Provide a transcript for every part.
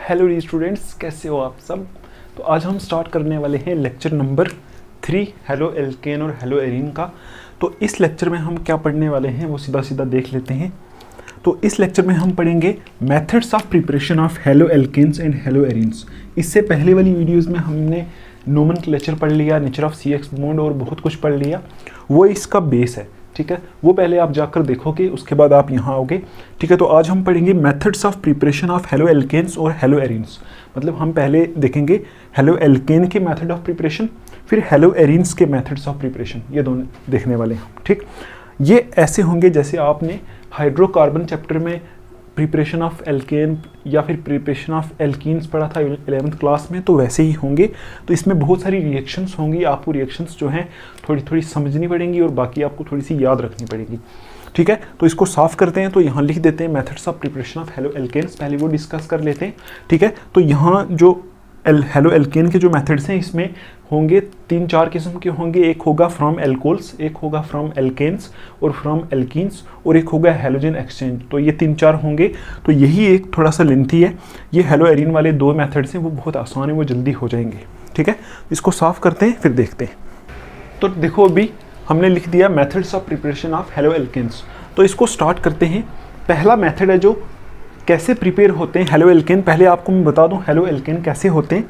Hello D students, कैसे हो आप सब। तो आज हम स्टार्ट करने वाले हैं लेक्चर नंबर 3 हेलो एल्केन और हेलो एरीन का। तो इस लेक्चर में हम क्या पढ़ने वाले हैं वो सीधा सीधा देख लेते हैं। तो इस लेक्चर में हम पढ़ेंगे methods of preparation of hello alkanes and halo arenes. इससे पहले वाली वीडियोज़ में हमने नोमेनक्लेचर पढ़ लिया, नेचर ऑफ CX बॉन्ड और बहुत कुछ पढ़ लिया। वो इसका बेस है, ठीक है। वो पहले आप जाकर देखोगे, उसके बाद आप यहाँ आओगे, ठीक है। तो आज हम पढ़ेंगे methods of preparation of halo alkanes और हेलो एरीन्स। मतलब हम पहले देखेंगे हेलो एल्केन के मेथड ऑफ प्रिपरेशन, फिर हेलो एरीन्स के मेथड्स ऑफ प्रिपरेशन, ये दोनों देखने वाले हैं, ठीक। ये ऐसे होंगे जैसे आपने हाइड्रोकार्बन चैप्टर में प्रिपरेशन ऑफ एल्केन या फिर प्रिपरेशन ऑफ एल्कीन्स पढ़ा था 11th क्लास में, तो वैसे ही होंगे। तो इसमें बहुत सारी रिएक्शंस होंगी, आपको रिएक्शंस जो हैं थोड़ी थोड़ी समझनी पड़ेंगी और बाकी आपको थोड़ी सी याद रखनी पड़ेगी, ठीक है। तो इसको साफ करते हैं। तो यहाँ लिख देते हैं methods of preparation of hello alkanes, पहले वो डिस्कस कर लेते हैं, ठीक है। तो यहाँ जो हेलो एल्केन के जो मेथड्स हैं इसमें होंगे 3-4 किस्म के होंगे। एक होगा फ्रॉम एल्कोल्स, एक होगा फ्रॉम एल्केन्स और फ्रॉम एल्कीन्स, और एक होगा हेलोजन एक्सचेंज। तो ये 3-4 होंगे। तो यही एक थोड़ा सा लेंथी है। ये हेलो एरीन वाले 2 मेथड्स हैं, वो बहुत आसान है, वो जल्दी हो जाएंगे, ठीक है। इसको साफ करते हैं फिर देखते हैं। तो देखो अभी हमने लिख दिया methods of preparation of hello alkanes. तो इसको स्टार्ट करते हैं। पहला मेथड है जो कैसे प्रिपेयर होते हैं हेलो एल्केन। पहले आपको मैं बता दूं हेलो एल्केन कैसे होते हैं,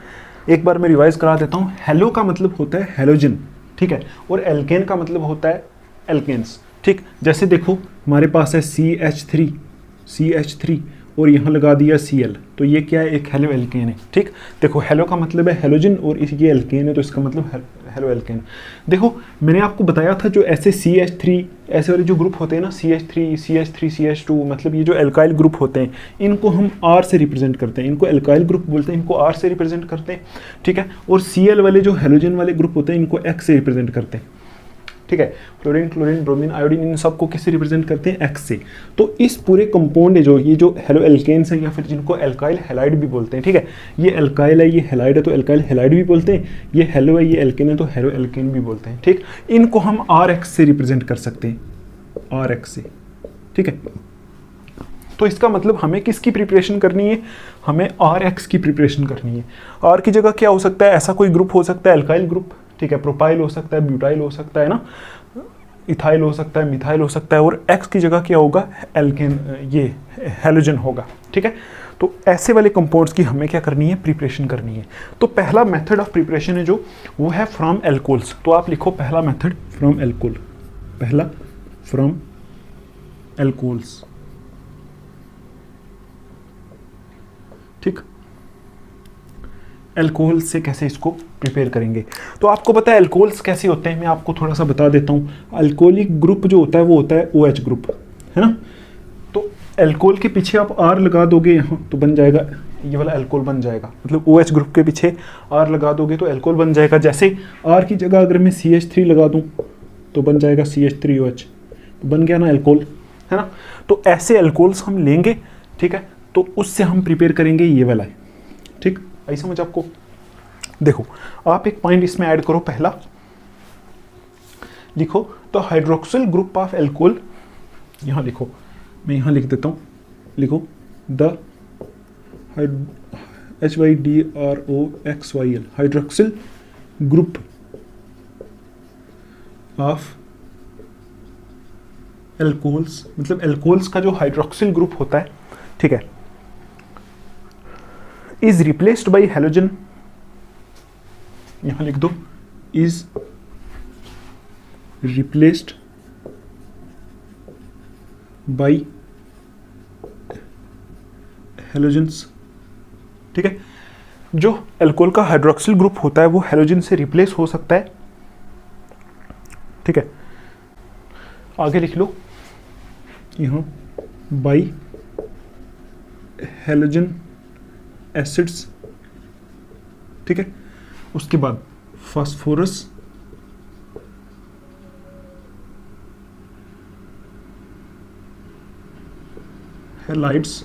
एक बार मैं रिवाइज करा देता हूं। हेलो का मतलब होता है हेलोजन, ठीक है, और एल्केन का मतलब होता है एल्केन्स, ठीक। जैसे देखो हमारे पास है CH3 और यहाँ लगा दिया Cl, तो ये क्या है, एक हेलो एल्केन है, ठीक। देखो हेलो का मतलब है हेलोजन और ये एल्केन है, तो इसका मतलब हेलो एल्केन। देखो मैंने आपको बताया था जो ऐसे CH3 ऐसे वाले जो ग्रुप होते हैं ना, CH3 CH2, मतलब ये जो एल्काइल ग्रुप होते हैं इनको हम R से रिप्रेजेंट करते हैं, इनको एल्काइल ग्रुप बोलते हैं, इनको R से रिप्रेजेंट करते हैं, ठीक है। और Cl वाले जो हेलोजन वाले ग्रुप होते हैं इनको X से रिप्रेजेंट करते हैं, ठीक है। फ्लोरीन, क्लोरीन, ब्रोमीन, आयोडीन, इन सबको किससे रिप्रेजेंट करते हैं, X से। तो इस पूरे कंपाउंड जो ये जो हेलो एल्केन्स हैं या फिर जिनको एल्काइल हैलाइड भी बोलते हैं, ठीक है। ये एल्काइल है, ये हैलाइड है, तो एल्काइल हैलाइड भी बोलते हैं। ये हेलो है, ये एल्केन है, तो हेलो एल्केन भी बोलते हैं, ठीक। इनको हम RX से रिप्रेजेंट कर सकते हैं, RX से, ठीक है। तो इसका मतलब हमें किसकी प्रिपरेशन करनी है, हमें RX की प्रिपरेशन करनी है। R की जगह क्या हो सकता है, ऐसा कोई ग्रुप हो सकता है एल्काइल ग्रुप, ठीक है। प्रोपाइल हो सकता है, ब्यूटाइल हो सकता है ना, इथाइल हो सकता है, मिथाइल हो सकता है, और X की जगह क्या होगा, एल्केन, ये हेलोजन होगा, ठीक है। तो ऐसे वाले कंपाउंड्स की हमें क्या करनी है, प्रिपरेशन करनी है। तो पहला मेथड ऑफ प्रिपरेशन है जो वो है फ्रॉम एल्कोल्स। तो आप लिखो पहला मेथड फ्रॉम एल्कोल, पहला फ्रॉम एल्कोल्स, ठीक। एल्कोहल से कैसे इसको प्रिपेयर करेंगे, तो आपको पता है एल्कोहल्स कैसे होते हैं, मैं आपको थोड़ा सा बता देता हूँ। अल्कोहलिक ग्रुप जो होता है वो होता है OH ग्रुप, है ना। तो एल्कोहल के पीछे आप R लगा दोगे यहाँ, तो बन जाएगा ये वाला एल्कोहल बन जाएगा। मतलब OH ग्रुप के पीछे R लगा दोगे तो एल्कोहल बन जाएगा। जैसे R की जगह अगर मैं CH3 लगा दूँ तो बन जाएगा CH3OH, तो बन गया ना एल्कोहल, है ना। तो ऐसे एल्कोहल्स हम लेंगे, ठीक है। तो उससे हम प्रिपेयर करेंगे ये वाला, ठीक। आई समझ आपको। देखो आप एक पॉइंट इसमें ऐड करो, पहला लिखो तो हाइड्रोक्सिल ग्रुप ऑफ एल्कोहल, यहां लिखो, मैं यहां लिख देता हूं, लिखो the HYDROXYL hydroxyl group of alcohols, मतलब एल्कोहल्स का जो हाइड्रोक्सिल ग्रुप होता है, ठीक है, is replaced by halogen, यहां लिख दो is replaced by halogens, ठीक है। जो एल्कोहल का हाइड्रोक्सिल ग्रुप होता है वो हेलोजन से रिप्लेस हो सकता है, ठीक है। आगे लिख लो यहां बाई हेलोजन एसिड्स, ठीक है। उसके बाद फास्फोरस, हेलाइड्स,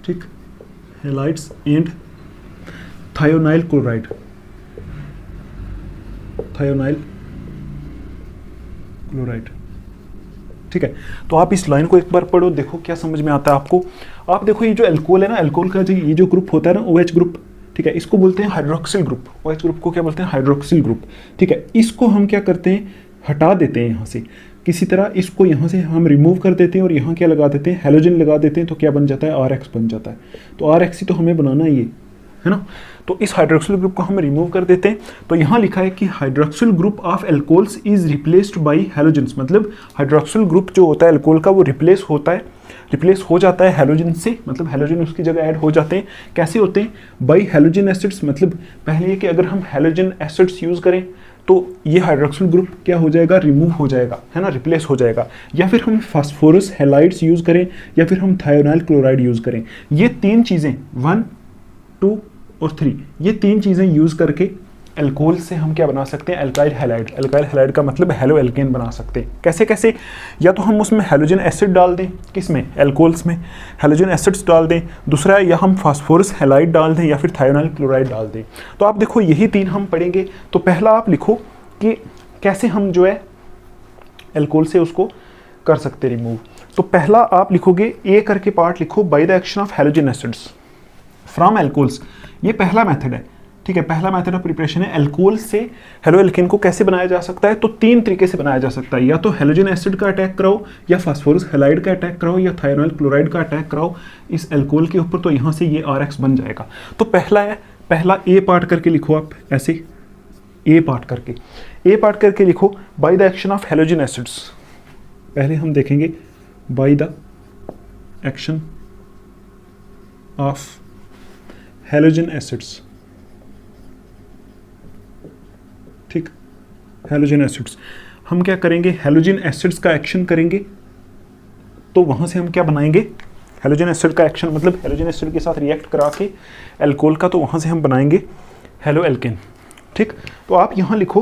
ठीक, halides and thionyl chloride, thionyl chloride, ठीक है। तो आप इस लाइन को एक बार पढ़ो, देखो क्या समझ में आता है आपको। आप देखो ये जो एल्कोहल है ना, एल्कोहल का जो ये जो ग्रुप होता है ना OH ग्रुप, ठीक है, इसको बोलते हैं हाइड्रोक्सिल ग्रुप। OH ग्रुप को क्या बोलते हैं? हाइड्रोक्सिल ग्रुप, ठीक है। इसको हम क्या करते हैं? हटा देते हैं यहाँ से, किसी तरह इसको यहाँ से हम रिमूव कर देते हैं और यहाँ क्या लगा देते हैं? हैलोजन लगा देते हैं। तो क्या बन जाता है? RX बन जाता है। तो RX ही तो हमें बनाना है ये, है ना। तो इस हाइड्रोक्सिल ग्रुप को हम रिमूव कर देते हैं। तो यहाँ लिखा है कि hydroxyl group of alcohols is replaced by halogens, मतलब हाइड्रोक्सिल ग्रुप जो होता है एल्कोहल का वो रिप्लेस हो जाता है हैलोजन से, मतलब हैलोजन उसकी जगह ऐड हो जाते हैं। कैसे होते हैं? बाय हैलोजन एसिड्स, मतलब पहले कि अगर हम हैलोजन एसिड्स यूज़ करें तो ये हाइड्रोक्सिल ग्रुप क्या हो जाएगा? रिमूव हो जाएगा, है ना, रिप्लेस हो जाएगा। या फिर हम फास्फोरस हैलाइड्स यूज़ करें या फिर हम थायोनाइल क्लोराइड यूज़ करें। ये तीन चीज़ें 1, 2 और 3, ये तीन चीज़ें यूज़ करके एल्कोहल से हम क्या बना सकते हैं? Alkyl halide. एल्काइल हैलाइड का मतलब हैलो एल्केन बना सकते हैं। कैसे कैसे? या तो हम उसमें हैलोजन एसिड डाल दें, किसमें? एल्कोहल्स में हैलोजन एसिड्स डाल दें। दूसरा, या हम फास्फोरस हैलाइड डाल दें या फिर थायोनाइल क्लोराइड डाल दें। तो आप देखो यही तीन हम पढ़ेंगे। तो पहला आप लिखो कि कैसे हम जो है एल्कोहल से उसको कर सकते रिमूव। तो पहला आप लिखोगे ए करके पार्ट लिखो, by the action of halogen acids from alcohols. ये पहला मेथड है, ठीक है, पहला मेथड ऑफ प्रिपरेशन है। एल्कोहल से हेलो एल्केन को कैसे बनाया जा सकता है? तो तीन तरीके से बनाया जा सकता है, या तो हैलोजन एसिड का अटैक कराओ, या फास्फोरस हैलाइड का अटैक कराओ, या थायोनाइल क्लोराइड का अटैक कराओ इस एल्कोहल के ऊपर। तो यहाँ से ये RX बन जाएगा। तो पहला ए पार्ट करके लिखो आप, ऐसे ए पार्ट करके लिखो, by the action of halogen acids. पहले हम देखेंगे by the action of halogen acids, ठीक, हैलोजन एसिड्स। हम क्या करेंगे? हैलोजन एसिड्स का एक्शन करेंगे। तो वहां से हम क्या बनाएंगे? हैलोजन एसिड का एक्शन मतलब हैलोजन एसिड के साथ रिएक्ट करा के एल्कोहल का, तो वहां से हम बनाएंगे हेलो एल्केन, ठीक। तो आप यहां लिखो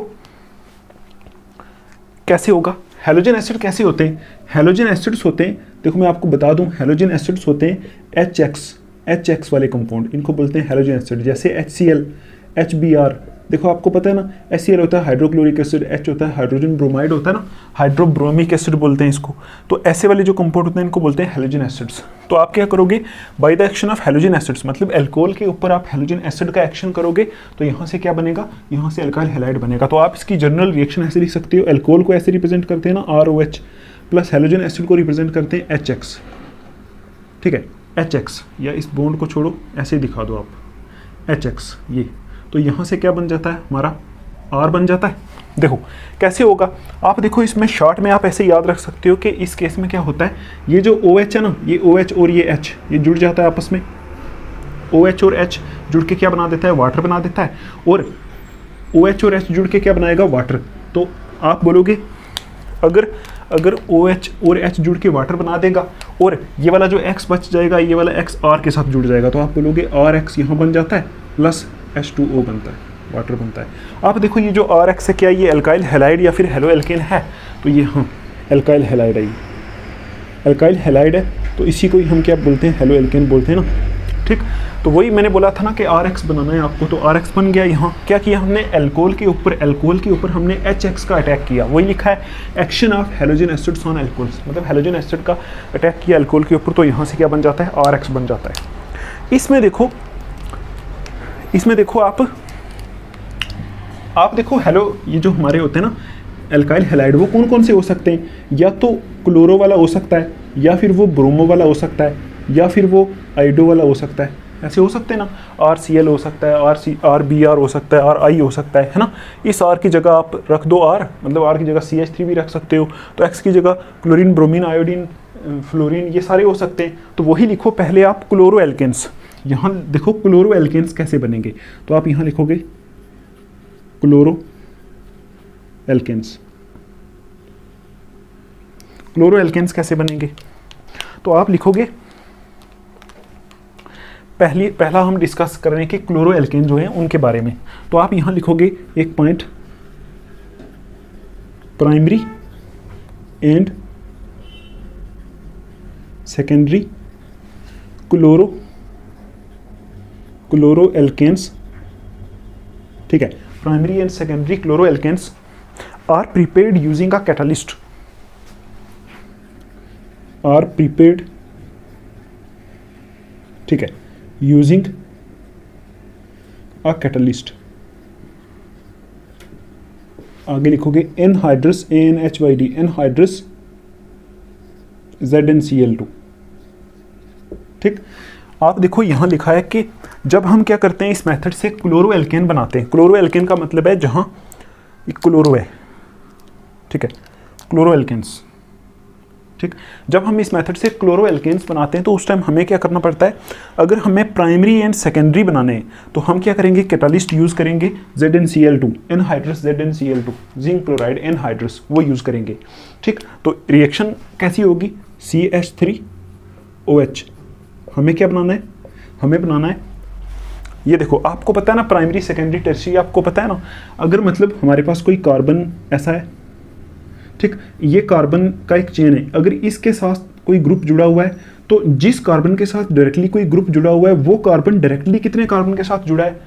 कैसे होगा। हैलोजन एसिड कैसे होते हैं? हैलोजन एसिड्स होते हैं, देखो मैं आपको बता दूं, हैलोजन एसिड्स होते हैं HX वाले कंपाउंड, इनको बोलते हैं हैलोजन एसिड। जैसे HCl, HBr, देखो आपको पता है ना, HCl होता है हाइड्रोक्लोरिक एसिड, H होता है हाइड्रोजन ब्रोमाइड होता है ना, हाइड्रोब्रोमिक एसिड बोलते हैं इसको। तो ऐसे वाले जो कंपाउंड होते हैं इनको बोलते हैं हैलोजन एसिड्स। तो आप क्या करोगे? By the action of halogen acids, मतलब एल्कोहल के ऊपर आप हैलोजन एसिड का एक्शन करोगे तो यहाँ से क्या बनेगा? यहाँ से एल्काइल हैलाइड बनेगा। तो आप इसकी जनरल रिएक्शन ऐसे लिख सकते हो, एल्कोहल को ऐसे रिप्रेजेंट करते हैं ना ROH, प्लस हैलोजन एसिड को रिप्रेजेंट करते हैं HX, ठीक है, HX, या इस बॉन्ड को छोड़ो ऐसे दिखा दो आप HX ये। तो यहाँ से क्या बन जाता है? हमारा R बन जाता है। देखो कैसे होगा, आप देखो इसमें शॉर्ट में आप ऐसे याद रख सकते हो कि इस केस में क्या होता है, ये जो OH है ना, ये OH और ये H ये जुड़ जाता है आपस में। OH और H जुड़ के क्या बना देता है? वाटर बना देता है। और OH और H जुड़ के क्या बनाएगा? वाटर। तो आप बोलोगे अगर OH और H जुड़ के वाटर बना देगा और ये वाला जो X बच जाएगा, ये वाला X R के साथ जुड़ जाएगा, तो आप बोलोगे RX यहाँ बन जाता है, प्लस H2O बनता है, वाटर बनता है। आप देखो ये जो RX है क्या ये एल्काइल हैलाइड या फिर हेलो एल्केन है? तो ये हाँ एल्काइल हैलाइड है, ये एल्काइल हैलाइड है। तो इसी को ही हम क्या बोलते हैं? हेलो एल्केन बोलते हैं ना, ठीक। तो वही मैंने बोला था ना कि RX बनाना है आपको, तो RX बन गया। यहाँ क्या किया हमने? एल्कोहल के ऊपर हमने HX का अटैक किया। वही लिखा है action of halogen acids on alcohols, मतलब हैलोजन एसिड का अटैक किया एल्कोहल के ऊपर। तो यहाँ से क्या बन जाता है? RX बन जाता है। इसमें देखो आप देखो हेलो, ये जो हमारे होते हैं ना एल्काइल हैलाइड, वो कौन कौन से हो सकते हैं? या तो क्लोरो वाला हो सकता है, या फिर वो ब्रोमो वाला हो सकता है, या फिर वो आइडो वाला हो सकता है। ऐसे हो सकते हैं ना, RCl हो सकता है, RBr हो सकता है, RI हो सकता है ना। इस R की जगह आप रख दो R, मतलब R की जगह CH3 भी रख सकते हो। तो X की जगह क्लोरीन, ब्रोमीन, आयोडीन, फ्लोरीन, ये सारे हो सकते हैं। तो वही लिखो पहले आप क्लोरो एल्केन्स। यहाँ देखो क्लोरो एल्केन्स कैसे बनेंगे, तो आप यहाँ लिखोगे क्लोरो एल्केन्स। क्लोरो एल्केन्स कैसे बनेंगे? तो आप लिखोगे पहला हम डिस्कस कर रहे हैं कि क्लोरो एल्केन जो है उनके बारे में। तो आप यहां लिखोगे एक point, primary and secondary chloro alkanes, ठीक है। Primary and secondary chloro alkanes are prepared using a catalyst, are prepared ठीक है, यूजिंग अ कैटलिस्ट, आगे लिखोगे एनहाइड्रस ANHYD एनहाइड्रस ZnCl2। ठीक, आप देखो यहाँ लिखा है कि जब हम क्या करते हैं इस मेथड से क्लोरो एल्केन बनाते हैं। क्लोरो एल्केन का मतलब है जहाँ क्लोरो है, ठीक है, क्लोरो एल्केन्स। ठीक, जब हम इस मेथड से क्लोरो एल्केन्स बनाते हैं तो उस टाइम हमें क्या करना पड़ता है, अगर हमें प्राइमरी एंड सेकेंडरी बनाने हैं तो हम क्या करेंगे, कैटालिस्ट यूज़ करेंगे ZnCl2 anhydrous ZnCl2 zinc chloride anhydrous, वो यूज़ करेंगे। ठीक, तो रिएक्शन कैसी होगी, CH3OH। हमें क्या बनाना है, हमें बनाना है, ये देखो आपको पता है ना, प्राइमरी सेकेंडरी टर्शियरी आपको पता है ना। अगर मतलब हमारे पास कोई कार्बन ऐसा है, ठीक, ये कार्बन का एक चेन है, अगर इसके साथ कोई ग्रुप जुड़ा हुआ है तो जिस कार्बन के साथ डायरेक्टली कोई ग्रुप जुड़ा हुआ है वो कार्बन डायरेक्टली कितने कार्बन के साथ जुड़ा है,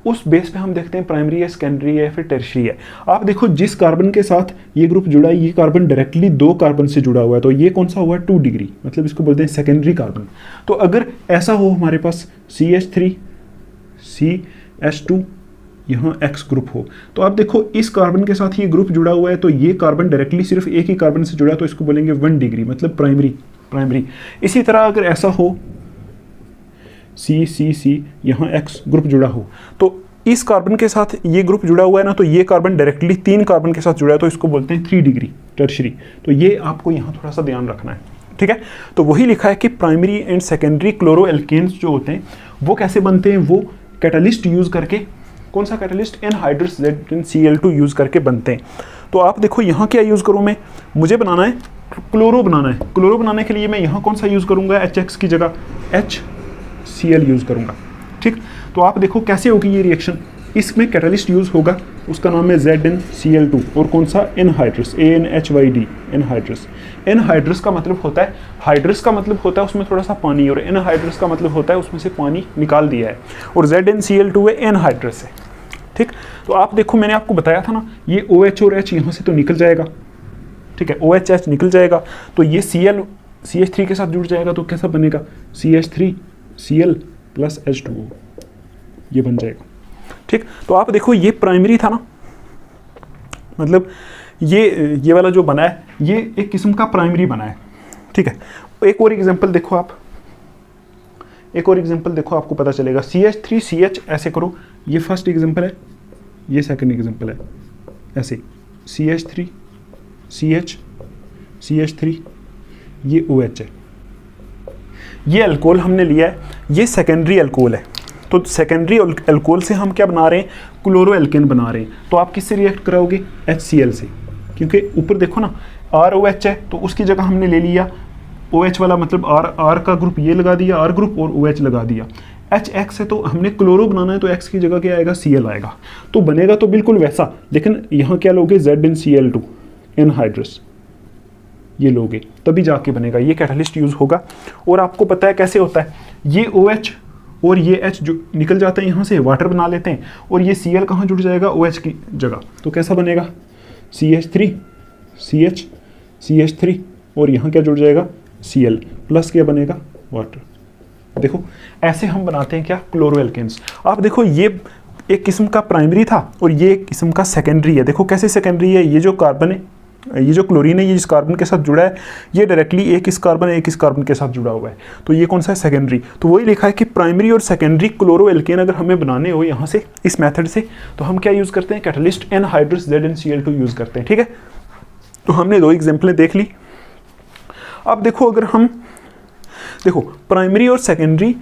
उस बेस पे हम देखते हैं प्राइमरी है, सेकेंडरी है, फिर टर्शियरी है। आप देखो जिस कार्बन के साथ ये ग्रुप जुड़ा है, ये कार्बन डायरेक्टली 2 कार्बन से जुड़ा हुआ है, तो ये कौन सा हुआ, 2 डिग्री, मतलब इसको बोलते हैं सेकेंडरी कार्बन। तो अगर ऐसा हो हमारे पास CH3 CH2 यहाँ X ग्रुप हो, तो आप देखो इस कार्बन के साथ ये ग्रुप जुड़ा हुआ है, तो ये कार्बन डायरेक्टली सिर्फ एक ही कार्बन से जुड़ा है, तो इसको बोलेंगे 1 डिग्री, मतलब प्राइमरी। इसी तरह अगर ऐसा हो C यहाँ X ग्रुप जुड़ा हो, तो इस कार्बन के साथ ये ग्रुप जुड़ा हुआ है ना, तो ये कार्बन डायरेक्टली 3 कार्बन के साथ जुड़ा है, तो इसको बोलते हैं 3 डिग्री टर्शियरी। तो ये आपको यहाँ थोड़ा सा ध्यान रखना है, ठीक है। तो वही लिखा है कि primary and secondary chloro alkanes जो होते हैं वो कैसे बनते हैं, वो कैटालिस्ट यूज़ करके, कौन सा कैटालिस्ट, एनहाइड्रस ZnCl2 यूज़ करके बनते हैं। तो आप देखो यहाँ क्या यूज़ करूँ मैं, मुझे बनाना है क्लोरो बनाना है। क्लोरो बनाने के लिए मैं यहाँ कौन सा यूज़ करूँगा, HX की जगह HCl यूज़ करूँगा। ठीक, तो आप देखो कैसे होगी ये रिएक्शन, इसमें कैटालिस्ट यूज़ होगा, उसका नाम है ZnCl2 और कौन सा, एनहाइड्रस ANHYD एनहाइड्रस। एनहाइड्रस का मतलब होता है, हाइड्रस का मतलब होता है उसमें थोड़ा सा पानी, और एनहाइड्रस का मतलब होता है उसमें से पानी निकाल दिया है, और ZnCl2 है, एनहाइड्रस है। ठीक, तो आप देखो मैंने आपको बताया था ना, ये OH और H यहाँ से तो निकल जाएगा, ठीक है, OH निकल जाएगा, तो ये CH3 के साथ जुड़ जाएगा, तो कैसा बनेगा, CH3Cl प्लस H2O, ये बन जाएगा। ठीक, तो आप देखो ये प्राइमरी था ना, मतलब ये वाला जो बना है ये एक किस्म का प्राइमरी बना है। ठीक है, एक और एग्जांपल देखो आप, एक और एग्जांपल देखो, आपको पता चलेगा। CH3CH ऐसे करो, ये फर्स्ट एग्जांपल है, ये सेकंड एग्जांपल है, ऐसे CH3 ये OH है, ये अल्कोहल हमने लिया है, ये सेकेंडरी अल्कोहल है। तो सेकेंडरी अल्कोहल से हम क्या बना रहे हैं, क्लोरो एल्केन बना रहे हैं। तो आप किससे रिएक्ट कराओगे, HCl से, क्योंकि ऊपर देखो ना ROH है, तो उसकी जगह हमने ले लिया OH वाला, मतलब R का ग्रुप ये लगा दिया, R ग्रुप, और OH लगा दिया। HX है तो हमने क्लोरो बनाना है, तो X की जगह क्या आएगा, Cl आएगा, तो बनेगा तो बिल्कुल वैसा, लेकिन यहाँ क्या लोगे, ZnCl2 एनहाइड्रस, ये लोगे तभी जाके बनेगा, ये कैटालिस्ट यूज़ होगा। और आपको पता है कैसे होता है, ये OH और ये H जो निकल जाते हैं यहाँ से, वाटर बना लेते हैं, और ये Cl कहाँ जुड़ जाएगा, OH की जगह, तो कैसा बनेगा, CH3 और यहाँ क्या जुड़ जाएगा, Cl प्लस क्या बनेगा, वाटर। देखो ऐसे हम बनाते हैं क्या, क्लोरो एल्केन्स। आप देखो ये एक किस्म का प्राइमरी था और ये एक किस्म का सेकेंडरी है। देखो कैसे सेकेंडरी है, ये जो कार्बन है, ये जो क्लोरीन है, ये जिस कार्बन के साथ जुड़ा है, ये डायरेक्टली एक इस कार्बन के साथ जुड़ा हुआ है, तो ये कौन सा है, सेकेंडरी। तो वही लिखा है कि प्राइमरी और सेकेंडरी क्लोरो एल्केन अगर हमें बनाने हो यहाँ से इस मेथड से, तो हम क्या यूज़ करते हैं, कैटालिस्ट एनहाइड्रस ZnCl2 यूज़ करते हैं। ठीक है, तो हमने 2 एग्जाम्पलें देख ली। अब देखो अगर हम देखो प्राइमरी और सेकेंडरी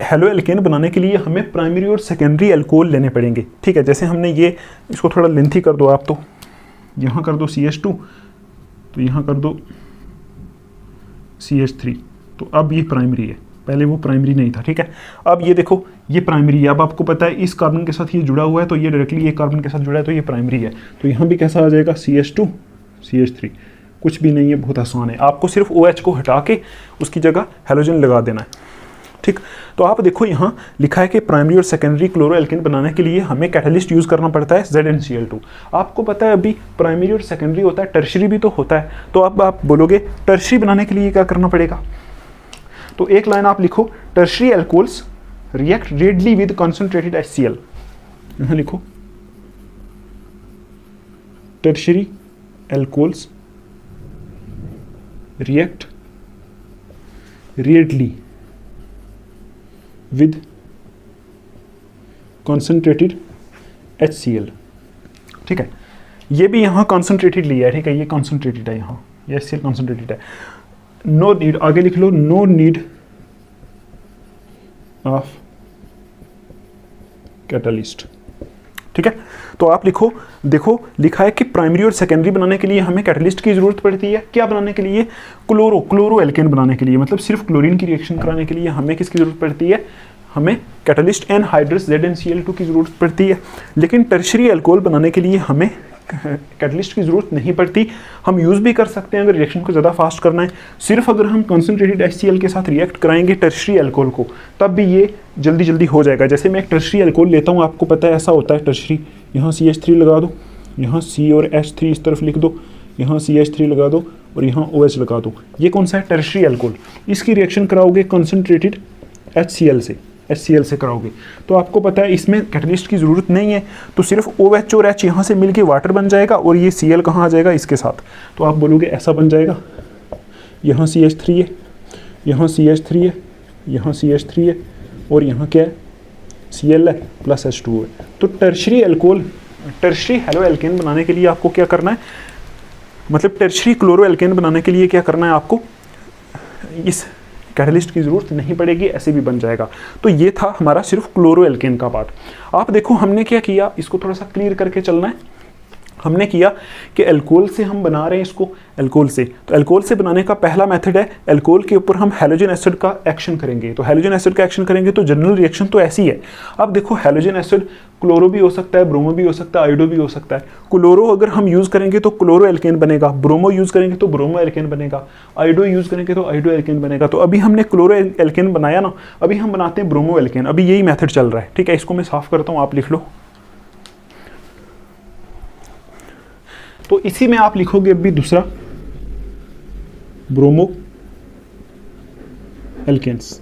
हेलो एल्केन बनाने के लिए हमें प्राइमरी और सेकेंडरी अल्कोहल लेने पड़ेंगे। ठीक है, जैसे हमने ये, इसको थोड़ा लेंथी कर दो आप, तो यहाँ कर दो CH2, तो यहाँ कर दो CH3, तो अब ये प्राइमरी है, पहले वो प्राइमरी नहीं था। ठीक है, अब ये देखो ये प्राइमरी है, अब आपको पता है इस कार्बन के साथ ये जुड़ा हुआ है, तो ये डायरेक्टली एक कार्बन के साथ जुड़ा है, तो ये प्राइमरी है। तो यहाँ भी कैसा आ जाएगा, CH2 CH3, कुछ भी नहीं है, बहुत आसान है, आपको सिर्फ OH को हटा के उसकी जगह हेलोजन लगा देना है। ठीक, तो आप देखो यहाँ लिखा है कि प्राइमरी और सेकेंडरी क्लोरो एल्केन बनाने के लिए हमें कैटालिस्ट यूज़ करना पड़ता है ZnCl2। आपको पता है अभी प्राइमरी और सेकेंडरी होता है, टर्शियरी भी तो होता है। तो अब आप बोलोगे टर्शियरी बनाने के लिए क्या करना पड़ेगा, तो एक लाइन आप लिखो, tertiary alcohols react readily with concentrated HCl। यहाँ लिखो tertiary alcohols react readily with concentrated HCl। ठीक है, ये भी यहाँ कॉन्सेंट्रेटेड लिया है, ठीक है, ये कॉन्सेंट्रेटेड है, यहाँ ये HCl कॉन्सेंट्रेटेड है। नो नीड, आगे लिख लो, नो नीड ऑफ कैटलिस्ट। ठीक है, तो आप लिखो, देखो लिखा है कि प्राइमरी और सेकेंडरी बनाने के लिए हमें कैटलिस्ट की जरूरत पड़ती है। क्या बनाने के लिए? क्लोरो एल्केन बनाने के लिए, मतलब सिर्फ क्लोरीन की रिएक्शन कराने के लिए हमें किसकी जरूरत पड़ती है? हमें कैटलिस्ट एनहाइड्रस ZnCl2 की जरूरत पड़ती है। लेकिन टर्शरी अल्कोहल बनाने के लिए हमें कैटलिस्ट की जरूरत नहीं पड़ती। हम यूज़ भी कर सकते हैं अगर रिएक्शन को ज़्यादा फास्ट करना है। सिर्फ अगर हम कॉन्सेंट्रेटेड HCl के साथ रिएक्ट कराएंगे टर्शरी अल्कोहल को, तब भी ये जल्दी जल्दी हो जाएगा। जैसे मैं एक टर्शरी अल्कोहल लेता हूँ, आपको पता है ऐसा होता है टर्शरी, यहाँ CH3 लगा दो, यहाँ C और H3 इस तरफ लिख दो, यहाँ CH3 लगा दो और यहाँ OH लगा दो। ये कौन सा है? Tertiary alcohol. इसकी रिएक्शन कराओगे कॉन्सेंट्रेटेड HCl से कराओगे, तो आपको पता है इसमें कैटलिस्ट की ज़रूरत नहीं है। तो सिर्फ OH और H यहाँ से मिलके वाटर बन जाएगा और ये Cl कहाँ आ जाएगा? इसके साथ। तो आप बोलोगे ऐसा बन जाएगा, यहाँ CH3 है, यहाँ CH3 है, यहाँ CH3 है और यहाँ क्या है? Cl है प्लस H2O है। तो tertiary alcohol, tertiary halo alkane बनाने के लिए आपको क्या करना है? मतलब टर्शरी क्लोरो एल्केन बनाने के लिए क्या करना है आपको? इस कैटलिस्ट की ज़रूरत नहीं पड़ेगी, ऐसे भी बन जाएगा। तो ये था हमारा सिर्फ क्लोरो एल्केन का पार्ट। आप देखो हमने क्या किया, इसको थोड़ा सा क्लियर करके चलना है। हमने किया कि अल्कोहल से हम बना रहे हैं इसको, अल्कोहल से, तो अल्कोहल से बनाने का पहला मेथड है अल्कोहल के ऊपर हम हैलोजन एसिड का एक्शन करेंगे। तो हैलोजन एसिड का एक्शन करेंगे तो जनरल रिएक्शन तो ऐसी है। अब देखो हैलोजन एसिड क्लोरो भी हो सकता है, ब्रोमो भी हो सकता है, आयोडो भी हो सकता है। क्लोरो अगर हम यूज़ करेंगे तो क्लोरो एल्केन बनेगा, ब्रोमो यूज़ करेंगे तो ब्रोमो एल्केन बनेगा, आयोडो यूज़ करेंगे तो आयोडो एल्केन बनेगा। तो अभी हमने क्लोरो एल्केन बनाया ना, अभी हम बनाते हैं ब्रोमो एल्केन। अभी यही मेथड चल रहा है, ठीक है। इसको मैं साफ करता हूँ, आप लिख लो। तो इसी में आप लिखोगे अभी दूसरा ब्रोमो एल्केन्स।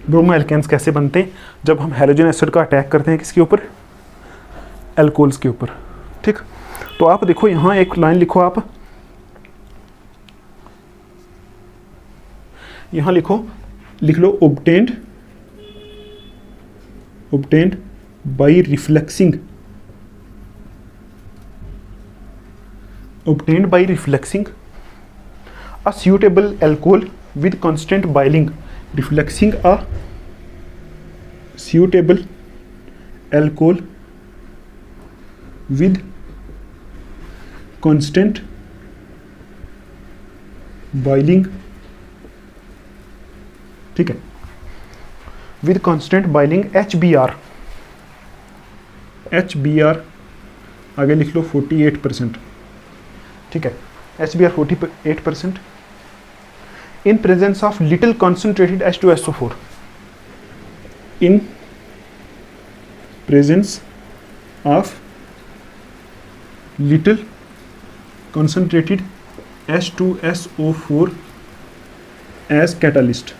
ब्रोमो एल्केन्स कैसे बनते हैं? जब हम हैलोजन एसिड का अटैक करते हैं किसके ऊपर? अल्कोहल्स के ऊपर, ठीक। तो आप देखो यहां एक लाइन लिखो, आप यहां लिख लो obtained by refluxing a suitable alcohol with constant boiling, refluxing a suitable alcohol with constant boiling, ठीक है, with constant boiling HBr आगे लिख लो 48%, ठीक है, HBr 48% in presence of little concentrated H2SO4, in presence of little concentrated H2SO4 as catalyst,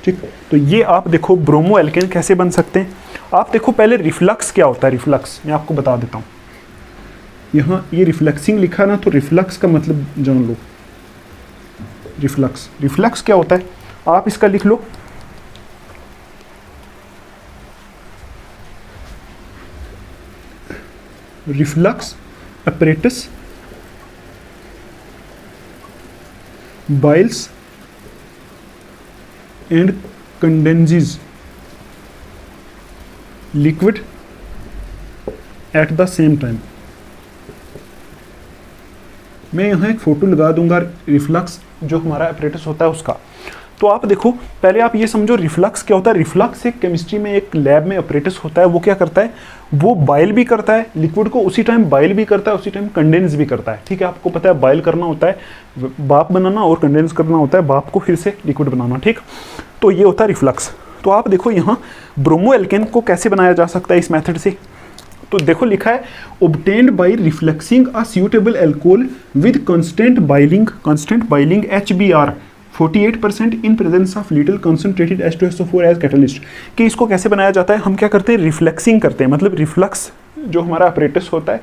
ठीक। तो ये आप देखो ब्रोमो एल्केन कैसे बन सकते हैं। आप देखो पहले रिफ्लक्स क्या होता है। रिफ्लक्स मैं आपको बता देता हूँ। यहाँ ये रिफ्लेक्सिंग लिखा ना, तो रिफ्लक्स का मतलब जान लो। रिफ्लक्स क्या होता है आप इसका लिख लो। Reflux apparatus boils and condenses liquid at the same time। मैं यहाँ एक फोटो लगा दूंगा रिफ्लक्स जो हमारा अपरेटस होता है उसका। तो आप देखो पहले आप ये समझो रिफ्लक्स क्या होता है। रिफ्लक्स एक केमिस्ट्री में एक लैब में अपरेटस होता है। वो क्या करता है, वो बॉयल भी करता है लिक्विड को, उसी टाइम बॉयल भी करता है, उसी टाइम कंडेंस भी करता है। ठीक है, आपको पता है बॉयल करना होता है भाप बनाना और कंडेंस करना होता है भाप को फिर से लिक्विड बनाना। ठीक, तो ये होता है रिफ्लक्स। तो आप देखो यहाँ ब्रोमो एल्केन को कैसे बनाया जा सकता है इस मेथड से। तो देखो लिखा है obtained by refluxing a suitable alcohol with constant boiling HBr 48% in presence of little concentrated H2SO4 as catalyst। कि इसको कैसे बनाया जाता है, हम क्या करते हैं, रिफ्लेक्सिंग करते हैं, मतलब रिफ्लक्स जो हमारा अपरेटस होता है,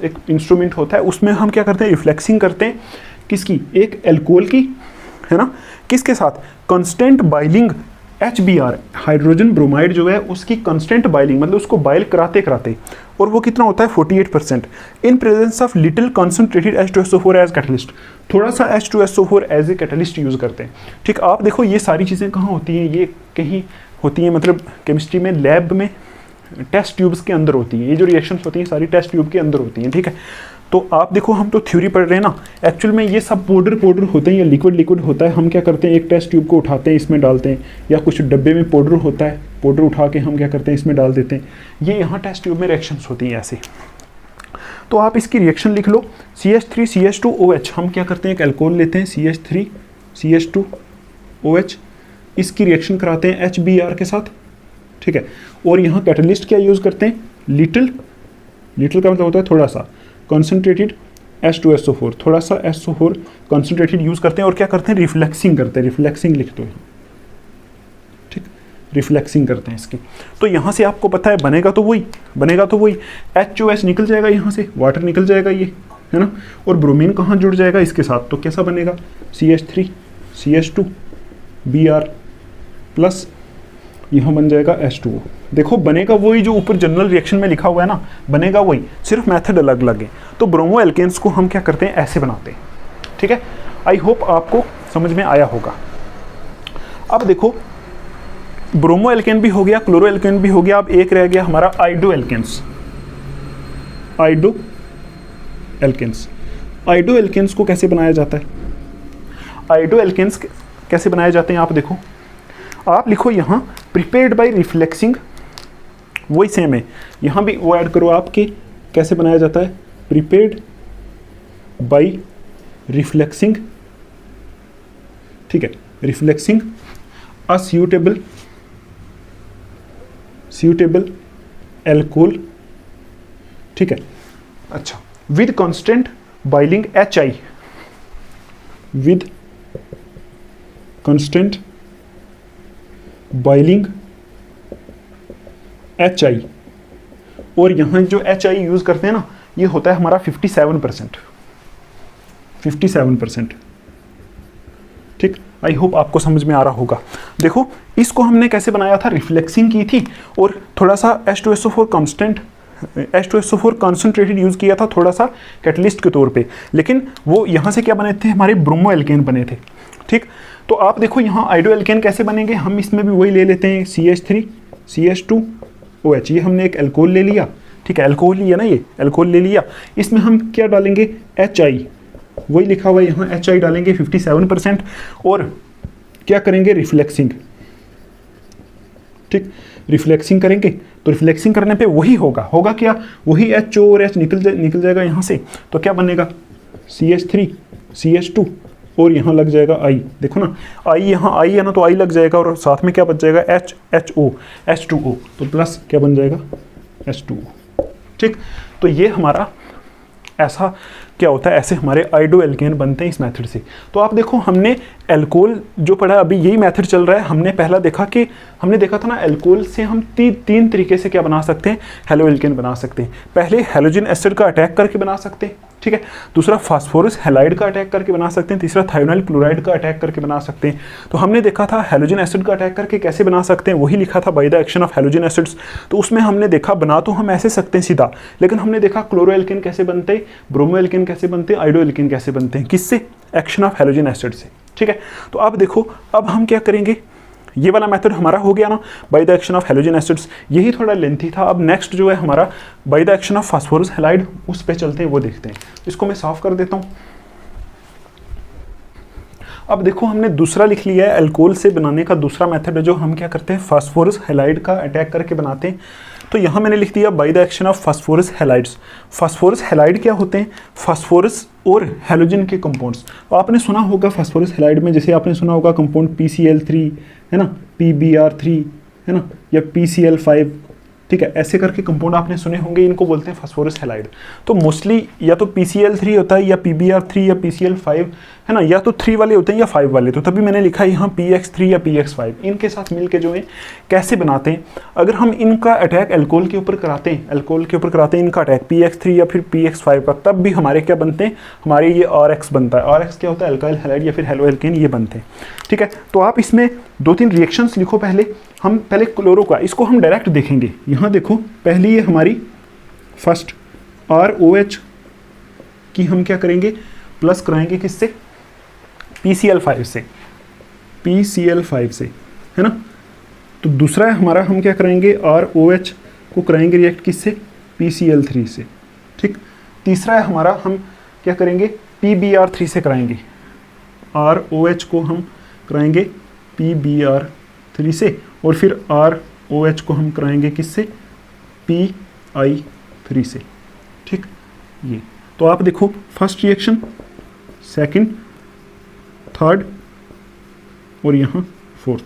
एक इंस्ट्रूमेंट होता है, उसमें हम क्या करते हैं, रिफ्लेक्सिंग करते हैं किसकी, एक एल्कोहल की, है ना, किसके साथ, constant boiling HBr hydrogen bromide जो है उसकी कांस्टेंट बॉइलिंग, मतलब उसको बॉयल कराते कराते, और वो कितना होता है 48% in presence of little concentrated H2SO4 as catalyst, थोड़ा सा H2SO4 as a catalyst use करते हैं। ठीक, आप देखो ये सारी चीज़ें कहाँ होती हैं, ये कहीं होती हैं, मतलब केमिस्ट्री में लैब में टेस्ट ट्यूब्स के अंदर होती हैं, ये जो रिएक्शंस होती हैं सारी टेस्ट ट्यूब के अंदर होती हैं। ठीक है, तो आप देखो हम तो थ्योरी पढ़ रहे हैं ना, एक्चुअल में ये सब पाउडर होते हैं या लिक्विड होता है। हम क्या करते हैं, एक टेस्ट ट्यूब को उठाते हैं, इसमें डालते हैं, या कुछ डब्बे में पाउडर होता है, पाउडर उठा के हम क्या करते हैं, इसमें डाल देते हैं। ये यहाँ टेस्ट ट्यूब में रिएक्शंस होती हैं ऐसे। तो आप इसकी रिएक्शन लिख लो, CH3CH2OH, हम क्या करते हैं, एक एल्कोहल लेते हैं CH3CH2OH, इसकी रिएक्शन कराते हैं HBr के साथ। ठीक है, और यहाँ कैटलिस्ट क्या यूज़ करते हैं, लिटिल का मतलब होता है थोड़ा सा, कॉन्सेंट्रेटेड H2SO4, थोड़ा सा SO4 कॉन्सेंट्रेटेड यूज़ करते हैं, और क्या करते हैं, रिफ्लेक्सिंग करते हैं, रिफ्लेक्सिंग लिख दो, ठीक, रिफ्लेक्सिंग करते हैं इसकी। तो यहाँ से आपको पता है बनेगा तो वही HOH निकल जाएगा, यहाँ से वाटर निकल जाएगा ये, है ना, और ब्रोमीन कहाँ जुड़ जाएगा इसके साथ, तो कैसा बनेगा, CH3CH2Br प्लस यहाँ बन जाएगा H2O। देखो बनेगा वही जो ऊपर जनरल रिएक्शन में लिखा हुआ है ना, बनेगा वही, सिर्फ मेथड अलग अलग है। तो ब्रोमो एल्केन्स को हम क्या करते हैं, ऐसे बनाते हैं। ठीक है, आई होप आपको समझ में आया होगा। अब देखो ब्रोमो एल्केन भी हो गया, क्लोरो एल्केन भी हो गया, अब एक रह गया हमारा आइडो एल्केन्स को कैसे बनाया जाता है, आइडो एल्केन्स कैसे बनाए जाते हैं, आप देखो, आप लिखो यहाँ प्रिपेयर्ड बाय रिफ्लेक्सिंग, वही सेम है, यहाँ भी वो ऐड करो आपके, कैसे बनाया जाता है, प्रिपेयर्ड बाय रिफ्लेक्सिंग। ठीक है, रिफ्लेक्सिंग अ suitable एल्कोहल। ठीक है, अच्छा, with constant boiling HI, with constant boiling HI, और यहाँ जो HI यूज़ करते हैं ना, ये होता है हमारा 57%। ठीक, आई होप आपको समझ में आ रहा होगा। देखो इसको हमने कैसे बनाया था, रिफ्लेक्सिंग की थी, और थोड़ा सा H2SO4 कॉन्सेंट्रेटेड यूज़ किया था, थोड़ा सा कैटलिस्ट के तौर पे, लेकिन वो यहाँ से क्या बने थे, हमारे ब्रोमो एल्केन बने थे। ठीक, तो आप देखो यहाँ आइडो एल्केन कैसे बनेंगे, हम इसमें भी वही ले लेते हैं, CH3CH2OH, ये हमने एक एल्कोहल ले लिया। ठीक है, एल्कोहल लिया ना, ये एल्कोहल ले लिया, इसमें हम क्या डालेंगे, HI, वही लिखा हुआ है यहाँ, HI डालेंगे 57%, और क्या करेंगे, रिफ्लेक्सिंग। ठीक, रिफ्लेक्सिंग करेंगे, तो रिफ्लेक्सिंग करने पे वही होगा क्या, वही HO और H निकल जाएगा यहाँ से, तो क्या बनेगा, CH3CH2, और यहाँ लग जाएगा I, देखो ना I, यहाँ I है ना, तो I लग जाएगा, और साथ में क्या बच जाएगा, H2O, तो प्लस क्या बन जाएगा, H2O। ठीक, तो ये हमारा ऐसा क्या होता है, ऐसे हमारे आइडो एल्केन बनते हैं इस मेथड से। तो आप देखो हमने एल्कोहल जो पढ़ा, अभी यही मेथड चल रहा है। हमने पहला देखा था ना, एल्कोहल से हम तीन तरीके से क्या बना सकते हैं, हेलो एल्केन बना सकते हैं। पहले हेलोजन एसिड का अटैक करके बना सकते हैं, ठीक है, दूसरा फास्फोरस हैलाइड का अटैक करके बना सकते हैं, तीसरा थायोनाइल क्लोराइड का अटैक करके बना सकते हैं। तो हमने देखा था हेलोजन एसिड का अटैक करके कैसे बना सकते हैं, वही लिखा था by the action of halogen acids. तो उसमें हमने देखा बना तो हम ऐसे सकते हैं सीधा, लेकिन हमने देखा क्लोरो एल्केन कैसे बनते हैं, ब्रोमो एल्केन कैसे बनते हैं, आइडो एल्केन कैसे बनते हैं, किससे, एक्शन ऑफ हेलोजन एसिड से। ठीक है, तो अब देखो, अब हम क्या करेंगे, ये वाला मेथड हमारा हो गया ना, by the action of halogen acids, यही थोड़ा लेंथी था। अब नेक्स्ट जो है हमारा by the action of phosphorus halide, उस पे चलते हैं, वो देखते हैं। इसको मैं साफ कर देता हूँ। अब देखो हमने दूसरा लिख लिया है, अल्कोहल से बनाने का दूसरा मेथड है, जो हम क्या करते हैं, फास्फोरस हैलाइड का अटैक करके बनाते हैं। तो यहाँ मैंने लिख दिया by the action of phosphorus halides. Phosphorus halide क्या होते हैं, फास्फोरस और हैलोजन के कंपाउंड्स। आपने सुना होगा फास्फोरस हैलाइड में, जैसे आपने सुना होगा कंपाउंड PCl3 है ना, PBr3 है ना, या PCl5 ठीक है, ऐसे करके कंपाउंड आपने सुने होंगे, इनको बोलते हैं फास्फोरस हैलाइड। तो मोस्टली या तो PCl3 होता है या PBr3 या PCl5, है ना, या तो 3 वाले होते हैं या 5 वाले। तो तभी मैंने लिखा है यहाँ PX3 या PX5, इनके साथ मिलके जो है कैसे बनाते हैं। अगर हम इनका अटैक अल्कोहल के ऊपर कराते हैं, अल्कोहल के ऊपर कराते हैं इनका अटैक PX3 या फिर PX5 का, तब भी हमारे क्या बनते हैं, हमारे ये RX बनता है। RX क्या होता है, अल्काइल हैलाइड या फिर हेलो एल्केन, ये बनते हैं। ठीक है, तो आप इसमें 2-3 रिएक्शंस लिखो। हम पहले क्लोरो का, इसको हम डायरेक्ट देखेंगे। यहाँ देखो, पहली ये हमारी फर्स्ट ROH की हम क्या करेंगे, प्लस कराएंगे किससे, PCl5 से, PCl5 से, है ना। तो दूसरा है हमारा, हम क्या करेंगे, ROH को कराएंगे रिएक्ट किससे, PCl3 से। ठीक, तीसरा है हमारा, हम क्या करेंगे, PBr3 से कराएंगे। ROH को हम कराएंगे PBr3 से, और फिर ROH को हम कराएंगे किससे, PI3 से। ठीक, ये तो आप देखो, फर्स्ट रिएक्शन, सेकंड, थर्ड और यहाँ फोर्थ,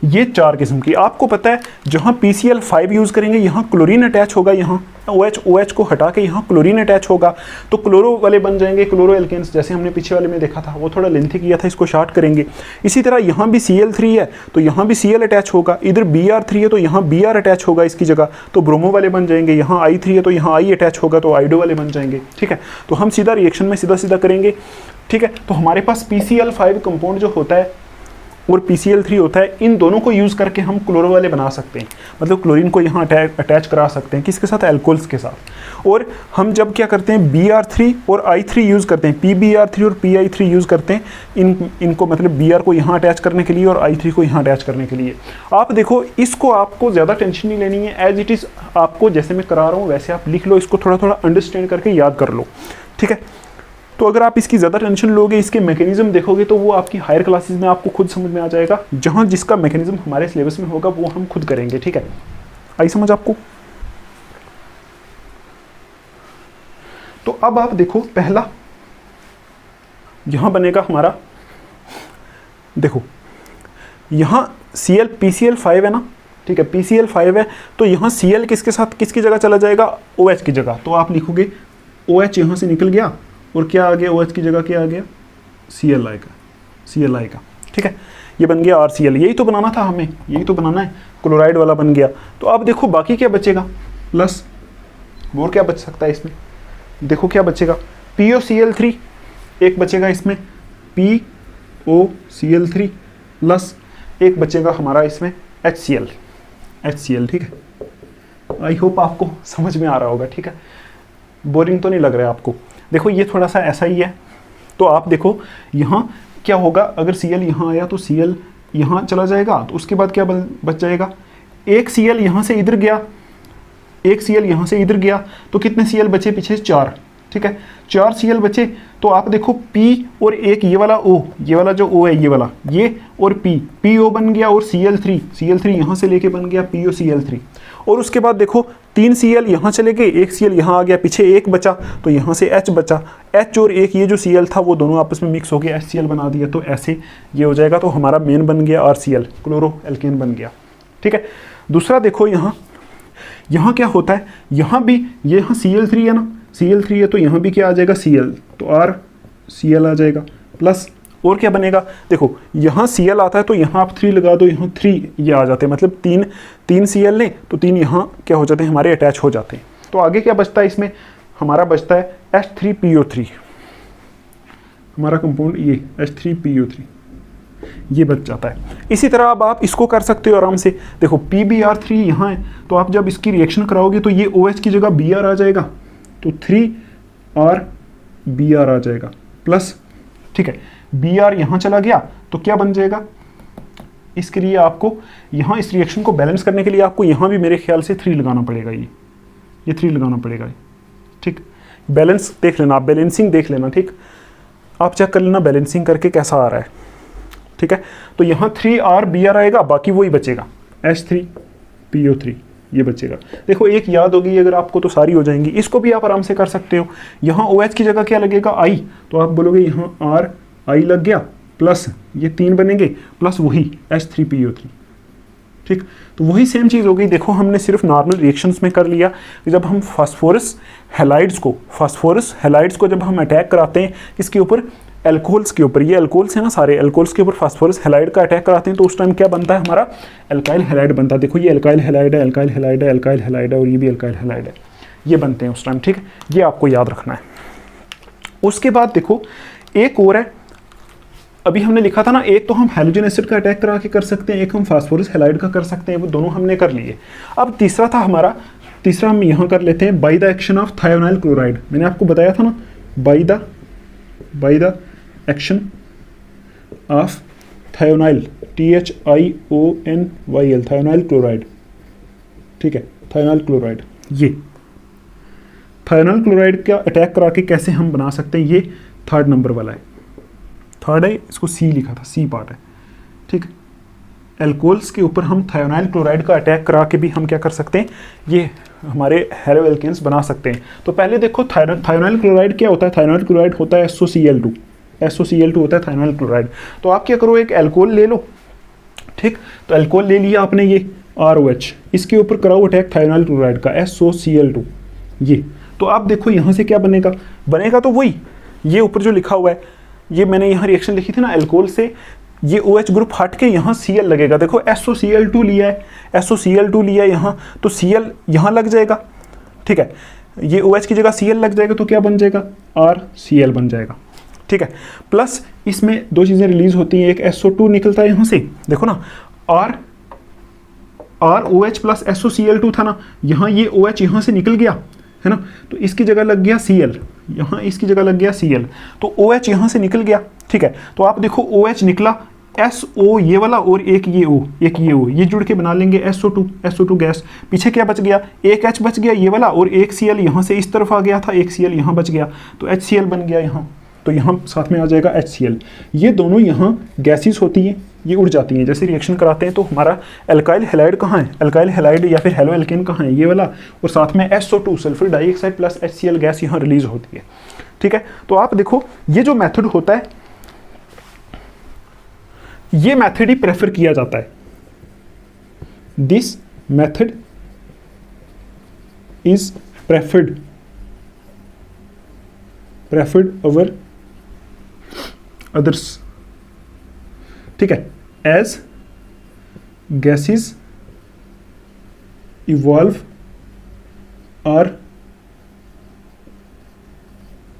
ये 4 किस्म की। आपको पता है जहाँ PCl5 यूज़ करेंगे यहाँ क्लोरीन अटैच होगा, यहाँ OH को हटा के यहाँ क्लोरीन अटैच होगा, तो क्लोरो वाले बन जाएंगे, क्लोरो एल्केन्स, जैसे हमने पीछे वाले में देखा था। वो थोड़ा लेंथी किया था, इसको शॉर्ट करेंगे। इसी तरह यहाँ भी Cl3 है तो यहाँ भी Cl अटैच होगा, इधर Br3 है तो यहाँ Br अटैच होगा इसकी जगह, तो ब्रोमो वाले बन जाएंगे। यहाँ I3 है तो यहाँ I अटैच होगा, तो आइडो वाले बन जाएंगे। ठीक है, तो हम सीधा रिएक्शन में सीधा करेंगे। ठीक है, तो हमारे पास PCl5 कंपाउंड जो होता है और PCl3 होता है, इन दोनों को यूज़ करके हम क्लोरो वाले बना सकते हैं, मतलब क्लोरीन को यहाँ अटैच करा सकते हैं, किसके साथ, अल्कोहल्स के साथ। और हम जब क्या करते हैं, Br3 और I3 यूज़ करते हैं, PBr3 और PI3 यूज़ करते हैं इनको, मतलब Br को यहाँ अटैच करने के लिए और I3 को यहाँ अटैच करने के लिए। आप देखो, इसको आपको ज़्यादा टेंशन नहीं लेनी है, एज इट इज़ आपको जैसे मैं करा रहा हूँ वैसे आप लिख लो, इसको थोड़ा अंडरस्टैंड करके याद कर लो। ठीक है, तो अगर आप इसकी ज़्यादा टेंशन लोगे, इसके मैकेनिज्म देखोगे, तो वो आपकी हायर क्लासेस में आपको खुद समझ में आ जाएगा। जहाँ जिसका मैकेनिज्म हमारे सिलेबस में होगा वो हम खुद करेंगे। ठीक है, आई समझ आपको। तो अब आप देखो, पहला यहाँ बनेगा हमारा, देखो यहाँ PCl5 है ना। ठीक है, PCl5 है तो यहाँ Cl किसके साथ, किसकी जगह चला जाएगा, OH की जगह। तो आप लिखोगे OH यहाँ से निकल गया और क्या आ गया, OH की जगह क्या आ गया, Cl आएगा। ठीक है, ये बन गया RCl। यही तो बनाना था हमें, यही तो बनाना है, क्लोराइड वाला बन गया। तो अब देखो बाकी क्या बचेगा, प्लस, और क्या बच सकता है इसमें, देखो क्या बचेगा, POCl3 एक बचेगा इसमें, POCl3 प्लस एक बचेगा हमारा इसमें HCl। ठीक है, आई होप आपको समझ में आ रहा होगा। ठीक है, बोरिंग तो नहीं लग रहा है आपको। देखो ये थोड़ा सा ऐसा ही है, तो आप देखो यहाँ क्या होगा, अगर Cl यहाँ आया तो Cl यहाँ चला जाएगा, तो उसके बाद क्या बच जाएगा, एक Cl यहाँ से इधर गया, एक Cl यहाँ से इधर गया, तो कितने Cl बचे पीछे, 4। ठीक है, 4 Cl बचे। तो आप देखो P और एक ये वाला O, ये वाला जो O है, ये वाला, ये और P, PO बन गया, और Cl3 यहाँ से लेके बन गया POCl3। और उसके बाद देखो 3 Cl यहाँ चले गए, एक Cl यहाँ आ गया, पीछे एक बचा, तो यहाँ से H बचा। H और एक ये जो Cl था वो दोनों आपस में मिक्स हो गया, HCl बना दिया, तो ऐसे ये हो जाएगा। तो हमारा मेन बन गया RCl, क्लोरो एल्केन बन गया। ठीक है, दूसरा देखो यहाँ क्या होता है, यहाँ भी ये यहाँ Cl3 है ना, Cl3 है तो यहाँ भी क्या आ जाएगा, Cl, तो RCl आ जाएगा, प्लस और क्या बनेगा, देखो यहाँ Cl आता है तो यहाँ आप 3 लगा दो, यहाँ 3 ये आ जाते हैं, मतलब तीन Cl लें तो 3 यहाँ क्या हो जाते हैं, हमारे अटैच हो जाते हैं। तो आगे क्या बचता है इसमें, हमारा बचता है H3PO3, हमारा कंपाउंड ये H3PO3 ये बच जाता है। इसी तरह अब आप इसको कर सकते हो आराम से। देखो PBr3 यहाँ है, तो आप जब इसकी रिएक्शन कराओगे तो ये OH की जगह Br आ जाएगा, तो 3RBr आ जाएगा, प्लस, ठीक है, Br यहाँ चला गया तो क्या बन जाएगा, इसके लिए आपको यहाँ इस रिएक्शन को बैलेंस करने के लिए आपको यहाँ भी मेरे ख्याल से 3 लगाना पड़ेगा, ये 3 लगाना पड़ेगा। ठीक, बैलेंस देख लेना आप, बैलेंसिंग देख लेना। ठीक, आप चेक कर लेना बैलेंसिंग करके कैसा आ रहा है। ठीक है, तो यहाँ 3RBr आएगा, बाकी वही बचेगा H3PO3 ये बचेगा। देखो एक याद होगी अगर आपको तो सारी हो जाएंगी। इसको भी आप आराम से कर सकते हो। यहाँ OH की जगह क्या लगेगा, I, तो आप बोलोगे यहाँ RI लग गया, प्लस ये 3 बनेंगे, प्लस वही H3PO3, ठीक। तो वही सेम चीज़ हो गई। देखो हमने सिर्फ नॉर्मल रिएक्शंस में कर लिया कि जब हम फास्फोरस हैलाइड्स को जब हम अटैक कराते हैं इसके ऊपर, एल्कोहल्स के ऊपर, ये एल्कोहल्स हैं ना सारे, एल्कोहल्स के ऊपर फास्फोरस हैलाइड का अटैक कराते हैं तो उस टाइम क्या बनता है हमारा, एल्काइल हैलाइड बनता है। देखो ये एल्काइल हैलाइड है, एल्काइल हैलाइड है, एल्काइल हैलाइड है और ये भी एल्काइल हैलाइड है, ये बनते हैं उस टाइम। ठीक, ये आपको याद रखना है। उसके बाद देखो एक और है, अभी हमने लिखा था ना, एक तो हम हैलोजन एसिड का अटैक करा के कर सकते हैं, एक हम फास्फोरस हैलाइड का कर सकते हैं, वो दोनों हमने कर लिए। अब तीसरा था हमारा, तीसरा हम यहाँ कर लेते हैं by the action of thionyl chloride. मैंने आपको बताया था ना, by the action of thionyl, THIONYL, thionyl chloride. ठीक है, थायोनाइल क्लोराइड, ये थायोनाइल क्लोराइड का अटैक करा के कैसे हम बना सकते हैं, ये थर्ड नंबर वाला है, थर्ड है, इसको सी लिखा था, सी पार्ट है। ठीक, एल्कोहल्स के ऊपर हम थायोनाइल क्लोराइड का अटैक करा के भी हम क्या कर सकते हैं, ये हमारे हैलो एल्केन्स बना सकते हैं। तो पहले देखो थायोनाइल क्लोराइड क्या होता है, थायोनाइल क्लोराइड होता है SOCl2 होता है थायोनाइल क्लोराइड। तो आप क्या करो, एक एल्कोहल ले लो। ठीक, तो एल्कोहल ले लिया आपने, ये ROH, इसके ऊपर कराओ अटैक थायोनाइल क्लोराइड का, SOCl2, ये। तो आप देखो यहाँ से क्या बनेगा तो वही, ये ऊपर जो लिखा हुआ है, ये मैंने यहाँ रिएक्शन लिखी थी ना, एल्कोहल से ये OH ग्रुप हट के यहाँ Cl लगेगा। देखो SOCl2 लिया है, SOCl2 लिया है यहाँ, तो Cl यहाँ लग जाएगा। ठीक है, ये OH की जगह Cl लग जाएगा तो क्या बन जाएगा, RCl बन जाएगा। ठीक है, प्लस इसमें दो चीज़ें रिलीज होती हैं, एक SO2 निकलता है यहाँ से, देखो ना, ROH प्लस SOCl2 था ना, यहाँ ये OH यहाँ से निकल गया है ना, तो इसकी जगह लग गया Cl, यहाँ इसकी जगह लग गया Cl, तो OH यहाँ से निकल गया। ठीक है, तो आप देखो OH निकला, SO ये वाला और एक ये O, ये जुड़ के बना लेंगे SO2 गैस। पीछे क्या बच गया, एक H बच गया ये वाला, और एक Cl यहाँ से इस तरफ आ गया था, एक Cl यहाँ बच गया, तो HCl बन गया यहाँ, तो यहाँ साथ में आ जाएगा HCl। ये दोनों यहाँ गैसेस होती हैं, ये उड़ जाती हैं। जैसे रिएक्शन कराते हैं तो हमारा एल्काइल हैलाइड कहाँ है, एल्काइल हैलाइड या फिर हेलो एल्केन कहाँ है, ये वाला, और साथ में SO2 sulphur dioxide plus HCl gas यहाँ रिलीज होती है। ठीक है, तो आप देखो ये जो मेथड होता है, ये मेथड ही प्रेफर किया जाता है। This method is preferred over others. ठीक है, as gases evolve are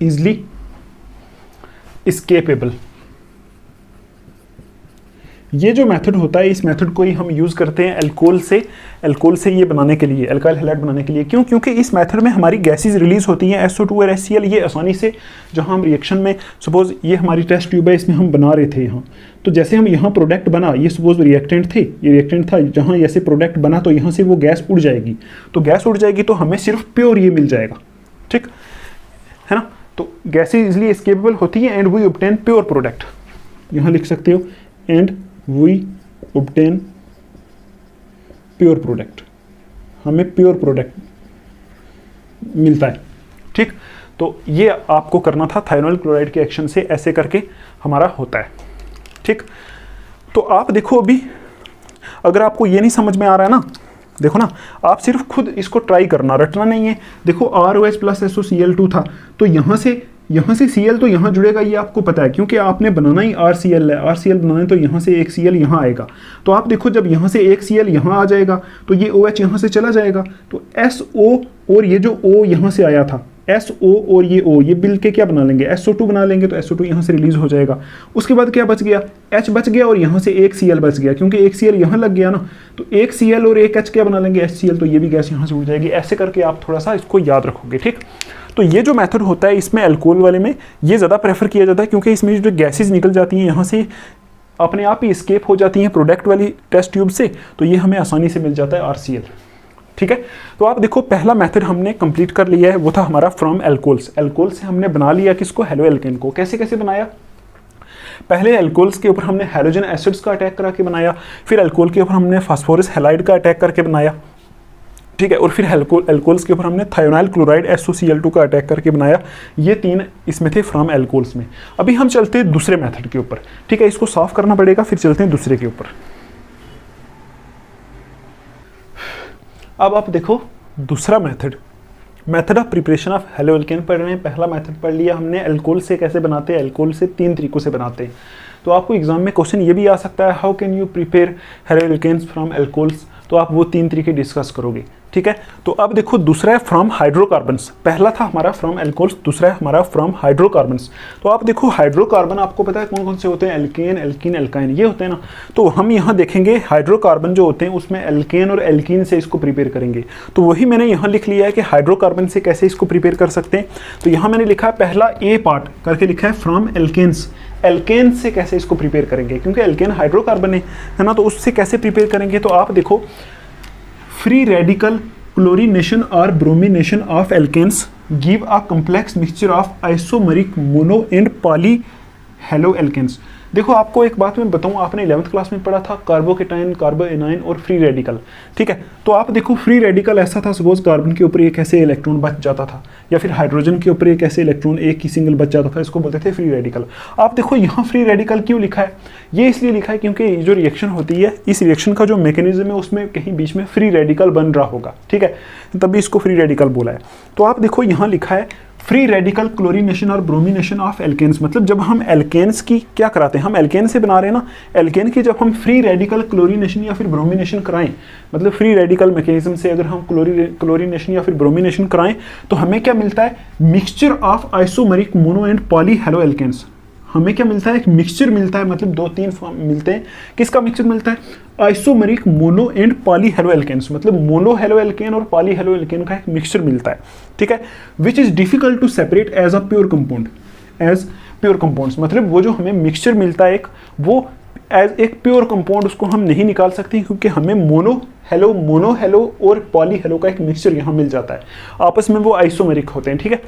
easily escapable. ये जो मेथड होता है, इस मेथड को ही हम यूज़ करते हैं एल्कोहल से ये बनाने के लिए, एल्काइल हैलाइड बनाने के लिए। क्यों? क्योंकि इस मेथड में हमारी गैसेस रिलीज होती हैं, SO2 और HCl, ये आसानी से, जहाँ हम रिएक्शन में, सपोज ये हमारी टेस्ट ट्यूब है, इसमें हम बना रहे थे यहाँ, तो जैसे हम यहाँ प्रोडक्ट बना, ये सपोज रिएक्टेंट था, जहाँ जैसे प्रोडक्ट बना तो यहाँ से वो गैस उड़ जाएगी, तो हमें सिर्फ प्योर ये मिल जाएगा। ठीक है ना, तो गैसेज इजली एस्केपेबल होती हैं and we obtain pure product. यहाँ लिख सकते हो and we obtain pure product, हमें प्योर प्रोडक्ट मिलता है। ठीक, तो ये आपको करना था थायोनाइल क्लोराइड के एक्शन से, ऐसे करके हमारा होता है। ठीक, तो आप देखो अभी अगर आपको ये नहीं समझ में आ रहा है ना, देखो ना, आप सिर्फ खुद इसको ट्राई करना, रटना नहीं है। देखो ROH प्लस SOCl2 था, तो यहाँ से Cl तो यहाँ जुड़ेगा, ये आपको पता है, क्योंकि आपने बनाना ही RCl है, RCl बनाना है तो यहाँ से एक Cl यहाँ आएगा। तो आप देखो जब यहाँ से एक Cl यहाँ आ जाएगा तो ये OH यहाँ से चला जाएगा, तो SO और ये जो O यहाँ से आया था, SO और ये O, ये मिल के क्या बना लेंगे, SO2 बना लेंगे, तो SO2 यहाँ से रिलीज हो जाएगा। उसके बाद क्या बच गया, H बच गया, और यहाँ से एक Cl बच गया, क्योंकि एक Cl यहाँ लग गया ना, तो एक Cl और एक H क्या बना लेंगे, HCl, तो ये भी गैस यहाँ से उड़ जाएगी। ऐसे करके आप थोड़ा सा इसको याद रखोगे। ठीक, तो ये जो मेथड होता है, इसमें अल्कोहल वाले में ये ज़्यादा प्रेफर किया जाता है, क्योंकि इसमें जो गैसेज निकल जाती हैं यहाँ से अपने आप ही एस्केप हो जाती हैं प्रोडक्ट वाली टेस्ट ट्यूब से, तो ये हमें आसानी से मिल जाता है RCl। ठीक है, तो आप देखो पहला मेथड हमने कंप्लीट कर लिया है, वो था हमारा फ्रॉम एल्कोहल्स। एल्कोहल से हमने बना लिया किसको, हेलो एल्केन को। कैसे बनाया, पहले एल्कोहल्स के ऊपर हमने हैलोजन एसिड्स का अटैक करा के बनाया, फिर एल्कोहल के ऊपर हमने फास्फोरस हैलाइड का अटैक करके बनाया। ठीक है, और फिर एल्कोहल्स के ऊपर हमने थायोनाइल क्लोराइड SOCl2 का अटैक करके बनाया। ये तीन इसमें थे फ्रॉम एल्कोहल्स में। अभी हम चलते हैं दूसरे मेथड के ऊपर। ठीक है, इसको साफ करना पड़ेगा, फिर चलते हैं दूसरे के ऊपर। अब आप देखो दूसरा method of preparation of halo alkane पढ़ रहे हैं। पहला मेथड पढ़ लिया हमने, एल्कोहल से कैसे बनाते हैं। एल्कोहल से 3 तरीकों से बनाते हैं। तो आपको एग्जाम में क्वेश्चन ये भी आ सकता है, how can you prepare halo alkanes from alcohols. तो आप वो 3 तरीके डिस्कस करोगे, ठीक है। तो अब देखो दूसरा है फ्रॉम हाइड्रोकार्बन्स। पहला था हमारा फ्रॉम एल्कोहल्स, दूसरा है हमारा फ्रॉम हाइड्रोकार्बन्स। तो आप देखो हाइड्रोकार्बन आपको पता है कौन कौन से होते हैं, एल्केन, एल्कीन, एल्काइन, ये होते हैं ना। तो हम यहाँ देखेंगे हाइड्रोकार्बन जो होते हैं उसमें एल्केन और एल्कीन से इसको प्रिपेयर करेंगे। तो वही मैंने यहाँ लिख लिया है कि हाइड्रोकार्बन से कैसे इसको प्रिपेयर कर सकते हैं। तो यहाँ मैंने लिखा है पहला ए पार्ट करके लिखा है फ्रॉम एल्केन्स। एल्केन से कैसे इसको प्रिपेयर करेंगे, क्योंकि एल्केन हाइड्रोकार्बन है ना, तो उससे कैसे प्रिपेयर करेंगे। तो आप देखो फ्री रेडिकल क्लोरीनेशन और bromination of alkanes give a complex mixture of isomeric mono and poly haloalkanes. देखो आपको एक बात मैं बताऊं, आपने 11th क्लास में पढ़ा था कार्बोकेटाइन, कार्बोएनाइन और फ्री रेडिकल, ठीक है। तो आप देखो फ्री रेडिकल ऐसा था, सपोज कार्बन के ऊपर एक ऐसे इलेक्ट्रॉन बच जाता था, या फिर हाइड्रोजन के ऊपर एक ऐसे इलेक्ट्रॉन एक ही सिंगल बच जाता था, इसको बोलते थे फ्री रेडिकल। आप देखो यहाँ फ्री रेडिकल क्यों लिखा है, ये इसलिए लिखा है क्योंकि जो रिएक्शन होती है, इस रिएक्शन का जो मैकेनिज्म है उसमें कहीं बीच में फ्री रेडिकल बन रहा होगा, ठीक है, तभी इसको फ्री रेडिकल बोला है। तो आप देखो यहाँ लिखा है फ्री रेडिकल क्लोरीनेशन और ब्रोमिनेशन ऑफ एल्केन्स, मतलब जब हम एल्केन्स की क्या कराते हैं, हम एल्केन से बना रहे हैं ना, एल्केन की जब हम फ्री रेडिकल क्लोरीनेशन या फिर ब्रोमिनेशन कराएं, मतलब फ्री रेडिकल मैकेनिज्म से अगर हम क्लोरीनेशन या फिर ब्रोमिनेशन कराएं, तो हमें क्या मिलता है, mixture of isomeric mono and poly haloalkanes. हमें क्या मिलता है, एक मिक्सचर मिलता है, मतलब 2-3 फॉर्म मिलते हैं। किसका मिक्सचर मिलता है, isomeric mono and poly haloalkanes, मतलब मोनो हेलो एल्केन और पॉली हेलो एल्केन का एक मिक्सचर मिलता है, ठीक है। Which is difficult to separate as a pure compound, as pure compounds, मतलब वो जो हमें मिक्सचर मिलता है एक, वो एज एक प्योर कंपाउंड उसको हम नहीं निकाल सकते, क्योंकि हमें मोनो हेलो और पॉली हेलो का एक मिक्सचर यहाँ मिल जाता है, आपस में वो आइसोमेरिक होते हैं, ठीक है।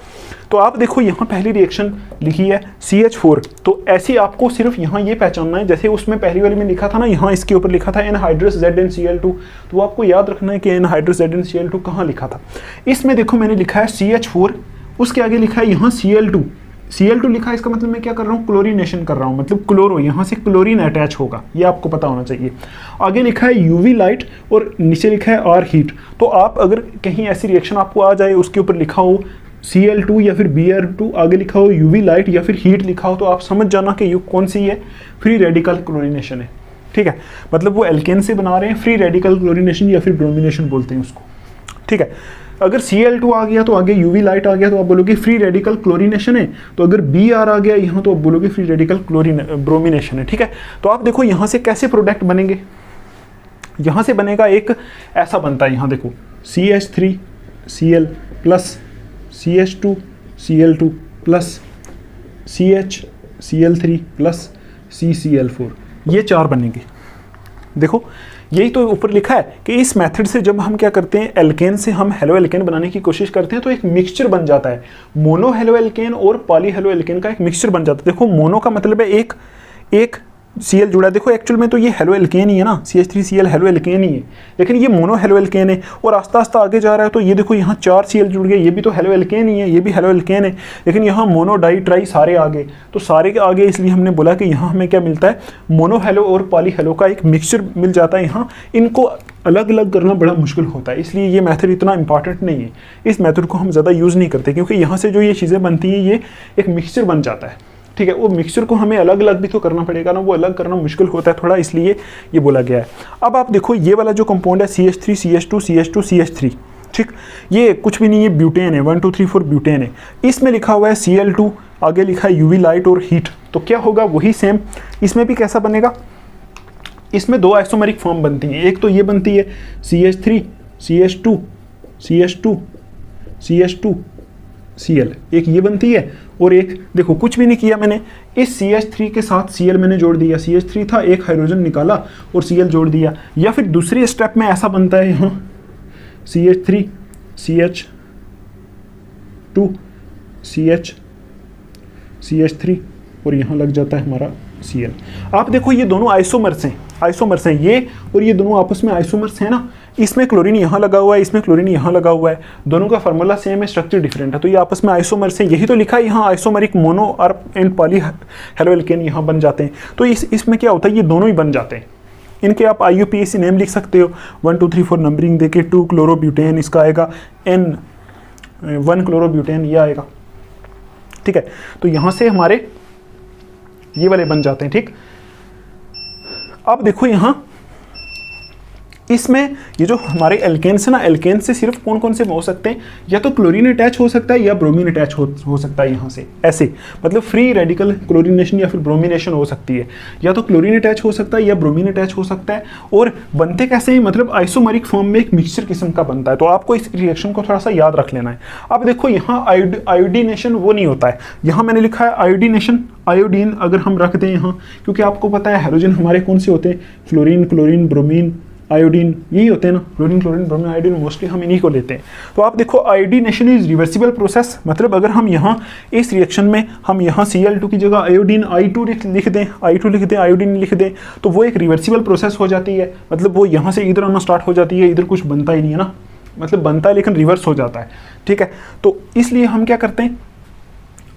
तो आप देखो यहाँ पहली रिएक्शन लिखी है CH4, तो ऐसी आपको सिर्फ यहाँ ये पहचानना है, जैसे उसमें पहली वाली में लिखा था ना, यहाँ इसके ऊपर लिखा था एनहाइड्रस ZnCl2, तो आपको याद रखना है कि एनहाइड्रस ZnCl2 कहाँ लिखा था। इसमें देखो मैंने लिखा है CH4, उसके आगे लिखा है यहाँ Cl2 लिखा है, इसका मतलब मैं क्या कर रहा हूँ, क्लोरीनेशन कर रहा हूँ, मतलब क्लोरो, यहाँ से क्लोरीन अटैच होगा, ये आपको पता होना चाहिए। आगे लिखा है UV लाइट और नीचे लिखा है R हीट। तो आप अगर कहीं ऐसी रिएक्शन आपको आ जाए, उसके ऊपर लिखा हो Cl2 या फिर Br2, आगे लिखा हो UV लाइट या फिर हीट लिखा हो, तो आप समझ जाना कि ये कौन सी है, फ्री रेडिकल क्लोरीनेशन है, ठीक है। मतलब वो एल्केन से बना रहे हैं, फ्री रेडिकल क्लोरीनेशन या फिर ब्रोमिनेशन बोलते हैं उसको, ठीक है। अगर Cl2 आ गया तो आगे UV लाइट आ गया, तो आप बोलोगे फ्री रेडिकल क्लोरीनेशन है। तो अगर Br आ गया यहाँ, तो आप बोलोगे फ्री रेडिकल ब्रोमिनेशन है, ठीक है। तो आप देखो यहाँ से कैसे प्रोडक्ट बनेंगे, यहाँ से बनेगा एक ऐसा बनता है, यहाँ देखो CH3Cl plus CH2 Cl2 plus CH Cl3 plus CCl4, ये 4 बनेंगे। देखो यही तो ऊपर लिखा है कि इस मेथड से जब हम क्या करते हैं, एल्केन से हम हेलो एल्केन बनाने की कोशिश करते हैं, तो एक मिक्सचर बन जाता है, मोनो हेलो एल्केन और पॉली हेलो एल्केन का एक मिक्सचर बन जाता है। देखो मोनो का मतलब है एक Cl जुड़ा है, देखो एक्चुअल में तो ये हेलो एल्केन ही है ना, CH3Cl हेलो एल्केन ही है, लेकिन ये मोनो हेलो एल्केन है, और आस्ता आस्ता आगे जा रहा है, तो ये देखो यहाँ 4 Cl जुड़ गए, ये भी तो हेलो एल्केन ही है, ये भी हेलो एल्केन है, लेकिन यहाँ मोनो डाई ट्राई सारे आगे, तो सारे के आगे इसलिए हमने बोला कि यहाँ हमें क्या मिलता है, मोनो हेलो और पॉली हेलो का एक मिक्सचर मिल जाता है। यहाँ इनको अलग अलग करना बड़ा मुश्किल होता है, इसलिए ये मेथड इतना इंपॉर्टेंट नहीं है, इस मेथड को हम ज़्यादा यूज़ नहीं करते, क्योंकि यहाँ से जो ये चीज़ें बनती हैं ये एक मिक्सचर बन जाता है, ठीक है। वो मिक्सचर को हमें अलग अलग भी तो करना पड़ेगा ना, वो अलग करना मुश्किल होता है थोड़ा, इसलिए ये बोला गया है। अब आप देखो ये वाला जो कंपाउंड है CH3 CH2 CH2 CH3, ठीक, ये कुछ भी नहीं है, ब्यूटेन है, 1 2 3 4 ब्यूटेन है। इसमें लिखा हुआ है Cl2, आगे लिखा है UV लाइट और हीट, तो क्या होगा वही सेम, इसमें भी कैसा बनेगा, इसमें 2 आइसोमेरिक फॉर्म बनती हैं, एक तो ये बनती है CH3 CH2 CH2 CH2 Cl, एक ये बनती है, और एक देखो कुछ भी नहीं किया मैंने, इस CH3 के साथ Cl मैंने जोड़ दिया, CH3 था, एक हाइड्रोजन निकाला और Cl जोड़ दिया। या फिर दूसरी स्टेप में ऐसा बनता है, यहाँ CH3 CH2 CH3 और यहाँ लग जाता है हमारा Cl। आप देखो ये दोनों आइसोमर्स हैं, ये और ये दोनों आपस में आइसोमर्स हैं ना, इसमें क्लोरीन यहाँ लगा हुआ है, इसमें क्लोरीन यहाँ लगा हुआ है, दोनों का फार्मूला सेम है, स्ट्रक्चर डिफरेंट है, तो ये आपस में आइसोमर्स हैं, यही तो लिखा है यहाँ आइसोमरिक मोनो और एंड पॉली हेलो एल्केन यहाँ बन जाते हैं। तो इसमें क्या होता है, ये दोनों ही बन जाते हैं, इनके आप IUPAC नेम लिख सकते हो, 1 2 3 4 नंबरिंग देके, 2 क्लोरोब्यूटेन इसका आएगा, N 1 क्लोरोब्यूटेन ये आएगा, ठीक है। तो यहाँ से हमारे ये वाले बन जाते हैं, ठीक। अब देखो यहाँ इसमें ये जो हमारे एल्केन्स है ना, एल्केन से सिर्फ कौन कौन से हो सकते हैं, या तो क्लोरीन अटैच हो सकता है या ब्रोमीन अटैच हो सकता है यहाँ से, ऐसे मतलब फ्री रेडिकल क्लोरीनेशन या फिर ब्रोमिनेशन हो सकती है, या तो क्लोरीन अटैच हो सकता है या ब्रोमीन अटैच हो सकता है। और बनते कैसे हैं, मतलब आइसोमरिक फॉर्म में एक मिक्सचर किस्म का बनता है। तो आपको इस रिएक्शन को थोड़ा सा याद रख लेना है। अब देखो यहाँ आयोडीनेशन वो नहीं होता है, यहाँ मैंने लिखा है आयोडीनेशन, आयोडीन अगर हम रख दें यहाँ, क्योंकि आपको पता है हैलोजन हमारे कौन से होते हैं, फ्लोरीन, क्लोरीन, ब्रोमीन, आयोडीन, यही होते हैं ना, fluorine, chlorine, bromine, iodine, mostly हम इन्हीं को लेते हैं। तो आप देखो आयोडीनेशन इज रिवर्सिबल प्रोसेस, मतलब अगर हम यहाँ इस रिएक्शन में हम यहाँ Cl2 की जगह आयोडीन I2 लिख दें, I2 लिख दें, आयोडीन लिख दें, तो वो एक रिवर्सिबल प्रोसेस हो जाती है। मतलब वो यहाँ से इधर आना स्टार्ट हो जाती है, इधर कुछ बनता ही नहीं है ना, मतलब बनता है लेकिन रिवर्स हो जाता है, ठीक है। तो इसलिए हम क्या करते हैं,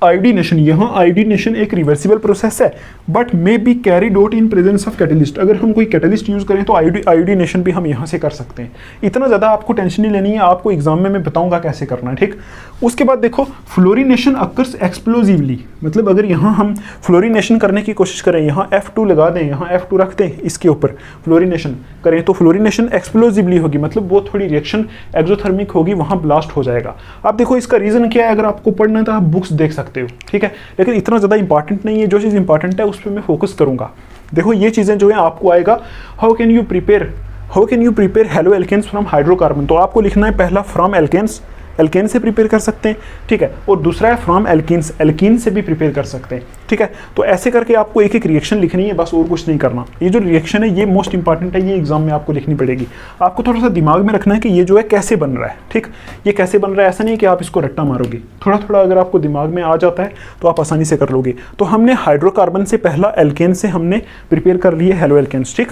आयोडीनेशन, यहाँ आयोडीनेशन एक रिवर्सिबल प्रोसेस है, but may be carried out in presence of catalyst. अगर हम कोई कैटलिस्ट यूज करें तो आयोडीनेशन भी हम यहाँ से कर सकते हैं। इतना ज़्यादा आपको टेंशन नहीं लेनी है, आपको एग्जाम में मैं बताऊंगा कैसे करना है, ठीक। उसके बाद देखो फ्लोरीनेशन अकर्स एक्सप्लोजिवली, मतलब अगर यहाँ हम फ्लोरीनेशन करने की कोशिश करें, यहाँ F2 लगा दें, यहाँ F2 रख दें, इसके ऊपर फ्लोरीनेशन करें तो फ्लोरीनेशन एक्सप्लोजिवली होगी, मतलब वो थोड़ी रिएक्शन एक्सोथर्मिक होगी, वहाँ ब्लास्ट हो जाएगा। अब देखो इसका रीज़न क्या है, अगर आपको पढ़ना है तो आप बुक्स देख सकते हो, ठीक है, लेकिन इतना ज़्यादा इंपॉर्टेंट नहीं है। जो चीज़ इंपॉर्टेंट है उस पर मैं फोकस करूंगा। देखो ये चीज़ें जो है आपको आएगा, how can you prepare halo alkanes from hydrocarbon. तो आपको लिखना है पहला फ्रॉम एल्केन्स, एल्केन से प्रिपेयर कर सकते हैं, ठीक है, और दूसरा है फ्रॉम एल्कीन्स, एल्कीन से भी प्रिपेयर कर सकते हैं, ठीक है। तो ऐसे करके आपको एक एक रिएक्शन लिखनी है, बस और कुछ नहीं करना। ये जो रिएक्शन है ये मोस्ट इंपॉर्टेंट है, ये एग्जाम में आपको लिखनी पड़ेगी। आपको थोड़ा सा दिमाग में रखना है कि ये जो है कैसे बन रहा है, ठीक, ये कैसे बन रहा है। ऐसा नहीं कि आप इसको रट्टा मारोगे, थोड़ा थोड़ा अगर आपको दिमाग में आ जाता है तो आप आसानी से कर लोगे। तो हमने हाइड्रोकार्बन से पहला एल्केन से हमने प्रिपेयर कर लिए हेलो एल्केन्स, ठीक।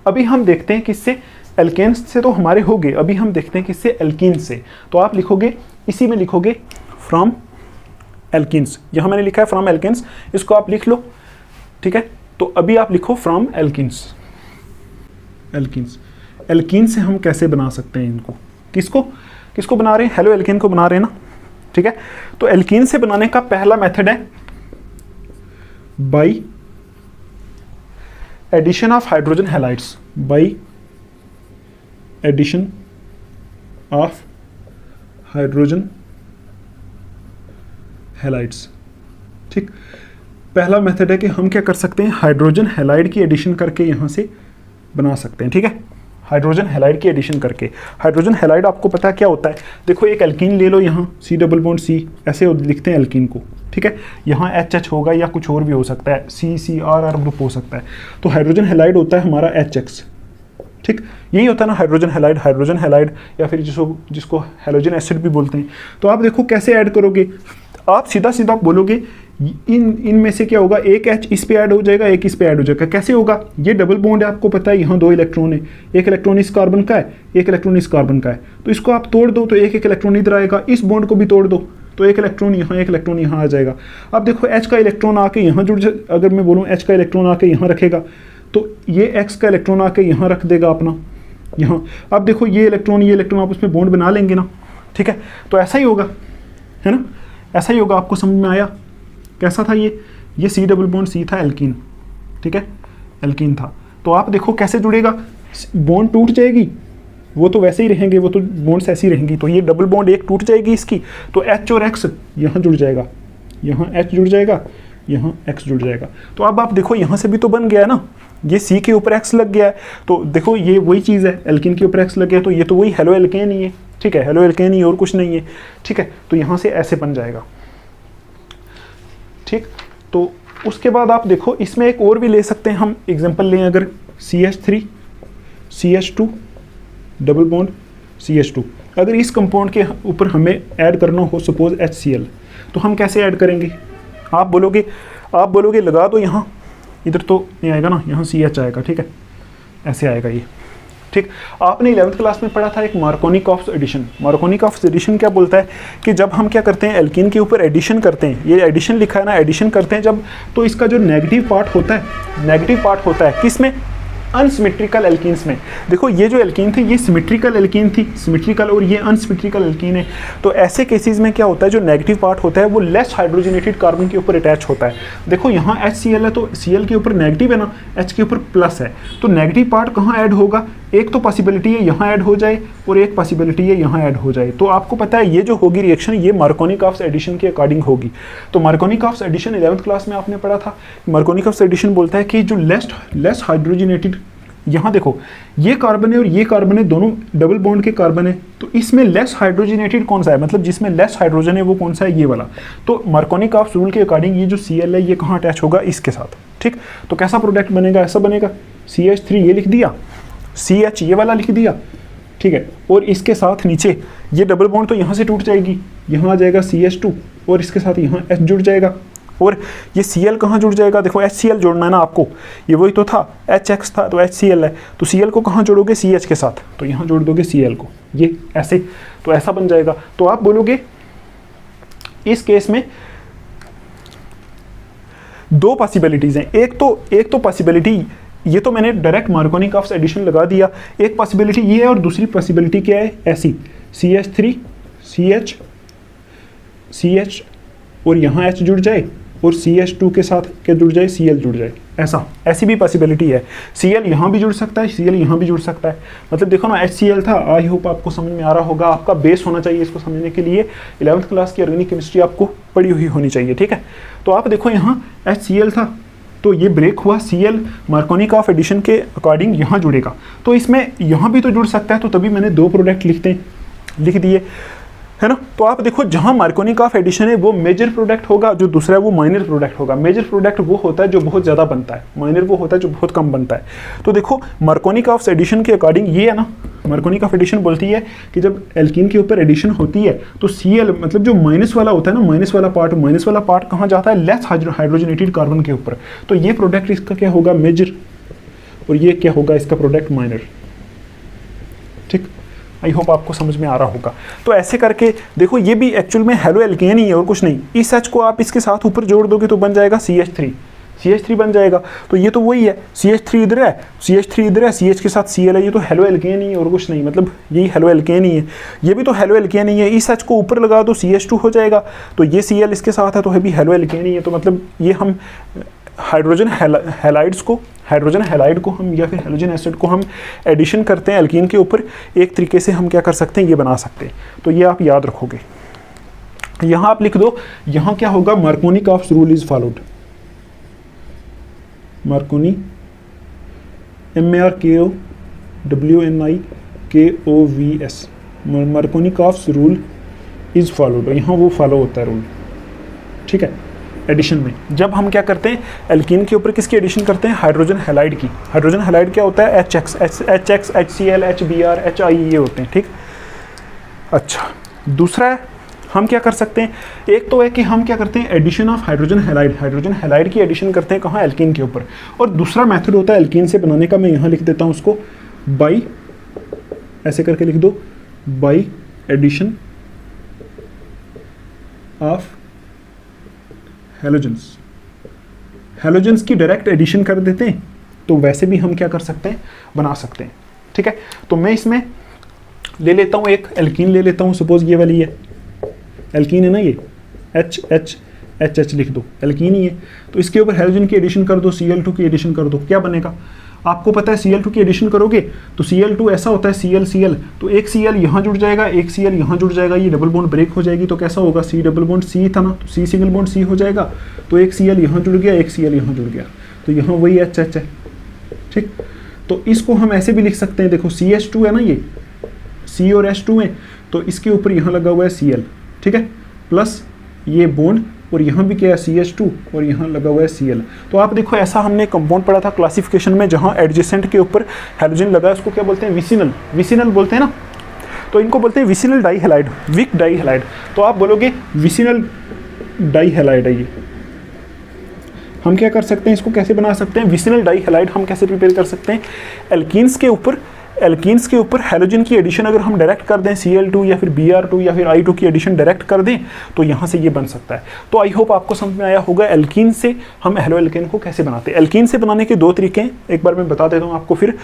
अभी हम देखते हैं किससे, एल्केन्स से तो हमारे हो गए, अभी हम देखते हैं किससे, एल्कीन से। तो आप लिखोगे, इसी में लिखोगे फ्रॉम एल्कीन्स, यहाँ मैंने लिखा है फ्रॉम एल्केन्स, इसको आप लिख लो, ठीक है। तो अभी आप लिखो फ्रॉम एल्कीन्स, एल्कीन्स, एल्कीन से हम कैसे बना सकते हैं इनको, किसको बना रहे हैं, हेलो एल्केन को बना रहे हैं ना, ठीक है। तो एल्कीन से बनाने का पहला मेथड है by addition of hydrogen halides, by addition of hydrogen halides, ठीक। पहला मेथड है कि हम क्या कर सकते हैं, हाइड्रोजन हैलाइड की एडिशन करके यहाँ से बना सकते हैं, ठीक है। हाइड्रोजन हैलाइड की एडिशन करके, हाइड्रोजन हैलाइड आपको पता है क्या होता है, देखो एक एल्कीन ले लो, यहाँ C डबल बॉन्ड C ऐसे लिखते हैं एल्कीन को, ठीक है। यहाँ HH होगा या कुछ और भी हो सकता है, CCR ग्रुप हो सकता है। तो हाइड्रोजन हैलाइड होता है हमारा HX, ठीक, यही होता है ना हाइड्रोजन हैलाइड या फिर जिसको हैलोजन एसिड भी बोलते हैं। तो आप देखो कैसे ऐड करोगे, आप सीधा बोलोगे इनमें से क्या होगा, एक H इस पे ऐड हो जाएगा, एक इस पे ऐड हो जाएगा। कैसे होगा, ये डबल बॉन्ड है, आपको पता है यहाँ 2 इलेक्ट्रॉन है, एक इलेक्ट्रॉन इस कार्बन का है, एक इलेक्ट्रॉन इस कार्बन का है। तो इसको आप तोड़ दो तो एक इलेक्ट्रॉन इधर आएगा, इस बॉन्ड को भी तोड़ दो तो एक इलेक्ट्रॉन यहाँ आ जाएगा। अब देखो H का इलेक्ट्रॉन आके यहाँ जुड़ जाए, अगर मैं बोलूँ H का इलेक्ट्रॉन आके यहाँ रखेगा तो ये X का इलेक्ट्रॉन आके यहाँ रख देगा अपना यहाँ। अब देखो ये इलेक्ट्रॉन आप उसमें बॉन्ड बना लेंगे ना, ठीक है। तो ऐसा ही होगा, है ना, ऐसा ही होगा। आपको समझ में आया कैसा था ये C डबल बॉन्ड C था एल्कीन, ठीक है, एल्कीन था। तो आप देखो कैसे जुड़ेगा, बॉन्ड टूट जाएगी, वो तो वैसे ही रहेंगे, वो तो बॉन्ड्स ऐसी रहेंगी। तो ये डबल बॉन्ड एक टूट जाएगी इसकी, तो H और X यहाँ जुड़ जाएगा, यहाँ H जुड़ जाएगा, यहाँ X जुड़ जाएगा। तो अब आप देखो यहाँ से भी तो बन गया है ना, ये C के ऊपर X लग गया है। तो देखो ये वही चीज़ है, एल्कीन के ऊपर X लग गया, तो ये तो वही हेलो एल्केन ही है, ठीक है, हेलो एल्केन ही और कुछ नहीं है, ठीक है। तो यहाँ से ऐसे बन जाएगा, ठीक। तो उसके बाद आप देखो इसमें एक और भी ले सकते हैं हम, एग्जांपल लें अगर CH3 CH2 double bond CH2, अगर इस कंपाउंड के ऊपर हमें ऐड करना हो सपोज HCl, तो हम कैसे ऐड करेंगे, आप बोलोगे लगा दो यहाँ, इधर तो नहीं आएगा ना, यहाँ CH आएगा, ठीक है, ऐसे आएगा ये, ठीक। ठीक, आपने 11th क्लास में पढ़ा था एक मार्कोनिकॉफ्स एडिशन। मार्कोनिकॉफ्स एडिशन क्या बोलता है कि जब हम क्या करते हैं एल्कीन के ऊपर एडिशन करते हैं, ये एडिशन लिखा है ना, एडिशन करते हैं जब, तो इसका जो नेगेटिव पार्ट होता है किस में, अनसिमेट्रिकल एल्कीन्स में। देखो ये जो एल्कीन थी ये सिमेट्रिकल एल्कीन थी, सिमेट्रिकल, और ये अनसिमेट्रिकल एल्कीन है। तो ऐसे केसेस में क्या होता है, जो नेगेटिव पार्ट होता है वो लेस हाइड्रोजनेटेड कार्बन के ऊपर अटैच होता है। देखो यहाँ HCl है तो Cl के ऊपर नेगेटिव है ना, H के ऊपर प्लस है, तो नेगेटिव पार्ट कहाँ ऐड होगा, एक तो पॉसिबिलिटी है यहाँ ऐड हो जाए और एक पॉसिबिलिटी है यहाँ ऐड हो जाए। तो आपको पता है ये जो होगी रिएक्शन ये मार्कोनिकॉफ्स एडिशन के अकॉर्डिंग होगी। तो मार्कोनिकॉफ्स एडिशन 11th क्लास में आपने पढ़ा था। मार्कोनिकॉफ्स एडिशन बोलता है कि जो लेस हाइड्रोजनेटेड, यहाँ देखो ये कार्बन है और ये कार्बन है, दोनों डबल बॉन्ड के कार्बन है, तो इसमें लेस हाइड्रोजनेटेड कौन सा है, मतलब जिसमें लेस हाइड्रोजन है वो कौन सा है, ये वाला। तो मार्कोनिकॉफ्स रूल के अकॉर्डिंग ये जो Cl है ये कहाँ अटैच होगा, इसके साथ। ठीक, तो कैसा प्रोडक्ट बनेगा, ऐसा बनेगा, CH3 ये लिख दिया, CH ये वाला लिख दिया, ठीक है, और इसके साथ नीचे ये डबल बॉन्ड तो यहाँ से टूट जाएगी, यहाँ आ जाएगा CH2 और इसके साथ यहाँ H जुड़ जाएगा, और ये Cl कहाँ जुड़ जाएगा, देखो HCl जोड़ना है ना आपको, ये वही तो था, HX था तो HCl है, तो Cl को कहाँ जोड़ोगे, CH के साथ, तो यहाँ जोड़ दोगे Cl को, ये ऐसे, तो ऐसा बन जाएगा। तो आप बोलोगे इस केस में दो पॉसिबिलिटीज़ हैं, एक तो पॉसिबिलिटी, ये तो मैंने डायरेक्ट मार्कोनिकॉफ्स एडिशन लगा दिया, एक पॉसिबिलिटी ये है और दूसरी पॉसिबिलिटी क्या है, ऐसी CH3 CH और यहाँ H जुड़ जाए और CH2 के साथ क्या जुड़ जाए, Cl जुड़ जाए, ऐसी भी पॉसिबिलिटी है। Cl यहाँ भी जुड़ सकता है, Cl यहाँ भी जुड़ सकता है, मतलब देखो ना HCl था। आई होप आपको समझ में आ रहा होगा, आपका बेस होना चाहिए इसको समझने के लिए, 11th क्लास की ऑर्गेनिक केमिस्ट्री आपको पढ़ी हुई होनी चाहिए। ठीक है, तो आप देखो यहाँ HCl था तो ये ब्रेक हुआ, Cl मार्कोनिकॉफ एडिशन के अकॉर्डिंग यहाँ जुड़ेगा, तो इसमें यहाँ भी तो जुड़ सकता है, तो तभी मैंने दो प्रोडक्ट लिख दिए, है ना। तो आप देखो जहाँ मार्कोनिकॉफ एडिशन है वो मेजर प्रोडक्ट होगा, जो दूसरा है वो माइनर प्रोडक्ट होगा। मेजर प्रोडक्ट वो होता है जो बहुत ज़्यादा बनता है, माइनर वो होता है जो बहुत कम बनता है। तो देखो मार्कोनिकॉफ एडिशन के अकॉर्डिंग ये है ना, मार्कोनिकॉफ एडिशन बोलती है कि जब एल्कीन के ऊपर एडिशन होती है तो Cl मतलब जो माइनस वाला होता है ना, माइनस वाला पार्ट कहाँ जाता है, लेस हाइड्रोजनेटेड कार्बन के ऊपर। तो ये प्रोडक्ट इसका क्या होगा, मेजर, और ये क्या होगा इसका प्रोडक्ट, माइनर। ठीक, आई होप आपको समझ में आ रहा होगा। तो ऐसे करके देखो ये भी एक्चुअल में हेलो एल्केन ही है और कुछ नहीं। इस H को आप इसके साथ ऊपर जोड़ दोगे तो बन जाएगा CH3 बन जाएगा। तो ये तो वही है, CH3 इधर है, CH के साथ Cl है, ये तो हेलो एल्केन ही है और कुछ नहीं, मतलब यही हेलो एल्केन ही है। ये भी तो हेलो एल्केन ही है, इस H को ऊपर लगा दो CH2 हो जाएगा, तो ये Cl इसके साथ है तो है भी हेलो एल्केन ही है। तो मतलब ये हम हाइड्रोजन हैलाइड को हम या फिर हैलोजन एसिड को हम एडिशन करते हैं एल्कीन के ऊपर, एक तरीके से हम क्या कर सकते हैं, ये बना सकते हैं। तो ये आप याद रखोगे। यहाँ आप लिख दो, यहाँ क्या होगा, Markovnikov's rule is followed. Markovnikov MARKOWNIKOVS, Markovnikov's rule is followed, यहाँ वो फॉलो होता है रूल। ठीक है, एडिशन में जब हम क्या करते हैं एल्कीन के ऊपर किसकी एडिशन करते हैं, हाइड्रोजन हैलाइड की। हाइड्रोजन हैलाइड क्या होता है, HX, HCl, HBr, HI ये होते हैं। ठीक, अच्छा दूसरा है हम क्या कर सकते हैं, एक तो है कि हम क्या करते हैं एडिशन ऑफ हाइड्रोजन हैलाइड की एडिशन करते हैं कहाँ, एल्कीन के ऊपर। और दूसरा मेथड होता है एल्कीन से बनाने का, मैं यहाँ लिख देता हूँ उसको, बाई, ऐसे करके लिख दो, बाई एडिशन ऑफ हैलोजेंस की डायरेक्ट एडिशन कर देते हैं, तो वैसे भी हम क्या कर सकते हैं, बना सकते हैं। ठीक है, तो मैं इसमें ले लेता हूँ एक एल्कीन ले लेता हूँ, सपोज ये वाली है एल्कीन है ना, ये HH लिख दो, एल्कीन ही है। तो इसके ऊपर हैलोजन की एडिशन कर दो, Cl2 की एडिशन कर दो, क्या बनेगा आपको पता है। Cl2 की एडिशन करोगे तो Cl2 ऐसा होता है Cl, तो एक Cl यहाँ जुड़ जाएगा, एक Cl यहाँ जुड़ जाएगा, ये डबल बॉन्ड ब्रेक हो जाएगी, तो कैसा होगा, C डबल बॉन्ड C था ना, तो C सिंगल बॉन्ड C हो जाएगा, तो एक Cl यहाँ जुड़ गया, एक Cl यहाँ जुड़ गया, तो यहाँ वही HH है। ठीक, तो इसको हम ऐसे भी लिख सकते हैं, देखो CH2 है ना, ये C और H2 है, तो इसके ऊपर यहाँ लगा हुआ है Cl, ठीक है, प्लस ये बॉन्ड, और यहाँ भी क्या है CH2 और यहाँ लगा हुआ है Cl। तो आप देखो ऐसा हमने कंपाउंड पढ़ा था क्लासिफिकेशन में, जहाँ एडजेसेंट के ऊपर हैलोजन लगा है उसको क्या बोलते हैं, विसिनल बोलते हैं ना, तो इनको बोलते हैं विसिनल डाईहैलाइड, विक डाईहैलाइड। तो आप बोलोगे विसिनल डाईहैलाइड है ये। हम क्या कर सकते हैं, इसको कैसे बना सकते हैं, विसिनल डाईहैलाइड हम कैसे प्रिपेयर कर सकते हैं, एल्कीन्स के ऊपर एल्कीन्स के ऊपर हैलोजन की एडिशन अगर हम डायरेक्ट कर दें Cl2 या फिर Br2 या फिर I2 की एडिशन डायरेक्ट कर दें तो यहाँ से ये बन सकता है। तो आई होप आपको समझ में आया होगा एल्कीन से हम हेलो एल्केन को कैसे बनाते हैं। एल्कीन से बनाने के दो तरीके हैं, एक बार मैं बता देता हूँ आपको फिर।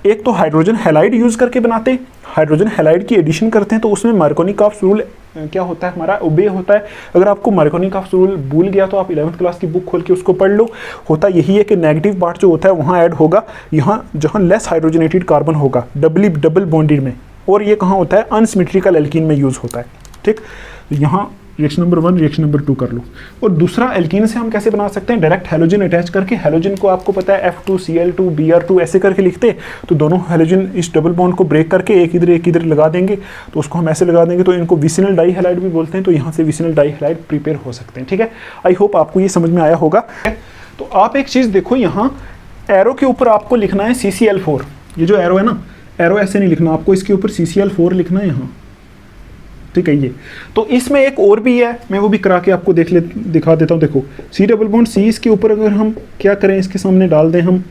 एक तो हाइड्रोजन हैलाइड यूज़ करके बनाते हैं, हाइड्रोजन हैलाइड की एडिशन करते हैं तो उसमें मार्कोनिकॉफ रूल क्या होता है हमारा, ओबे होता है। अगर आपको मार्कोनिकॉफ रूल भूल गया तो आप 11th क्लास की बुक खोल के उसको पढ़ लो। होता यही है कि नेगेटिव पार्ट जो होता है वहाँ ऐड होगा यहाँ जहाँ लेस हाइड्रोजनेटेड कार्बन होगा डबल बॉन्डेड में, और ये कहाँ होता है अनसिमेट्रिकल एल्कीन में यूज़ होता है। ठीक, यहाँ रिएक्शन नंबर 1 रिएक्शन नंबर 2 कर लो। और दूसरा एल्कीन से हम कैसे बना सकते हैं, डायरेक्ट हैलोजन अटैच करके। हैलोजन को आपको पता है F2Cl2 Br2 ऐसे करके लिखते, तो दोनों हैलोजन इस डबल बॉन्ड को ब्रेक करके एक इधर लगा देंगे, तो उसको हम ऐसे लगा देंगे, तो इनको विसिनल डाईहैलाइड भी बोलते हैं। तो यहाँ से विसिनल डाईहैलाइड प्रिपेयर हो सकते हैं। ठीक है, आई होप आपको ये समझ में आया होगा। तो आप एक चीज़ देखो, यहाँ एरो के ऊपर आपको लिखना है CCl4। ये जो एरो है ना, एरो ऐसे नहीं लिखना आपको, इसके ऊपर CCl4 लिखना है यहाँ। ठीक है, ये तो इसमें एक और भी है, मैं वो भी करा के आपको दिखा देता हूँ। देखो C डबल बॉन्ड C, इसके ऊपर अगर हम क्या करें, इसके सामने डाल दें हम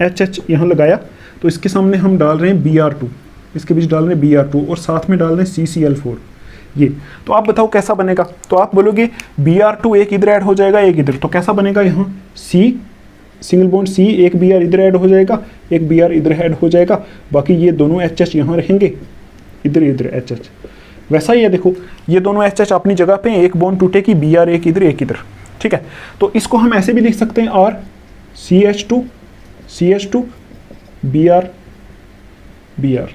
HH यहाँ लगाया, तो इसके सामने हम डाल रहे हैं Br2, इसके बीच डाल रहे हैं Br2 और साथ में डाल रहे हैं CCl4। ये तो आप बताओ कैसा बनेगा। तो आप बोलोगे Br2 एक इधर ऐड हो जाएगा एक इधर, तो कैसा बनेगा, यहाँ C सिंगल बॉन्ड C, एक Br इधर ऐड हो जाएगा, एक Br इधर ऐड हो जाएगा, बाकी ये दोनों HH यहाँ रहेंगे, इधर HH। वैसा ही है, देखो ये दोनों HH अपनी जगह पे, एक बॉन्ड टूटेगी Br एक इधर। ठीक है, तो इसको हम ऐसे भी लिख सकते हैं और CH2 Br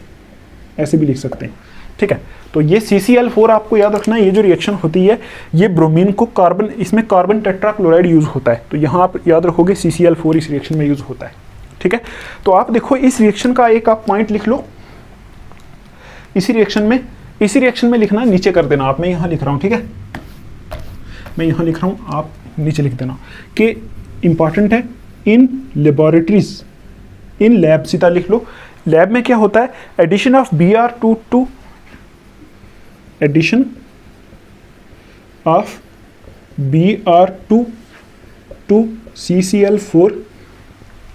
ऐसे भी लिख सकते हैं। ठीक है, तो ये CCl4 आपको याद रखना है। ये जो रिएक्शन होती है ये ब्रोमीन को कार्बन, इसमें कार्बन टेट्राक्लोराइड यूज़ होता है, तो यहाँ आप याद रखोगे CCl4 इस रिएक्शन में यूज़ होता है। ठीक है, तो आप देखो इस रिएक्शन का एक आप पॉइंट लिख लो, इसी रिएक्शन में लिखना, नीचे कर देना आप। मैं यहाँ लिख रहा हूँ, ठीक है, मैं यहाँ लिख रहा हूँ, आप नीचे लिख देना कि इंपॉर्टेंट है इन लेबोरेटरीज, इन लैब, सीधा लिख लो। लैब में क्या होता है, addition of Br2 to addition of Br2 to CCl4,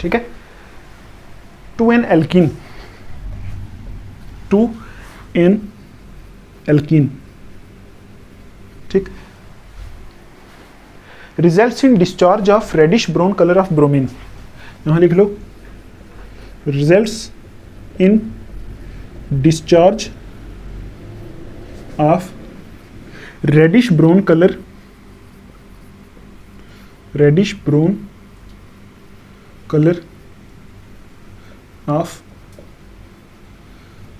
ठीक है, to an alkene, to an alkene. ठीक, results in discharge of reddish brown colour of bromine, यहां लिख लो results in discharge of reddish brown colour, reddish brown colour of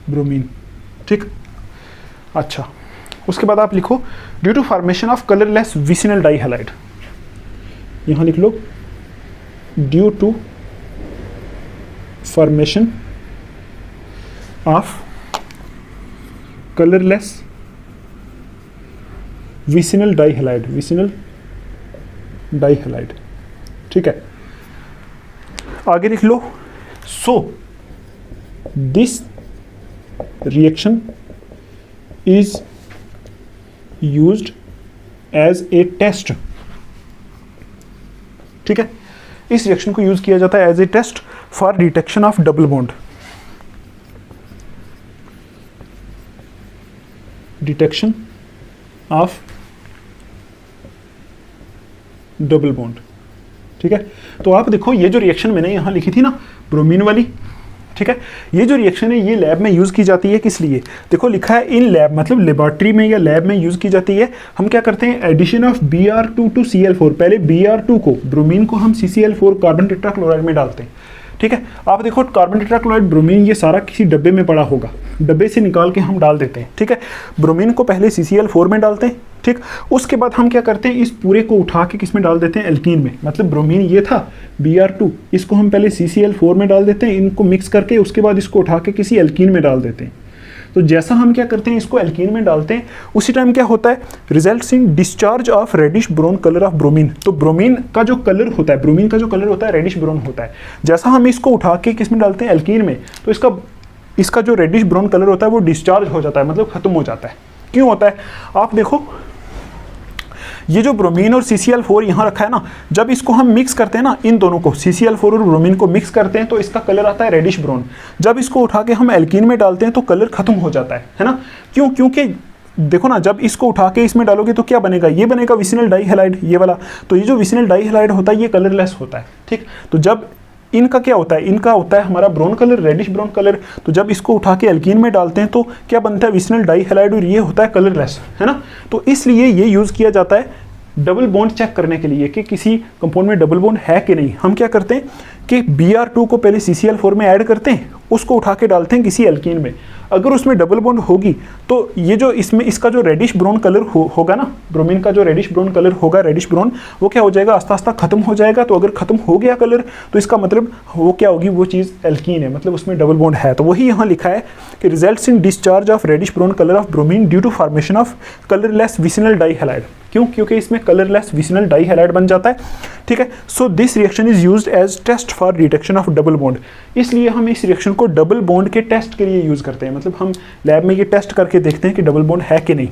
bromine. ठीक, अच्छा, उसके बाद आप लिखो due to formation of colourless vicinal dihalide, यहां लिख लो due to formation of colourless vicinal dihalide, vicinal डाईहैलाइड। ठीक है, आगे लिख लो so this reaction is used as a test। ठीक है, इस रिएक्शन को यूज किया जाता है as a test for detection of double bond, detection of double bond. ठीक है, तो आप देखो ये जो रिएक्शन मैंने यहां लिखी थी ना ब्रोमीन वाली, ठीक है, ये जो रिएक्शन है ये लैब में यूज़ की जाती है, किस लिए, देखो लिखा है इन लैब, मतलब लेबोरेटरी में या लैब में यूज़ की जाती है। हम क्या करते हैं, addition of Br2 to Cl4, पहले Br2 को, ब्रोमीन को हम CCl4 कार्बन टेट्राक्लोराइड में डालते हैं। ठीक है, आप देखो कार्बन टेट्राक्लोराइड, ब्रोमीन, ये सारा किसी डब्बे में पड़ा होगा, डब्बे से निकाल के हम डाल देते हैं। ठीक है, ब्रोमीन को पहले CCl4 में डालते हैं, ठीक, उसके बाद हम क्या करते हैं, इस पूरे को उठा के किस में डाल देते हैं, एल्कीन में। मतलब ब्रोमीन ये था Br2, इसको हम पहले CCl4 में डाल देते हैं, इनको मिक्स करके उसके बाद इसको उठा के किसी एल्कीन में डाल देते हैं। तो जैसा हम क्या करते हैं, इसको एल्कीन में डालते हैं, उसी टाइम क्या होता है, results in discharge of reddish brown colour of bromine. तो ब्रोमीन का जो कलर होता है, ब्रोमीन का जो कलर होता है रेडिश ब्राउन होता है। जैसा हम इसको उठा के किस में डालते हैं, एल्कीन में, तो इसका जो रेडिश ब्राउन कलर होता है वो डिस्चार्ज हो जाता है, मतलब खत्म हो जाता है। क्यों होता है, आप देखो ये जो ब्रोमीन और CCl4 यहाँ रखा है ना, जब इसको हम मिक्स करते हैं ना, इन दोनों को CCl4 और ब्रोमीन को मिक्स करते हैं तो इसका कलर आता है रेडिश ब्राउन। जब इसको उठा के हम एल्कीन में डालते हैं तो कलर खत्म हो जाता है ना। क्यों? क्योंकि देखो ना, जब इसको उठा के इसमें डालोगे तो क्या बनेगा, ये बनेगा विसिनल डाइहैलाइड, ये वाला। तो ये जो विसिनल डाइहैलाइड होता है ये कलरलेस होता है, ठीक। तो जब इनका क्या होता है, इनका होता है हमारा brown colour, reddish brown colour. तो जब इसको उठा के एल्कीन में डालते हैं तो क्या बनता है, विसिनल डाइहैलाइड, और ये होता है कलरलेस, है ना। तो इसलिए ये यूज़ किया जाता है डबल बॉन्ड चेक करने के लिए कि किसी कंपाउंड में डबल बॉन्ड है कि नहीं। हम क्या करते हैं कि Br2 को पहले CCl4 में ऐड करते हैं, उसको उठा के डालते हैं किसी एल्कीन में। अगर उसमें डबल बॉन्ड होगी तो ये जो इसमें इसका जो रेडिश ब्राउन कलर होगा ना, ब्रोमीन का जो रेडिश ब्राउन कलर होगा, रेडिश ब्राउन, वो क्या हो जाएगा, आस्ता आस्ता खत्म हो जाएगा। तो अगर खत्म हो गया कलर तो इसका मतलब वो क्या होगी, वो चीज़ एल्कीन है, मतलब उसमें डबल बॉन्ड है। तो वही यहाँ लिखा है कि results in discharge of reddish brown colour of bromine due to formation of colourless vicinal dihalide. क्यों? क्योंकि इसमें कलरलेस विसिनल डाइहैलाइड बन जाता है, ठीक है। So this reaction is used as test for detection of double bond. इसलिए हम इस रिएक्शन को डबल बॉन्ड के टेस्ट के लिए यूज़ करते हैं, मतलब हम लैब में ये टेस्ट करके देखते हैं कि डबल बॉन्ड है कि नहीं,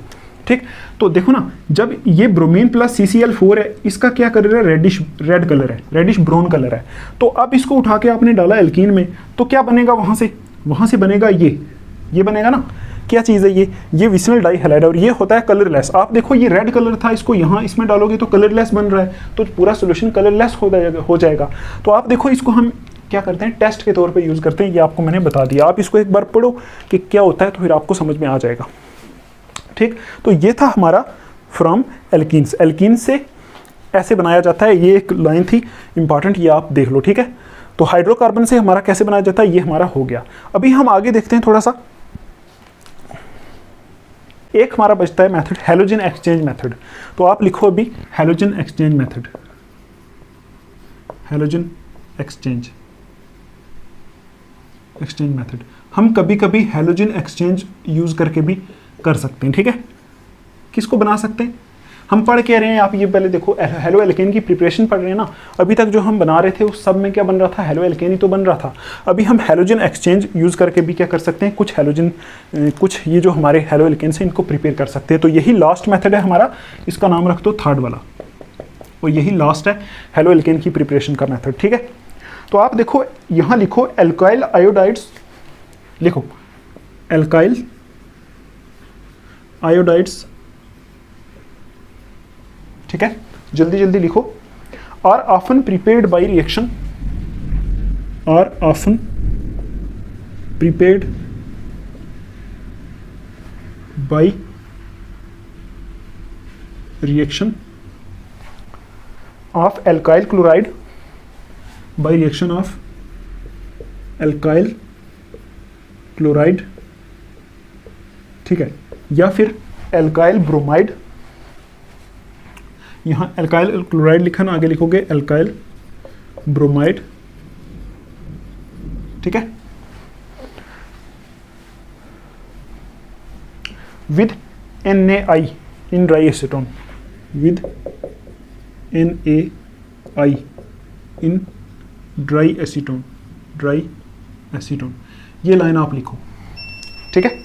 ठीक। तो देखो ना, जब ये ब्रोमीन प्लस CCl4 है, इसका क्या कलर है, रेड कलर है, रेडिश ब्राउन कलर है। तो अब इसको उठा के आपने डाला एल्कीन में तो क्या बनेगा, वहाँ से बनेगा ये बनेगा ना, क्या चीज़ है ये विसिनल डाइहैलाइड, और ये होता है कलरलेस। आप देखो ये रेड कलर था, इसको यहाँ इसमें डालोगे तो कलरलेस बन रहा है, तो पूरा सोल्यूशन कलरलेस हो जाएगा। तो आप देखो इसको हम क्या करते हैं, टेस्ट के तौर पे यूज़ करते हैं। ये आपको मैंने बता दिया, आप इसको एक बार पढ़ो कि क्या होता है, तो फिर आपको समझ में आ जाएगा, ठीक। तो ये था हमारा फ्रॉम एल्कीन्स। एल्कीन से ऐसे बनाया जाता है, ये एक लाइन थी इंपॉर्टेंट, ये आप देख लो, ठीक है। तो हाइड्रोकार्बन से हमारा कैसे बनाया जाता है, ये हमारा हो गया। अभी हम आगे देखते हैं थोड़ा सा। एक हमारा बचता है मेथड, हैलोजन एक्सचेंज मेथड। तो आप लिखो अभी halogen exchange method, halogen exchange method. हम कभी कभी हैलोजन एक्सचेंज यूज करके भी कर सकते हैं, ठीक है। किसको बना सकते हैं, हम पढ़ के रहे हैं, आप ये पहले देखो, हेलो एल्केन की प्रिपरेशन पढ़ रहे हैं ना। अभी तक जो हम बना रहे थे उस सब में क्या बन रहा था, हेलो एल्केन ही तो बन रहा था। अभी हम हैलोजन एक्सचेंज यूज़ करके भी क्या कर सकते हैं, कुछ ये जो हमारे हेलो एल्केन्स हैं इनको प्रिपेयर कर सकते हैं। तो यही लास्ट मेथड है हमारा, इसका नाम रख दो थर्ड वाला, और यही लास्ट है हेलो एल्केन की प्रिपरेशन का मेथड, ठीक है। तो आप देखो यहाँ लिखो एल्काइल आयोडाइड्स, लिखो एल्काइल आयोडाइड्स, ठीक है, जल्दी जल्दी लिखो। Are often prepared by reaction, are often prepared by reaction of alkyl chloride, by reaction of alkyl chloride, ठीक है, या फिर एल्काइल ब्रोमाइड। यहाँ एल्काइल क्लोराइड लिखा ना, आगे लिखोगे एल्काइल ब्रोमाइड, ठीक है, with NaI in dry acetone, with NaI in dry acetone, ये लाइन आप लिखो, ठीक है।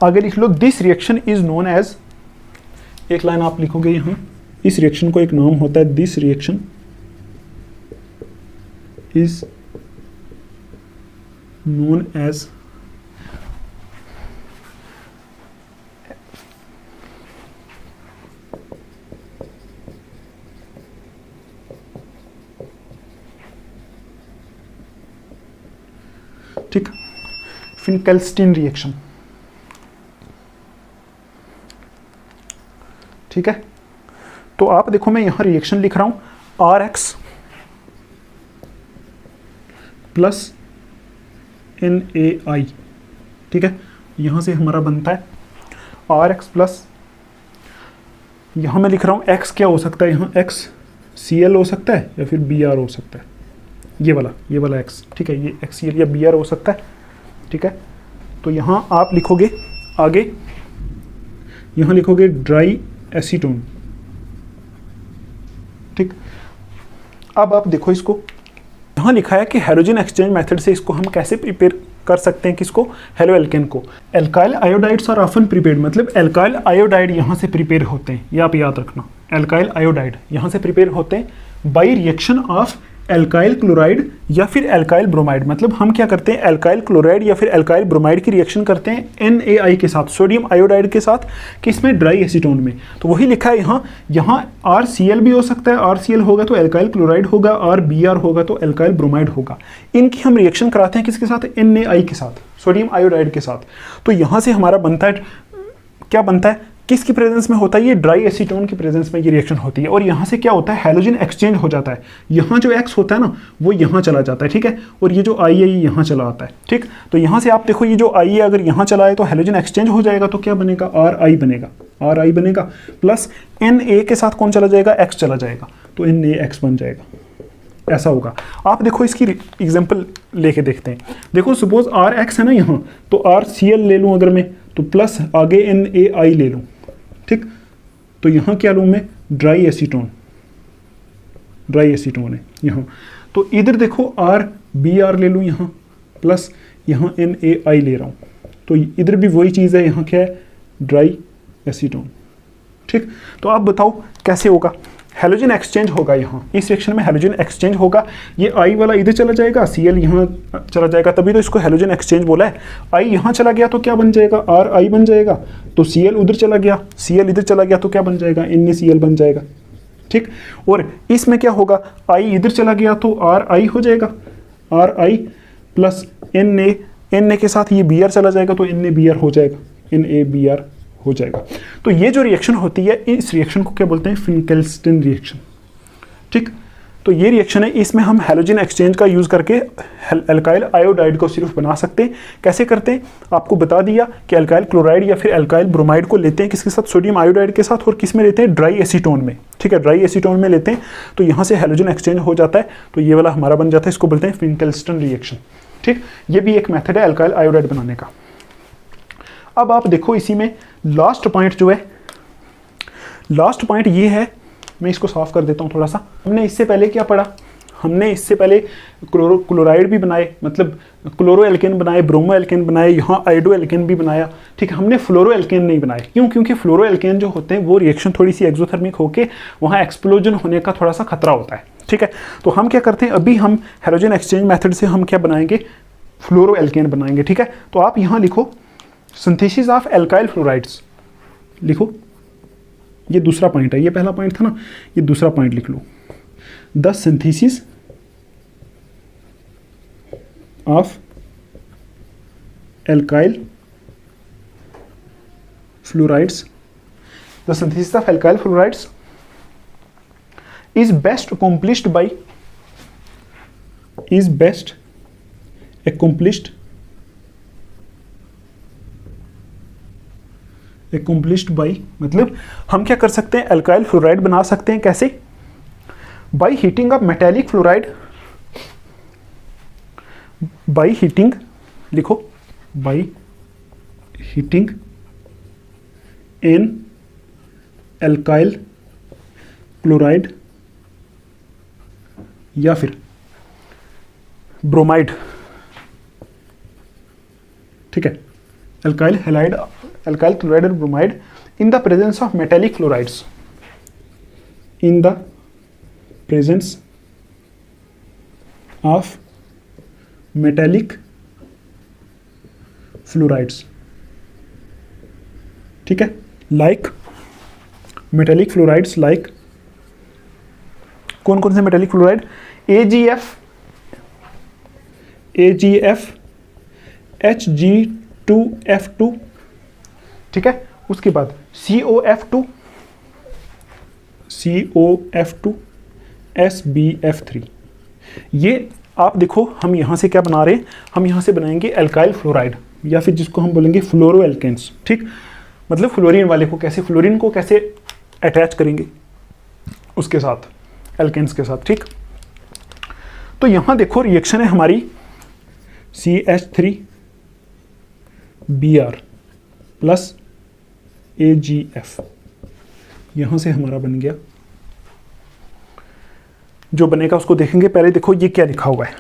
आगे लिख लो this reaction is known as, एक लाइन आप लिखोगे यहां, इस रिएक्शन को एक नाम होता है, this reaction is known as ठीक, फिनकेल्स्टीन रिएक्शन, ठीक है। तो आप देखो मैं यहां रिएक्शन लिख रहा हूं RX प्लस NaI, ठीक है, यहां से हमारा बनता है RX प्लस, यहां मैं लिख रहा हूं X क्या हो सकता है, यहां X Cl हो सकता है या फिर Br हो सकता है, ये वाला X, ठीक है, ये XCl या Br हो सकता है, ठीक है। तो यहां आप लिखोगे आगे, यहां लिखोगे ड्राई एसीटोन, ठीक। अब आप देखो इसको, यहां लिखा है कि हैलोजन एक्सचेंज मेथड से इसको हम कैसे प्रिपेयर कर सकते हैं किसको, हेलो एल्केन को। Alkyl iodides are often prepared, मतलब एल्काइल आयोडाइड यहाँ से प्रिपेयर होते हैं, ये आप याद रखना, एल्काइल आयोडाइड यहाँ से प्रिपेयर होते हैं by reaction of alkyl chloride या फिर एल्काइल ब्रोमाइड। मतलब हम क्या करते हैं, एल्काइल क्लोराइड या फिर एल्काइल ब्रोमाइड की रिएक्शन करते हैं NaI के साथ, सोडियम आयोडाइड के साथ, किसमें, ड्राई एसीटोन में। तो वही लिखा है यहाँ RCl भी हो सकता है, RCl होगा तो एल्काइल क्लोराइड होगा, और Br होगा तो एल्काइल ब्रोमाइड होगा। इनकी हम रिएक्शन कराते हैं किसके साथ, NaI के साथ, सोडियम आयोडाइड के साथ। तो यहाँ से हमारा बनता है, क्या बनता है, किसकी प्रेजेंस में होता है, ये ड्राई एसीटोन की प्रेजेंस में ये रिएक्शन होती है। और यहाँ से क्या होता है, हैलोजन एक्सचेंज हो जाता है, यहाँ जो X होता है ना वो यहाँ चला जाता है, ठीक है, और ये जो I है ये यहाँ चला आता है, ठीक। तो यहाँ से आप देखो ये जो I है अगर यहाँ चला है तो हैलोजन एक्सचेंज हो जाएगा, तो क्या बनेगा, RI बनेगा, RI बनेगा, प्लस Na के साथ कौन चला जाएगा, X चला जाएगा, तो NaX बन जाएगा, ऐसा होगा। आप देखो इसकी एग्जाम्पल लेके देखते हैं। देखो सपोज RX है ना यहाँ, तो RCl ले लूँ अगर मैं, तो प्लस आगे NaI ले लूँ, ठीक। तो यहाँ क्या लूँ मैं, ड्राई एसीटोन, ड्राई एसीटोन है यहाँ। तो इधर देखो RBr ले लूँ यहाँ, प्लस यहाँ NaI ले रहा हूँ, तो इधर भी वही चीज़ है, यहाँ क्या है, ड्राई एसीटोन, ठीक। तो आप बताओ कैसे होगा, हैलोजन एक्सचेंज होगा, यहाँ इस रिएक्शन में हैलोजन एक्सचेंज होगा। ये I वाला इधर चला जाएगा, Cl यहाँ चला जाएगा, तभी तो इसको हैलोजन एक्सचेंज बोला है। I यहाँ चला गया तो क्या बन जाएगा, RI बन जाएगा, तो Cl उधर चला गया, Cl इधर चला गया तो क्या बन जाएगा, NaCl बन जाएगा, ठीक। और इसमें क्या होगा, I इधर चला गया तो RI हो जाएगा, RI प्लस Na के साथ ये Br चला जाएगा तो NaBr हो जाएगा, NaBr हो जाएगा। तो ये जो रिएक्शन होती है, इस रिएक्शन को क्या बोलते हैं, फिनकेल्स्टन रिएक्शन, ठीक। तो ये रिएक्शन है, इसमें हम हैलोजन एक्सचेंज का यूज करके एल्काइल आयोडाइड को सिर्फ बना सकते हैं। कैसे करते हैं, आपको बता दिया कि एल्काइल क्लोराइड या फिर एल्काइल ब्रोमाइड को लेते हैं किसके साथ, सोडियम आयोडाइड के साथ, और किस में लेते हैं, ड्राई एसीटोन में, ठीक है, ड्राई एसीटोन में लेते हैं। तो यहाँ से हैलोजन एक्सचेंज हो जाता है, तो ये वाला हमारा बन जाता है, इसको बोलते हैं फिनकेल्स्टन रिएक्शन, ठीक। ये भी एक मेथड है एल्काइल आयोडाइड बनाने का। अब आप देखो इसी में लास्ट पॉइंट जो है, लास्ट पॉइंट ये है, मैं इसको साफ कर देता हूँ थोड़ा सा। हमने इससे पहले क्या पढ़ा, हमने इससे पहले क्लोराइड भी बनाए, मतलब क्लोरो एल्केन बनाए, ब्रोमो एल्केन बनाए, यहाँ आयोडो एल्केन भी बनाया, ठीक है। हमने फ्लोरो एल्केन नहीं बनाए, क्यों, क्योंकि फ्लोरो एल्केन जो होते हैं वो रिएक्शन थोड़ी सी एक्सोथर्मिक होकर वहाँ एक्सप्लोजन होने का थोड़ा सा खतरा होता है, ठीक है। तो हम क्या करते हैं, अभी हम हैलोजन एक्सचेंज मेथड से हम क्या बनाएंगे, फ्लोरो एल्केन बनाएंगे, ठीक है। तो आप यहाँ लिखो सिंथेसिस ऑफ एल्काइल फ्लोराइड्स, लिखो, ये दूसरा पॉइंट है, ये पहला पॉइंट था ना, ये दूसरा पॉइंट लिख लो, the synthesis of alkyl fluorides, the synthesis of alkyl fluorides is best accomplished by मतलब हम क्या कर सकते हैं, एल्काइल फ्लोराइड बना सकते हैं, कैसे, by heating of metallic fluoride, by heating, लिखो, by heating in alkyl chloride या फिर ब्रोमाइड, ठीक है, एल्काइल हैलाइड, एल्काइल क्लोराइड और bromide in the presence of metallic fluorides, in the presence of metallic fluorides, ठीक है, लाइक मेटेलिक फ्लोराइड्स, लाइक कौन कौन से मेटेलिक फ्लोराइड, AgF, Hg2F2, ठीक है, उसके बाद COF2, SbF3। ये आप देखो हम यहाँ से क्या बना रहे हैं, हम यहाँ से बनाएंगे एल्काइल फ्लोराइड या फिर जिसको हम बोलेंगे फ्लोरो एल्केन्स, ठीक। मतलब फ्लोरीन वाले को कैसे, फ्लोरीन को कैसे अटैच करेंगे उसके साथ, एल्केन्स के साथ, ठीक। तो यहाँ देखो रिएक्शन है हमारी CH3Br प्लस AgF, यहाँ से हमारा बन गया, जो बनेगा उसको देखेंगे। पहले देखो ये क्या लिखा हुआ है,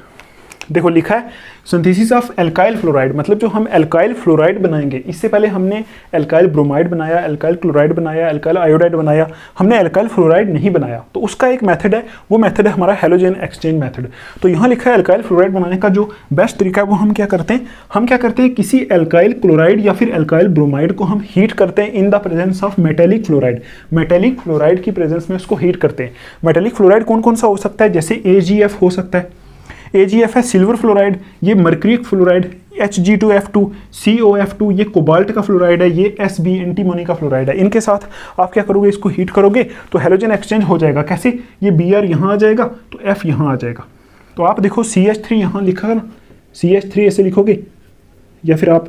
देखो लिखा है सिंथेसिस ऑफ एल्काइल फ्लोराइड, मतलब जो हम एल्काइल फ्लोराइड बनाएंगे, इससे पहले हमने एल्काइल ब्रोमाइड बनाया, एल्काइल क्लोराइड बनाया, एल्काइल आयोडाइड बनाया, हमने एल्काइल फ्लोराइड नहीं बनाया। तो उसका एक मेथड है, वो मेथड है हमारा हैलोजन एक्सचेंज मेथड। तो यहाँ लिखा है एल्काइल फ्लोराइड बनाने का जो बेस्ट तरीका है वो हम क्या करते हैं, किसी एल्काइल क्लोराइड या फिर एल्काइल ब्रोमाइड को हम हीट करते हैं इन the presence of metallic fluoride. Metallic fluoride की प्रेजेंस में उसको हीट करते हैं। मेटेलिक फ्लोराइड कौन कौन सा हो सकता है, जैसे AgF हो सकता है, AgF है सिल्वर फ्लोराइड, ये मर्क्यूरिक फ्लोराइड Hg2F2, COF2 ये कोबाल्ट का फ्लोराइड है, ये Sb एंटीमोनी का फ्लोराइड है। इनके साथ आप क्या करोगे, इसको हीट करोगे तो हैलोजन एक्सचेंज हो जाएगा। कैसे, ये Br यहाँ आ जाएगा तो F यहाँ आ जाएगा। तो आप देखो CH3 यहाँ लिखा है ना, CH3 ऐसे लिखोगे, या फिर आप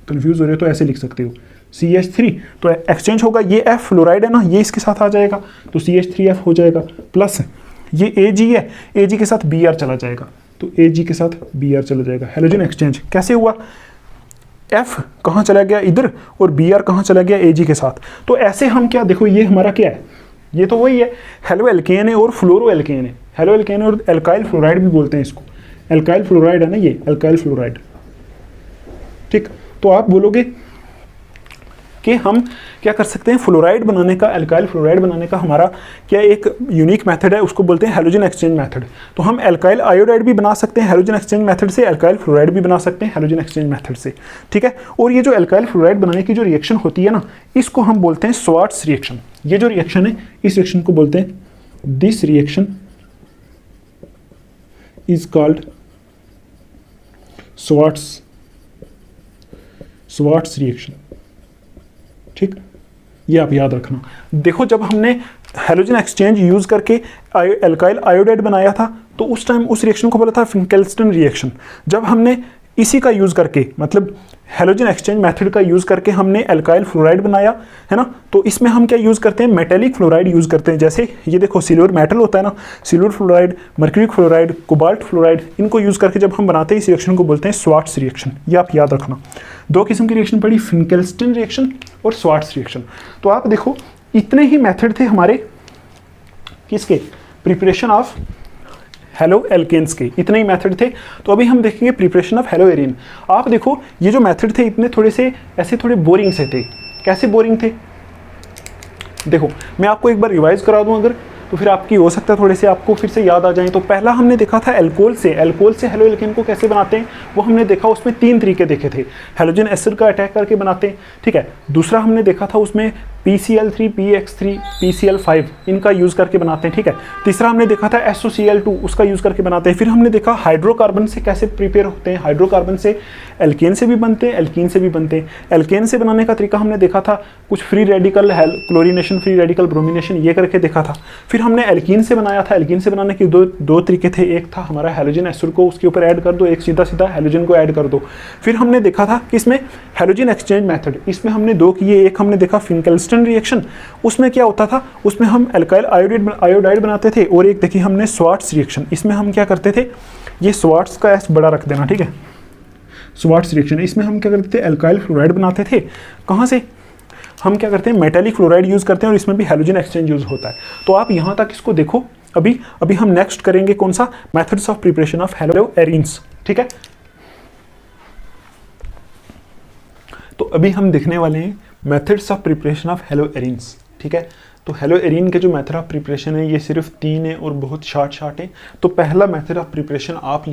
कंफ्यूज हो रहे हो तो ऐसे लिख सकते हो CH3, तो एक्सचेंज होगा, ये F फ्लोराइड है ना, ये इसके साथ आ जाएगा तो CH3F हो जाएगा, प्लस ये Ag है, Ag के साथ Br चला जाएगा तो Ag के साथ Br चला जाएगा। हैलोजन एक्सचेंज कैसे हुआ, F कहाँ चला गया इधर और Br कहाँ चला गया Ag के साथ। तो ऐसे हम क्या, देखो ये हमारा क्या है, ये तो वही है, हेलो एल्केन है और फ्लोरो एल्केन है। हेलो एल्केन और एल्काइल फ्लोराइड भी बोलते हैं इसको, एल्काइल फ्लोराइड है ना ये, एल्काइल फ्लोराइड। ठीक, तो आप बोलोगे कि हम क्या कर सकते हैं, फ्लोराइड बनाने का, एल्काइल फ्लोराइड बनाने का हमारा क्या एक यूनिक मेथड है, उसको बोलते हैं हैलोजन एक्सचेंज मेथड। तो हम एल्काइल आयोडाइड भी बना सकते हैं हैलोजन एक्सचेंज मेथड से, एल्काइल फ्लोराइड भी बना सकते हैं हैलोजन एक्सचेंज मेथड से। ठीक है, और ये जो एल्काइल फ्लोराइड बनाने की जो रिएक्शन होती है ना, इसको हम बोलते हैं स्वार्ट्स रिएक्शन। ये जो रिएक्शन है, इस रिएक्शन को बोलते हैं, this reaction is called Swarts reaction. ठीक, ये आप याद रखना। देखो जब हमने हैलोजन एक्सचेंज यूज करके एल्काइल आयोडाइड बनाया था तो उस टाइम उस रिएक्शन को बोला था फिंकेल्स्टन रिएक्शन। जब हमने इसी का यूज करके, मतलब हैलोजन एक्सचेंज मेथड का यूज करके हमने एल्काइल फ्लोराइड बनाया है ना, तो इसमें हम क्या यूज करते हैं, मेटेलिक फ्लोराइड यूज करते हैं। जैसे ये देखो सिल्वर मेटल होता है ना, silver fluoride, mercuric fluoride, cobalt fluoride, इनको यूज करके जब हम बनाते हैं इस रिएक्शन को बोलते हैं स्वार्ट्स रिएक्शन। ये आप याद रखना। दो किस्म की रिएक्शन पड़ी, फिंकेल्स्टन रिएक्शन और स्वार्ट्स रिएक्शन। तो आप देखो इतने ही मेथड थे हमारे किसके, प्रिपरेशन ऑफ हेलो एल्केन्स के, इतने ही मेथड थे। तो अभी हम देखेंगे प्रिपरेशन ऑफ हेलो एरिन। आप देखो ये जो मेथड थे इतने थोड़े से ऐसे थोड़े बोरिंग से थे। कैसे बोरिंग थे, देखो मैं आपको एक बार रिवाइज करा दूं अगर, तो फिर आपकी हो सकता है थोड़े से आपको फिर से याद आ जाए। तो पहला हमने देखा था एल्कोहल से हेलो एल्केन को कैसे बनाते हैं वो हमने देखा, उसमें 3 तरीके देखे थे। हैलोजन एसिड का अटैक करके बनाते हैं, ठीक है। दूसरा हमने देखा था उसमें PCl3, PX3, PCl5 इनका यूज़ करके बनाते हैं, ठीक है। तीसरा हमने देखा था SOCl2, उसका यूज़ करके बनाते हैं। फिर हमने देखा हाइड्रोकार्बन से कैसे प्रिपेयर होते हैं। हाइड्रोकार्बन से एल्केन से भी बनते हैं, एल्कीन से भी बनते हैं। एल्केन से बनाने का तरीका हमने देखा था, कुछ free radical chlorination, free radical bromination, ये करके देखा था। फिर हमने एल्कीन से बनाया था। एल्कीन से बनाने के दो तरीके थे, एक था हमारा हैलोजन एसिड को उसके ऊपर ऐड कर दो, एक सीधा सीधा हैलोजन को ऐड कर दो। फिर हमने देखा था कि इसमें हैलोजन एक्सचेंज मेथड, इसमें हमने 2 किए। एक हमने देखा फिंकेल्स्टन रिएक्शन, उसमें क्या होता था, उसमें हम एल्काइल आयोडाइड बनाते थे। और एक देखिए हमने स्वार्ट्स रिएक्शन, इसमें हम क्या करते थे, ये स्वार्ट्स का एस बड़ा रख देना, ठीक है। स्वार्ट्स रिएक्शन, इसमें हम क्या करते थे, एल्काइल फ्लोराइड बनाते थे। कहाँ से, हम क्या करते हैं, मेटेलिक फ्लोराइड यूज़ करते हैं और इसमें भी हैलोजन एक्सचेंज यूज़ होता है। तो आप यहाँ तक इसको देखो। अभी हम नेक्स्ट करेंगे कौन सा, methods of preparation of hello arenes, ठीक है। तो अभी हम देखने वाले हैं methods of preparation of hello arenes, ठीक है। तो हेलो एरीन के जो मेथड ऑफ प्रिपरेशन है ये सिर्फ 3 है और बहुत शार्ट है। तो पहला मेथड ऑफ प्रिपरेशन आप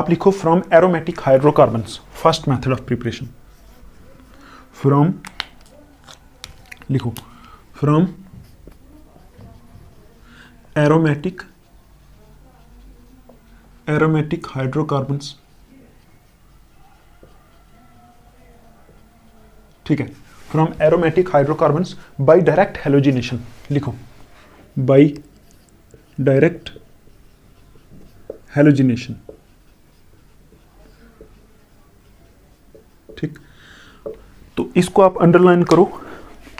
लिखो from aromatic hydrocarbons. First method of preparation from aromatic hydrocarbons, ठीक है। From aromatic hydrocarbons by direct halogenation, लिखो बाय डायरेक्ट हेलोजिनेशन, ठीक। तो इसको आप अंडरलाइन करो।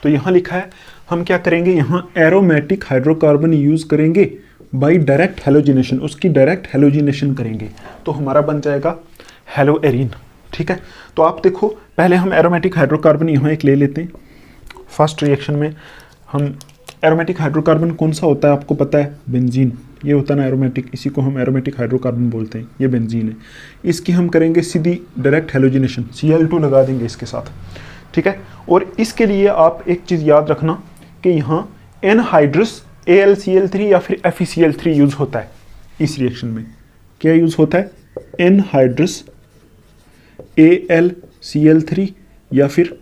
तो यहां लिखा है हम क्या करेंगे, यहां एरोमेटिक हाइड्रोकार्बन यूज करेंगे बाय डायरेक्ट हेलोजिनेशन, उसकी डायरेक्ट हेलोजिनेशन करेंगे तो हमारा बन जाएगा हेलो एरीन, ठीक है। तो आप देखो पहले हम एरोमेटिक हाइड्रोकार्बन यहाँ एक ले लेते हैं। फर्स्ट रिएक्शन में हम एरोमेटिक हाइड्रोकार्बन कौन सा होता है आपको पता है, बेंजीन। ये होता है ना एरोमेटिक, इसी को हम एरोमेटिक हाइड्रोकार्बन बोलते हैं, ये बेंजीन है। इसकी हम करेंगे सीधी डायरेक्ट हेलोजिनेशन, Cl2 लगा देंगे इसके साथ, ठीक है। और इसके लिए आप एक चीज़ याद रखना कि यहाँ एनहाइड्रस AlCl3 या फिर FeCl3 यूज़ होता है इस रिएक्शन में। क्या यूज़ होता है? एनहाइड्रस AlCl3 या फिर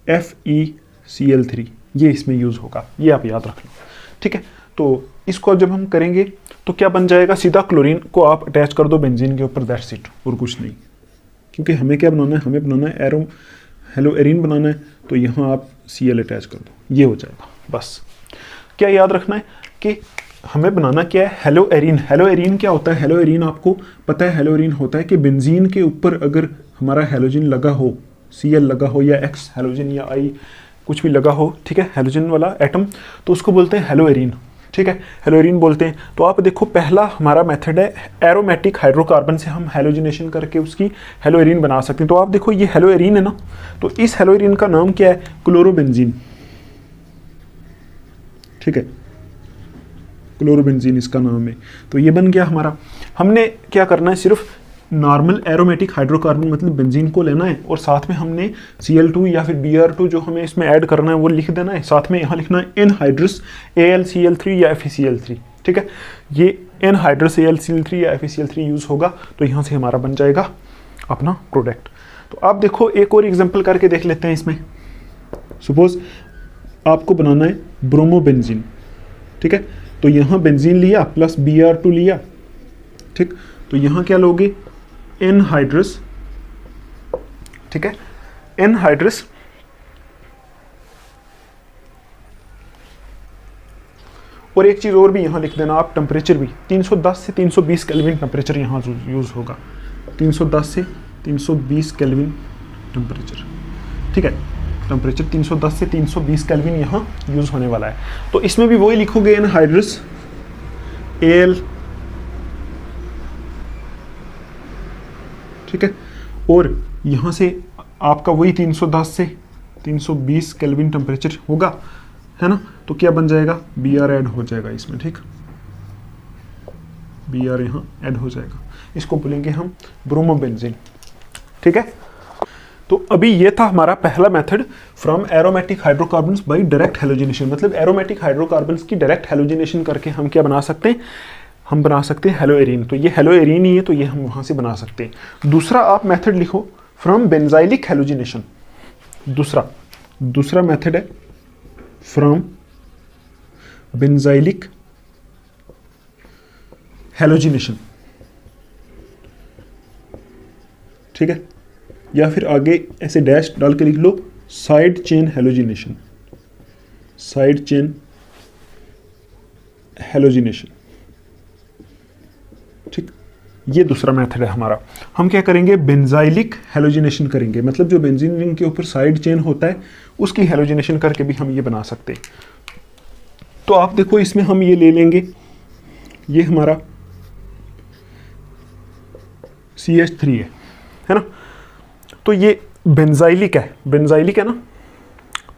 FeCl3, ये इसमें यूज़ होगा, ये आप याद रख लो, ठीक है। तो इसको जब हम करेंगे तो क्या बन जाएगा, सीधा क्लोरीन को आप अटैच कर दो बेंजीन के ऊपर, दैट्स इट, और कुछ नहीं। क्योंकि हमें क्या बनाना है, हमें बनाना है हेलो एरीन बनाना है, तो यहाँ आप Cl अटैच कर दो, ये हो जाएगा बस। क्या याद रखना है कि हमें बनाना क्या है, हेलो एरीन। हेलो एरीन क्या होता है? हेलो एरीन आपको पता है, हेलो एरीन होता है कि बेंजीन के ऊपर अगर हमारा हेलोजन लगा हो, Cl लगा हो या X हेलोजन या I कुछ भी लगा हो, ठीक है, हेलोजन वाला एटम, तो उसको बोलते हैं हेलो एरीन, ठीक है, हेलो एरीन बोलते हैं। तो आप देखो पहला हमारा मेथड है एरोमेटिक हाइड्रोकार्बन से हम हेलोजिनेशन करके उसकी हेलो एरीन बना सकते हैं। तो आप देखो ये हेलो एरीन है ना, तो इस हेलो एरीन का नाम क्या है? क्लोरोबेंजीन, ठीक है, क्लोरोबेंजीन इसका नाम है। तो ये बन गया हमारा। हमने क्या करना है, सिर्फ नॉर्मल एरोमेटिक हाइड्रोकार्बन मतलब बेंजीन को लेना है और साथ में हमने Cl2 या फिर Br2 जो हमें इसमें ऐड करना है वो लिख देना है, साथ में यहाँ लिखना है एनहाइड्रस AlCl3 या FeCl3, ठीक है। ये एनहाइड्रस AlCl3 या FeCl3 यूज़ होगा, तो यहाँ से हमारा बन जाएगा अपना प्रोडक्ट। तो आप देखो एक और एग्जाम्पल करके देख लेते हैं इसमें। सपोज आपको बनाना है ब्रोमोबेंजीन, ठीक है, तो यहाँ बेंजीन लिया प्लस Br2 लिया, ठीक, तो यहाँ क्या लोगे? एनहाइड्रस, ठीक है, एनहाइड्रस और एक चीज़ और भी यहाँ लिख देना आप, टेम्परेचर भी 310 से 320 केल्विन टेम्परेचर यहाँ यूज़ होगा, 310 से 320 केल्विन टेम्परेचर, ठीक है, टेम्परेचर 310 से 320 केल्विन यहाँ यूज़ होने वाला है। तो इसमें भी वही लिखोगे एनहाइड्रस Al, ठीक है, और यहाँ से आपका वही 310 से 320 केल्विन टेम्परेचर होगा, है ना। तो क्या बन जाएगा? Br ऐड हो जाएगा इसमें, ठीक, Br यहाँ ऐड हो जाएगा, इसको बोलेंगे हम ब्रोमोबेंजीन, ठीक है। तो अभी ये था हमारा पहला method from aromatic hydrocarbons by direct halogenation, मतलब एरोमेटिक हाइड्रोकार्बन्स की डायरेक्ट हेलोजिनेशन करके हम क्या बना सकते हैं, हम बना सकते हैं हेलो एरीन। तो ये हेलो एरीन ही है, तो ये हम वहाँ से बना सकते हैं। दूसरा आप मेथड लिखो फ्रॉम बेंजाइलिक हेलोजिनेशन, दूसरा मेथड है फ्रॉम बेंजाइलिक हेलोजिनेशन, ठीक है, या फिर आगे ऐसे डैश डाल के लिख लो side chain halogenation, side chain halogenation, ठीक। ये दूसरा मेथड है हमारा। हम क्या करेंगे? बेंजाइलिक हेलोजिनेशन करेंगे, मतलब जो बेंजीन रिंग के ऊपर साइड चेन होता है उसकी हेलोजिनेशन करके भी हम ये बना सकते हैं। तो आप देखो इसमें हम ये ले लेंगे, ये हमारा CH3 है ना, तो ये बेंजाइलिक है ना,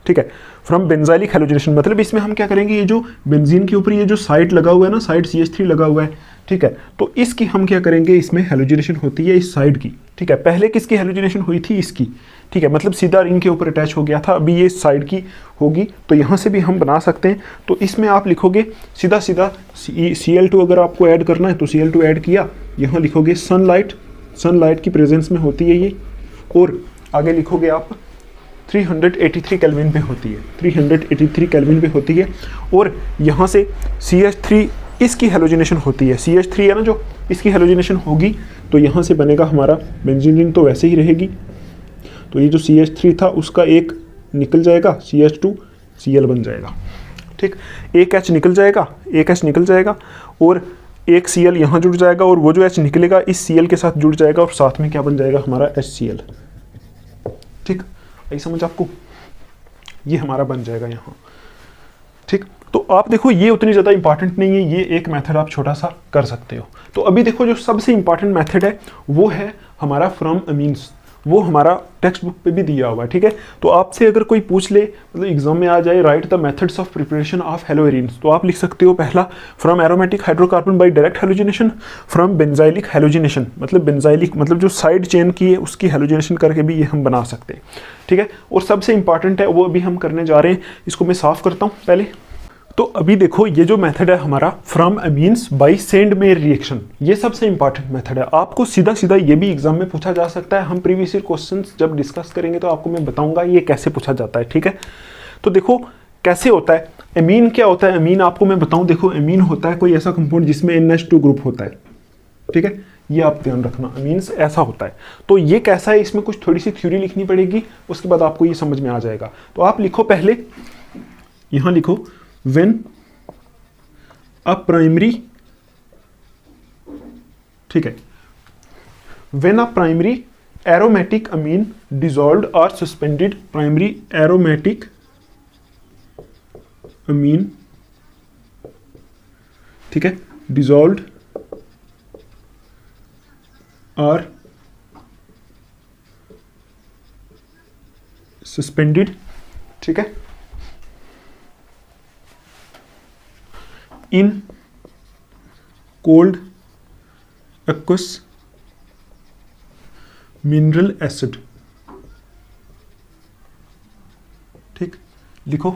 ठीक है, फ्रॉम बेंजाइलिक हेलोजिनेशन, मतलब इसमें हम क्या करेंगे, ये जो बेंजीन के ऊपर ये जो साइड लगा हुआ है ना, साइड CH3 लगा हुआ है, ठीक है, तो इसकी हम क्या करेंगे, इसमें हेलोजिनेशन होती है इस साइड की, ठीक है। पहले किसकी हेलोजिनेशन हुई थी? इसकी, ठीक है, मतलब सीधा रिंग के ऊपर अटैच हो गया था, अभी ये साइड की होगी, तो यहाँ से भी हम बना सकते हैं। तो इसमें आप लिखोगे सीधा Cl2 अगर आपको ऐड करना है तो Cl2 ऐड किया, यहाँ लिखोगे सनलाइट की प्रेजेंस में होती है ये, और आगे लिखोगे आप 383 केल्विन पे होती है, 383 केल्विन पे होती है, और यहाँ से CH3 इसकी हेलोजिनेशन होती है, CH3 है ना जो, इसकी हेलोजिनेशन होगी, तो यहाँ से बनेगा हमारा बेंजीन रिंग, तो वैसे ही रहेगी। तो ये जो CH3 था उसका एक निकल जाएगा, CH2 Cl बन जाएगा, ठीक, एक H निकल जाएगा और एक Cl यहाँ जुड़ जाएगा, और वो जो H निकलेगा इस Cl के साथ जुड़ जाएगा, और साथ में क्या बन जाएगा हमारा HCl, ठीक, आई समझ आपको? ये हमारा बन जाएगा यहाँ, ठीक। तो आप देखो ये उतनी ज़्यादा इंपॉर्टेंट नहीं है, ये एक मेथड आप छोटा सा कर सकते हो। तो अभी देखो जो सबसे इंपॉर्टेंट मेथड है वो है हमारा फ्रॉम अमीन्स, वो हमारा टेक्स्ट बुक पे भी दिया हुआ है, ठीक है। तो आपसे अगर कोई पूछ ले, मतलब एग्जाम में आ जाए, write the methods of preparation of haloarenes, तो आप लिख सकते हो पहला from aromatic hydrocarbon by direct halogenation, from benzylic halogenation, मतलब बेंजाइलिक मतलब जो साइड चेन की है उसकी हेलोजिनेशन करके भी ये हम बना सकते हैं, ठीक है। और सबसे इंपॉर्टेंट है वो अभी हम करने जा रहे हैं, इसको मैं साफ करता हूँ पहले। तो अभी देखो ये जो मेथड है हमारा from amines by Sandmeyer reaction, ये सबसे इंपॉर्टेंट मेथड है। आपको सीधा सीधा ये भी एग्जाम में पूछा जा सकता है। हम प्रीवियस ईयर क्वेश्चंस जब डिस्कस करेंगे तो आपको मैं बताऊंगा ये कैसे पूछा जाता है, ठीक है। तो देखो कैसे होता है, अमीन क्या होता है, अमीन आपको मैं बताऊं, देखो अमीन होता है कोई ऐसा कंपाउंड जिसमें NH2 ग्रुप होता है, ठीक है। ये आप ध्यान रखना, अमीन्स ऐसा होता है। तो ये कैसा है, इसमें कुछ थोड़ी सी थ्योरी लिखनी पड़ेगी, उसके बाद आपको ये समझ में आ जाएगा। तो आप लिखो पहले, यहां लिखो when a primary, ठीक है, when a primary aromatic amine dissolved or suspended, primary aromatic amine, ठीक है, dissolved or suspended, ठीक है, in cold aqueous mineral acid, ठीक, लिखो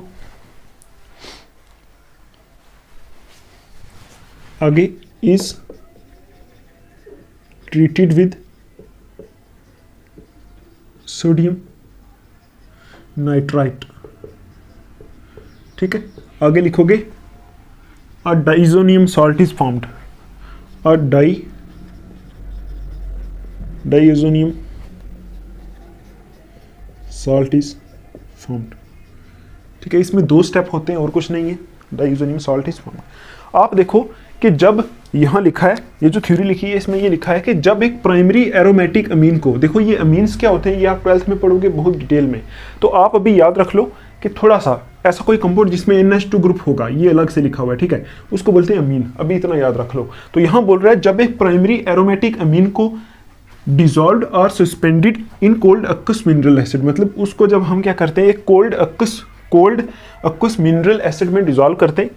आगे, is treated with sodium nitrite, ठीक है। आगे लिखोगे a diazonium salt is formed, a diazonium salt is formed, ठीक है। इसमें दो स्टेप होते हैं और कुछ नहीं है, डाइजोनियम सॉल्ट इज फॉर्म्ड। आप देखो कि जब यहाँ लिखा है, ये जो थ्योरी लिखी है इसमें ये लिखा है कि जब एक प्राइमरी एरोमेटिक अमीन को, देखो ये अमीन्स क्या होते हैं ये आप 12th में पढ़ोगे बहुत डिटेल में, तो आप अभी याद रख लो कि थोड़ा सा ऐसा कोई कंपाउंड जिसमें NH2 ग्रुप होगा, ये अलग से लिखा हुआ है, ठीक है, उसको बोलते हैं अमीन, अभी इतना याद रख लो। तो यहाँ बोल रहा है जब एक प्राइमरी एरोमेटिक अमीन को dissolved or suspended in cold aqueous mineral acid, मतलब उसको जब हम क्या करते हैं एक कोल्ड अक्वस मिनरल एसिड में डिसॉल्व करते हैं,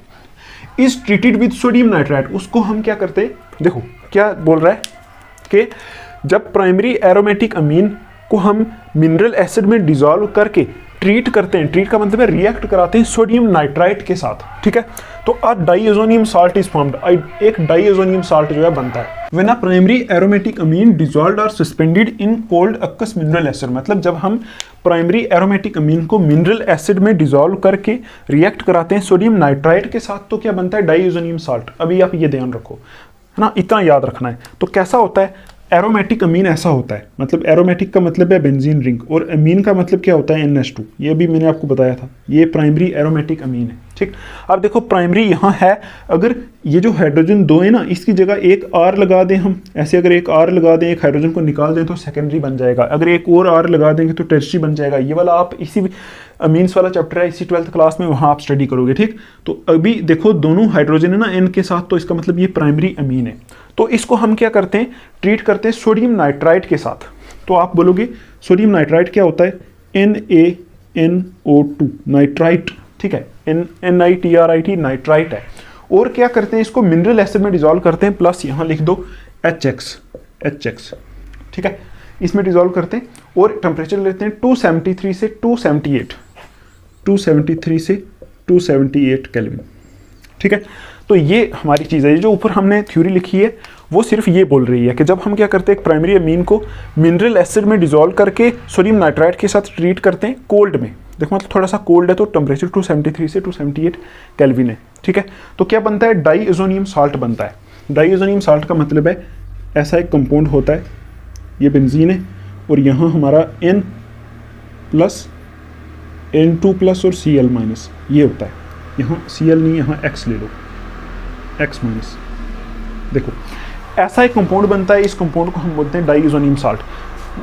is treated with sodium nitrite, उसको हम क्या करते हैं, देखो क्या बोल रहा है कि जब प्राइमरी एरोमेटिक अमीन को हम मिनरल एसिड में डिसॉल्व करके ट्रीट करते हैं, ट्रीट का मतलब है रिएक्ट कराते हैं सोडियम नाइट्राइट के साथ, ठीक है, तो a diazonium salt is formed, एक डाइएजोनियम साल्ट जो है बनता है। When a primary aromatic amine dissolved or suspended in cold aqueous mineral acid, मतलब जब हम प्राइमरी एरोमेटिक अमीन को मिनरल एसिड में डिसॉल्व करके रिएक्ट कराते हैं सोडियम नाइट्राइट के साथ, तो क्या बनता है डाइएजोनियम साल्ट। अभी आप ये ध्यान रखो, है ना, इतना याद रखना है। तो कैसा होता है एरोमेटिक अमीन, ऐसा होता है, मतलब एरोमेटिक का मतलब है बेंजीन रिंग, और अमीन का मतलब क्या होता है NH2, ये भी मैंने आपको बताया था, ये प्राइमरी एरोमेटिक अमीन है, ठीक। अब देखो प्राइमरी यहाँ है, अगर ये जो हाइड्रोजन दो है ना, इसकी जगह एक R लगा दें हम, ऐसे अगर एक R लगा दें, एक हाइड्रोजन को निकाल दें तो सेकेंडरी बन जाएगा, अगर एक और R लगा देंगे तो टर्शियरी बन जाएगा। ये वाला आप इसी अमीन्स वाला चैप्टर है, इसी 12th क्लास में, वहाँ आप स्टडी करोगे, ठीक। तो अभी देखो दोनों हाइड्रोजन है ना N के साथ, तो इसका मतलब ये प्राइमरी अमीन है। तो इसको हम क्या करते हैं, ट्रीट करते हैं सोडियम नाइट्राइट के साथ। तो आप बोलोगे सोडियम नाइट्राइट क्या होता है, NaNO2 नाइट्राइट, ठीक है, NiTRIT नाइट्राइट है। और क्या करते हैं, इसको मिनरल एसिड में डिसॉल्व करते हैं, प्लस यहाँ लिख दो HX, ठीक है, इसमें डिसॉल्व करते हैं और टेम्परेचर लेते हैं 273 से 278, 273 से 278 केल्विन, ठीक है। तो ये हमारी चीज़ है, जो ऊपर हमने थ्योरी लिखी है वो सिर्फ ये बोल रही है कि जब हम क्या करते हैं एक प्राइमरी अमीन को मिनरल एसिड में डिसॉल्व करके सोडियम नाइट्राइट के साथ ट्रीट करते हैं कोल्ड में, देखो मतलब थोड़ा सा कोल्ड है तो टेम्परेचर 273 से 278 केल्विन है, ठीक है। तो क्या बनता है, डाइएजोनियम साल्ट बनता है। डाइएजोनियम साल्ट का मतलब है ऐसा एक कंपाउंड होता है, ये बेंजीन है और यहाँ हमारा N प्लस N2 प्लस और Cl माइनस ये होता है, यहाँ Cl नहीं, यहाँ X ले लो, X माइनस, देखो ऐसा एक कंपाउंड बनता है। इस कंपाउंड को हम बोलते हैं डाइएजोनियम साल्ट,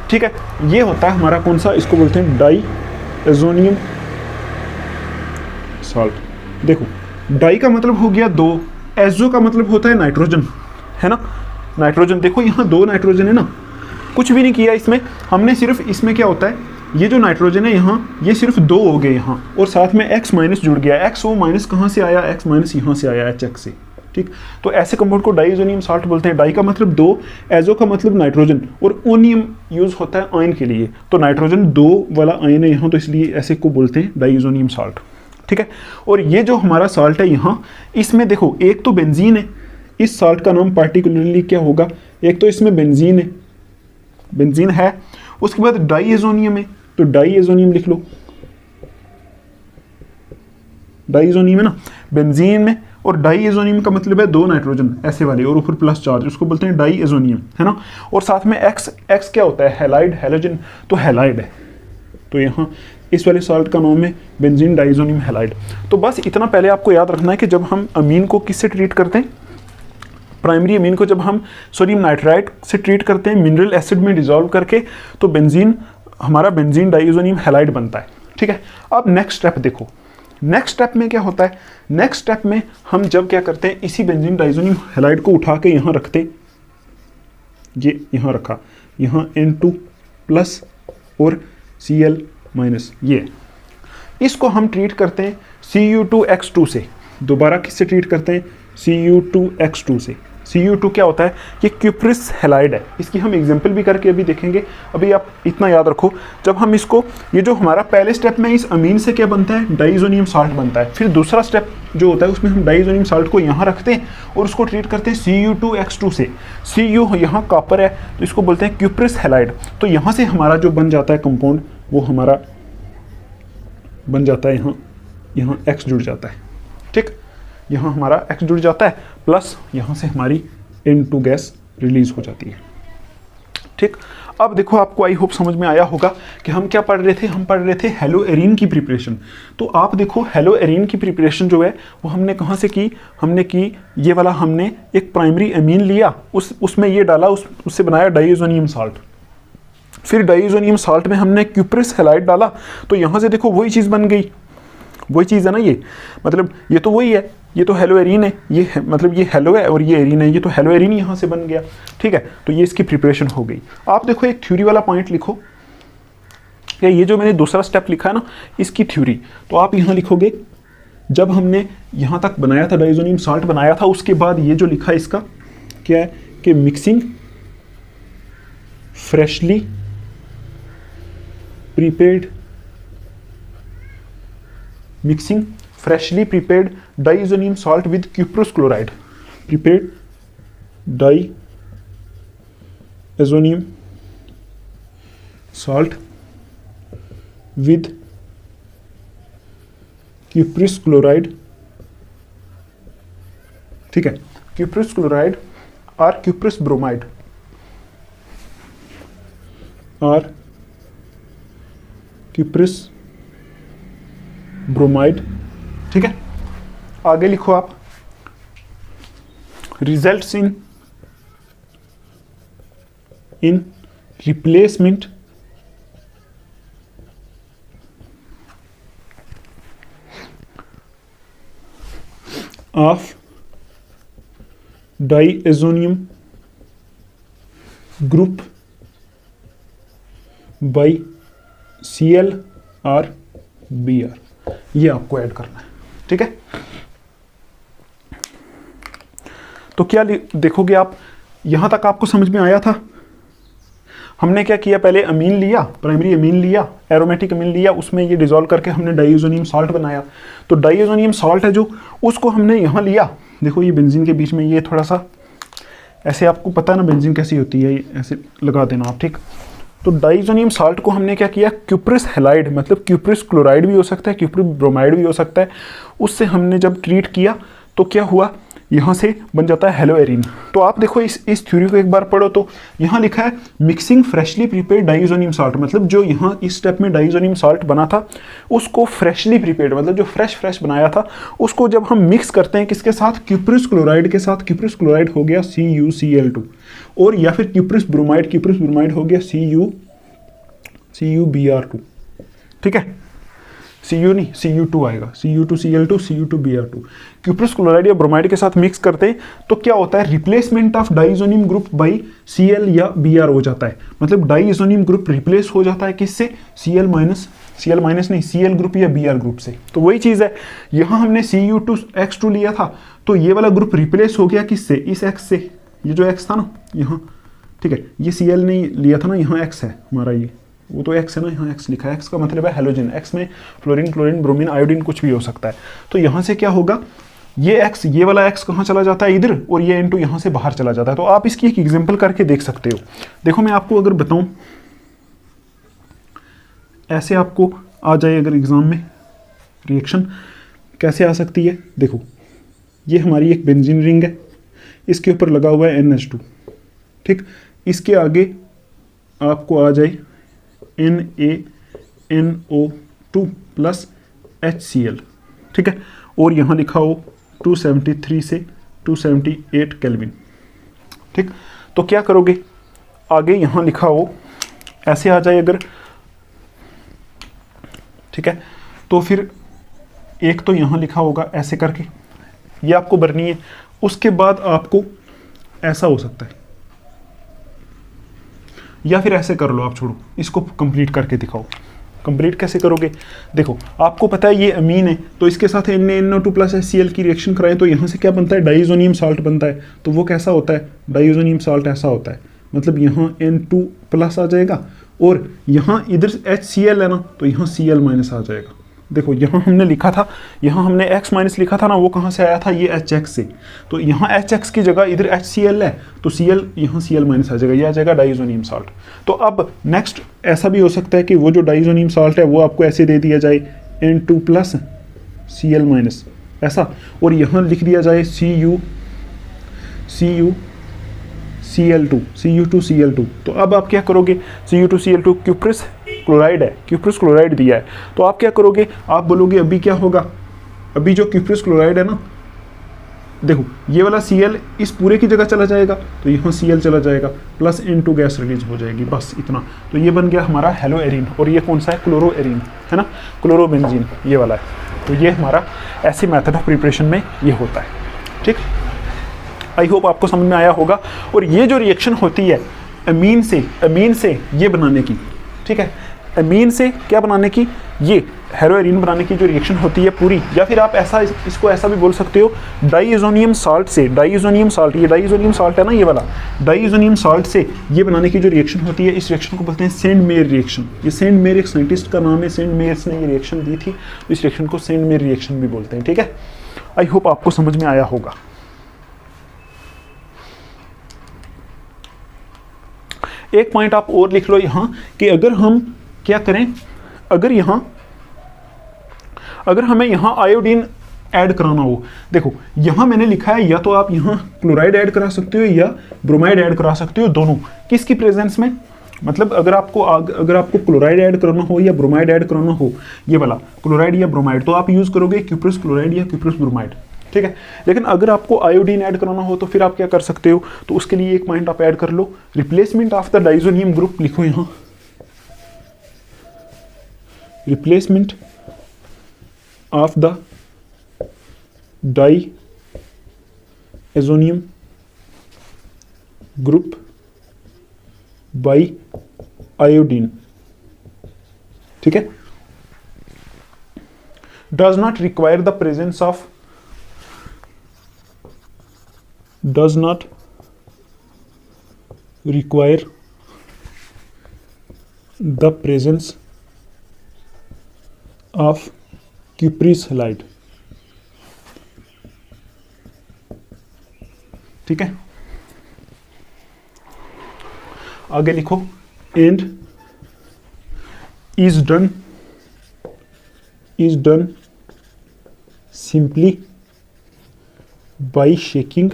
ठीक है। ये होता है हमारा कौन सा, इसको बोलते हैं डाइएजोनियम साल्ट। देखो डाई का मतलब हो गया दो, एजो का मतलब होता है नाइट्रोजन, है ना, नाइट्रोजन। देखो यहाँ दो नाइट्रोजन है ना, कुछ भी नहीं किया इसमें, हमने सिर्फ इसमें क्या होता है, ये जो नाइट्रोजन है यहाँ, ये सिर्फ 2 हो गए यहाँ, और साथ में X माइनस जुड़ गया। X वो माइनस कहाँ से आया, X माइनस यहाँ से आया HX से, ठीक। तो ऐसे कंपाउंड को डाइएजोनियम साल्ट बोलते हैं। डाई का मतलब 2, एजो का मतलब नाइट्रोजन, और ओनियम यूज होता है आयन के लिए। तो नाइट्रोजन 2 वाला आयन है यहाँ, तो इसलिए ऐसे को बोलते हैं डाइएजोनियम साल्ट, ठीक है। और ये जो हमारा साल्ट है यहाँ, इसमें देखो एक तो बेंजीन है, इस साल्ट का नाम पार्टिकुलरली क्या होगा, एक तो इसमें बेंजीन है, बेंजीन है, उसके बाद डाइएजोनियम है, तो डाइएजोनियम लिख लो, डाइएजोनियम है ना बेंजीन में, और डाइएजोनियम का मतलब है 2 नाइट्रोजन ऐसे वाले और ऊपर प्लस चार्ज, उसको बोलते हैं डाइएजोनियम, है ना। और साथ में एक्स, एक्स क्या होता है, हैलाइड, हैलोजन, तो हैलाइड है। तो यहाँ इस वाले साल्ट का नाम है बेंजीन डाइएजोनियम हैलाइड। तो बस इतना पहले आपको याद रखना है कि जब हम अमीन को किससे ट्रीट करते हैं, प्राइमरी अमीन को जब हम सोडियम नाइट्राइट से ट्रीट करते हैं मिनरल एसिड में डिसॉल्व करके, तो बेंजीन हमारा बेंजीन डाइएजोनियम हैलाइड बनता है, ठीक है। अब नेक्स्ट स्टेप देखो, नेक्स्ट स्टेप में क्या होता है, नेक्स्ट स्टेप में हम जब क्या करते हैं, इसी बेंजीन डाइएजोनियम हैलाइड को उठा के यहाँ रखते, ये यहाँ रखा, यहाँ N2 प्लस और Cl माइनस, ये इसको हम ट्रीट करते हैं Cu2X2 से। दोबारा किससे ट्रीट करते हैं, Cu2X2 से। Cu2 क्या होता है, ये क्यूप्रिस हैलाइड है, इसकी हम एग्जांपल भी करके अभी देखेंगे। अभी आप इतना याद रखो, जब हम इसको, ये जो हमारा पहले स्टेप में इस अमीन से क्या बनता है, डाइएजोनियम साल्ट बनता है। फिर दूसरा स्टेप जो होता है उसमें हम डाइएजोनियम साल्ट को यहाँ रखते हैं और उसको ट्रीट करते हैं Cu2X2 से। Cu यहाँ कॉपर है, तो इसको बोलते हैं क्यूप्रिस हैलाइड। तो यहाँ से हमारा जो बन जाता है कंपाउंड, वो हमारा बन जाता है यहाँ X जुड़ जाता है, ठीक। यहाँ हमारा X जुड़ जाता है, प्लस यहाँ से हमारी N2 गैस रिलीज हो जाती है, ठीक। अब देखो आपको आई होप समझ में आया होगा कि हम क्या पढ़ रहे थे, हम पढ़ रहे थे हेलोएरीन की प्रिपरेशन। तो आप देखो हेलोएरीन की प्रिपरेशन जो है वो हमने कहाँ से की, हमने की ये वाला, हमने एक प्राइमरी अमीन लिया, उसमें ये डाला, उससे बनाया डाइएजोनियम साल्ट। फिर डाइएजोनियम साल्ट में हमने क्यूप्रिस हैलाइड डाला, तो यहाँ से देखो वही चीज़ बन गई, वही चीज़ है ना, ये मतलब ये तो वही है, ये तो हेलोएरीन है, ये है, मतलब ये हेलो है और ये एरीन है, ये तो हेलोएरीन यहाँ से बन गया, ठीक है। तो ये इसकी प्रिपरेशन हो गई। आप देखो एक थ्योरी वाला पॉइंट लिखो, क्या ये जो मैंने दूसरा स्टेप लिखा है ना, इसकी थ्योरी, तो आप यहाँ लिखोगे, जब हमने यहाँ तक बनाया था, डाइएजोनियम साल्ट बनाया था, उसके बाद ये जो लिखा है इसका क्या है कि mixing freshly prepaid, mixing freshly prepared diazonium salt with cuprous chloride, prepared diazonium salt with cuprous chloride, ठीक है, cuprous chloride or cuprous bromide or cuprous bromide, ठीक है। आगे लिखो आप, results in replacement of diazonium group by Cl और Br, ये आपको ऐड करना है, ठीक है। तो क्या देखोगे आप, यहां तक आपको समझ में आया था। हमने क्या किया, पहले अमीन लिया, प्राइमरी अमीन लिया, एरोमेटिक अमीन लिया, उसमें ये डिसॉल्व करके हमने डाइएजोनियम साल्ट बनाया। तो डाइएजोनियम साल्ट है जो, उसको हमने यहाँ लिया, देखो ये बेंजीन के बीच में ये थोड़ा सा ऐसे, आपको पता है ना बेंजीन कैसी होती है, ऐसे लगा देना आप, ठीक। तो डाइएजोनियम साल्ट को हमने क्या किया, क्यूप्रिस हैलाइड, मतलब क्यूप्रिस क्लोराइड भी हो सकता है, क्यूप्रिस ब्रोमाइड भी हो सकता है, उससे हमने जब ट्रीट किया तो क्या हुआ, यहाँ से बन जाता है हेलोएरीन। तो आप देखो इस थ्योरी को एक बार पढ़ो, तो यहाँ लिखा है mixing freshly prepared diazonium salt, मतलब जो यहाँ इस स्टेप में डाइएजोनियम साल्ट बना था उसको फ्रेशली प्रिपेयर्ड, मतलब जो फ्रेश बनाया था, उसको जब हम मिक्स करते हैं किसके साथ, क्यूप्रिस क्लोराइड के साथ। क्यूप्रिस क्लोराइड हो गया CuCl2, और या फिर क्यूप्रिस ब्रोमाइड हो गया CuBr2, ठीक है। Cu नहीं, Cu2 आएगा, Cu2Cl2 Cu2Br2। क्यूप्रस क्लोराइड या ब्रोमाइड के साथ मिक्स करते हैं तो क्या होता है, replacement of diazonium group by Cl या Br हो जाता है। मतलब डाइजोनियम ग्रुप रिप्लेस हो जाता है किससे, Cl माइनस नहीं, Cl ग्रुप या Br ग्रुप से। तो वही चीज़ है, यहाँ हमने Cu2X2 लिया था तो ये वाला ग्रुप रिप्लेस हो गया किससे, इस X से। ये जो X था ना यहाँ, ठीक है, ये Cl नहीं लिया था ना, यहाँ X है हमारा, ये वो तो X है ना, यहाँ X लिखा है। X का मतलब है हेलोजन, X में फ्लोरीन, क्लोरीन, ब्रोमीन, आयोडीन कुछ भी हो सकता है। तो यहाँ से क्या होगा, ये X, ये वाला X कहाँ चला जाता है, इधर, और ये N2 यहाँ से बाहर चला जाता है। तो आप इसकी एक एग्जाम्पल करके देख सकते हो। देखो मैं आपको अगर बताऊँ, ऐसे आपको आ जाए अगर एग्जाम में, रिएक्शन कैसे आ सकती है, देखो ये हमारी एक बेंजीन रिंग है, इसके ऊपर लगा हुआ है NH2, ठीक, इसके आगे आपको आ जाए NaNO2 प्लस HCl, ठीक है, और यहाँ लिखा हो 273 से 278 केल्विन, ठीक। तो क्या करोगे, आगे यहाँ लिखा हो, ऐसे आ जाए अगर, ठीक है, तो फिर एक तो यहाँ लिखा होगा ऐसे करके, ये आपको भरनी है। उसके बाद आपको ऐसा हो सकता है, या फिर ऐसे कर लो, आप छोड़ो इसको, कंप्लीट करके दिखाओ। कंप्लीट कैसे करोगे, देखो आपको पता है ये अमीन है, तो इसके साथ NaNO2 प्लस HCl की रिएक्शन कराएं तो यहाँ से क्या बनता है, डाइजोनियम साल्ट बनता है। तो वो कैसा होता है, डाइजोनियम साल्ट ऐसा होता है, मतलब यहाँ N2 प्लस आ जाएगा और यहाँ इधर HCl है ना, तो यहाँ Cl माइनस आ जाएगा। देखो यहाँ हमने लिखा था, यहाँ हमने X माइनस लिखा था ना, वो कहाँ से आया था, ये HX से। तो यहाँ HX की जगह इधर HCl है, तो Cl यहाँ Cl माइनस आ जाएगा, ये आ जाएगा डाइजोनियम साल्ट। तो अब नेक्स्ट ऐसा भी हो सकता है कि वो जो डाइजोनियम साल्ट है वो आपको ऐसे दे दिया जाए N2 प्लस Cl माइनस ऐसा, और यहाँ लिख दिया जाए Cu2Cl2। तो अब आप क्या करोगे, Cu2Cl2 क्यूप्रस क्लोराइड है, क्यूप्रस क्लोराइड दिया है, तो आप क्या करोगे, आप बोलोगे अभी क्या होगा, अभी जो क्यूप्रस क्लोराइड है ना, देखो ये वाला Cl इस पूरे की जगह चला जाएगा, तो यहाँ Cl चला जाएगा, प्लस N2 गैस रिलीज हो जाएगी, बस इतना। तो ये बन गया हमारा हेलो एरिन, और ये कौन सा है, क्लोरो एरिन है ना, क्लोरोबेंजीन ये वाला है। तो ये हमारा ऐसे मेथड ऑफ प्रिपरेशन में ये होता है, ठीक। आई होप आपको समझ में आया होगा। और ये जो रिएक्शन होती है अमीन से ये बनाने की, ठीक है, अमीन से क्या बनाने की, ये हेरोइन बनाने की जो रिएक्शन होती है पूरी, या फिर आप ऐसा इसको ऐसा भी बोल सकते हो, डाइजोनियम साल्ट से, डाइजोनियम साल्ट, ये डाइजोनियम साल्ट है ना, ये वाला डाइजोनियम साल्ट से ये बनाने की जो रिएक्शन होती है, इस रिएक्शन को बोलते हैं सेंट मेयर रिएक्शन। ये सेंट मेयर एक साइंटिस्ट का नाम है, सेंट मेयर्स ने ये रिएक्शन दी थी, तो इस रिएक्शन को सेंट मेयर रिएक्शन भी बोलते हैं, ठीक है। आई होप आपको समझ में आया होगा। एक पॉइंट आप और लिख लो यहाँ कि अगर हम क्या करें, अगर हमें यहाँ आयोडीन ऐड कराना हो, देखो यहाँ मैंने लिखा है या तो आप यहाँ क्लोराइड ऐड करा सकते हो या ब्रोमाइड ऐड करा सकते हो, दोनों किसकी प्रेजेंस में, मतलब अगर आपको क्लोराइड ऐड कराना हो या ब्रोमाइड ऐड कराना हो, ये वाला क्लोराइड या ब्रोमाइड, तो आप यूज करोगे क्यूप्रस क्लोराइड या क्यूप्रस ब्रोमाइड, ठीक है। लेकिन अगर आपको आयोडीन ऐड कराना हो तो फिर आप क्या कर सकते हो, तो उसके लिए एक पॉइंट आप ऐड कर लो, replacement of the diazonium group लिखो यहाँ, replacement of the diazonium group by iodine, ठीक है, does not require the presence of, does not require the presence of cuprous halide, ठीक है। आगे लिखो, and is done simply by shaking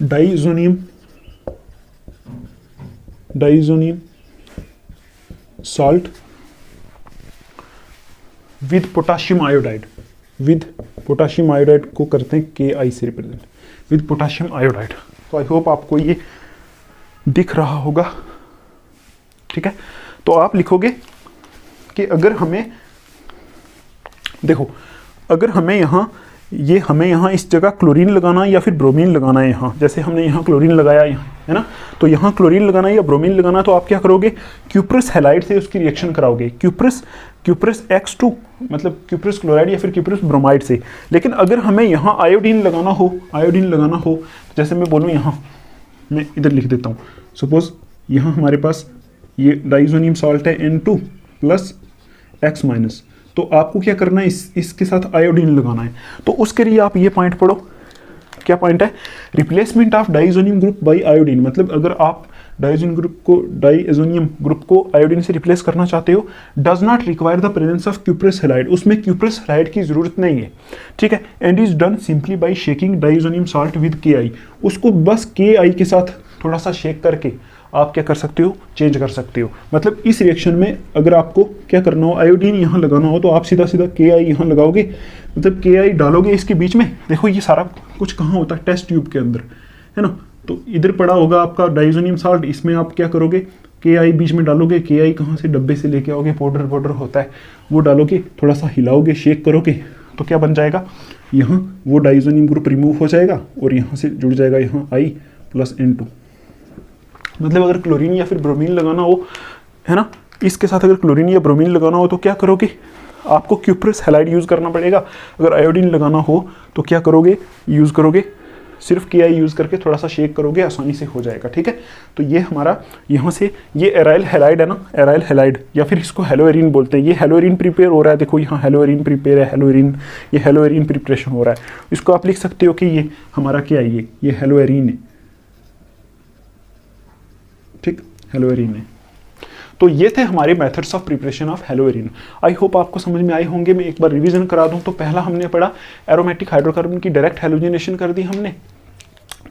diazonium salt with potassium iodide, को करते हैं Ki से रिप्रेजेंट, विद पोटाशियम आयोडाइड। तो आई होप आपको ये दिख रहा होगा, ठीक है। तो आप लिखोगे कि अगर हमें देखो, अगर हमें यहाँ इस जगह क्लोरीन लगाना या फिर ब्रोमीन लगाना है, यहाँ जैसे हमने यहाँ क्लोरीन लगाया यहाँ, है ना, तो यहाँ क्लोरीन लगाना या ब्रोमीन लगाना, तो आप क्या करोगे, क्यूप्रस हैलाइड से उसकी रिएक्शन कराओगे, क्यूप्रस X2 मतलब क्यूप्रस क्लोराइड या फिर क्यूप्रस ब्रोमाइड से। लेकिन अगर हमें यहाँ आयोडीन लगाना हो, जैसे मैं बोलूँ यहाँ, मैं इधर लिख देता हूँ, सपोज यहाँ हमारे पास ये डाइज़ोनियम सॉल्ट है N2 प्लस X-, तो आपको क्या करना है, इसके साथ आयोडीन लगाना है। तो उसके लिए आप ये पॉइंट पढ़ो, क्या पॉइंट है, replacement of diazonium group by iodine, मतलब अगर आप डाइज़ोनियम ग्रुप को आयोडीन से रिप्लेस करना चाहते हो, does not require the presence of cuprous halide, उसमें क्यूप्रस हैलाइड की जरूरत नहीं है, ठीक है, and is done simply by shaking diazonium salt with Ki, उसको बस Ki के साथ थोड़ा सा शेक करके आप क्या कर सकते हो, चेंज कर सकते हो। मतलब इस रिएक्शन में अगर आपको क्या करना हो, आयोडीन यहाँ लगाना हो, तो आप सीधा Ki यहाँ लगाओगे, मतलब Ki डालोगे इसके बीच में। देखो ये सारा कुछ कहाँ होता है, टेस्ट ट्यूब के अंदर, है ना, तो इधर पड़ा होगा आपका डाइज़ोनियम सॉल्ट, इसमें आप क्या करोगे, Ki बीच में डालोगे, Ki कहाँ से डब्बे से लेके आओगे, पाउडर होता है वो डालोगे, थोड़ा सा हिलाओगे, शेक करोगे, तो क्या बन जाएगा, यहाँ वो डाइज़ोनियम ग्रुप रिमूव हो जाएगा और यहाँ से जुड़ जाएगा यहाँ I प्लस N2। मतलब अगर क्लोरीन या फिर ब्रोमीन लगाना हो, है ना, इसके साथ अगर क्लोरीन या ब्रोमीन लगाना हो तो क्या करोगे, आपको क्यूप्रस हैलाइड यूज़ करना पड़ेगा। अगर आयोडीन लगाना हो तो क्या करोगे, यूज़ करोगे सिर्फ Ki यूज़ करके थोड़ा सा शेक करोगे, आसानी से हो जाएगा, ठीक है। तो ये हमारा यहाँ से ये एराइल हैलाइड है ना, एराइल हैलाइड या फिर इसको हेलोएरिन बोलते हैं, ये हेलोएरिन प्रिपेयर हो रहा है, देखो यहाँ हेलोएरिन प्रिपेयर है, ये हेलोएरिन प्रिपरेशन हो रहा है। इसको आप लिख सकते हो कि ये हमारा क्या है, ये हेलोएरिन है, ठीक, हेलोएरिन है। तो ये थे हमारे methods of preparation of haloarene. I hope आपको समझ में आए होंगे। मैं एक बार रिवीजन करा दूं तो पहला हमने पढ़ा एरोमेटिक हाइड्रोकार्बन की डायरेक्ट हेलोजिनेशन कर दी हमने,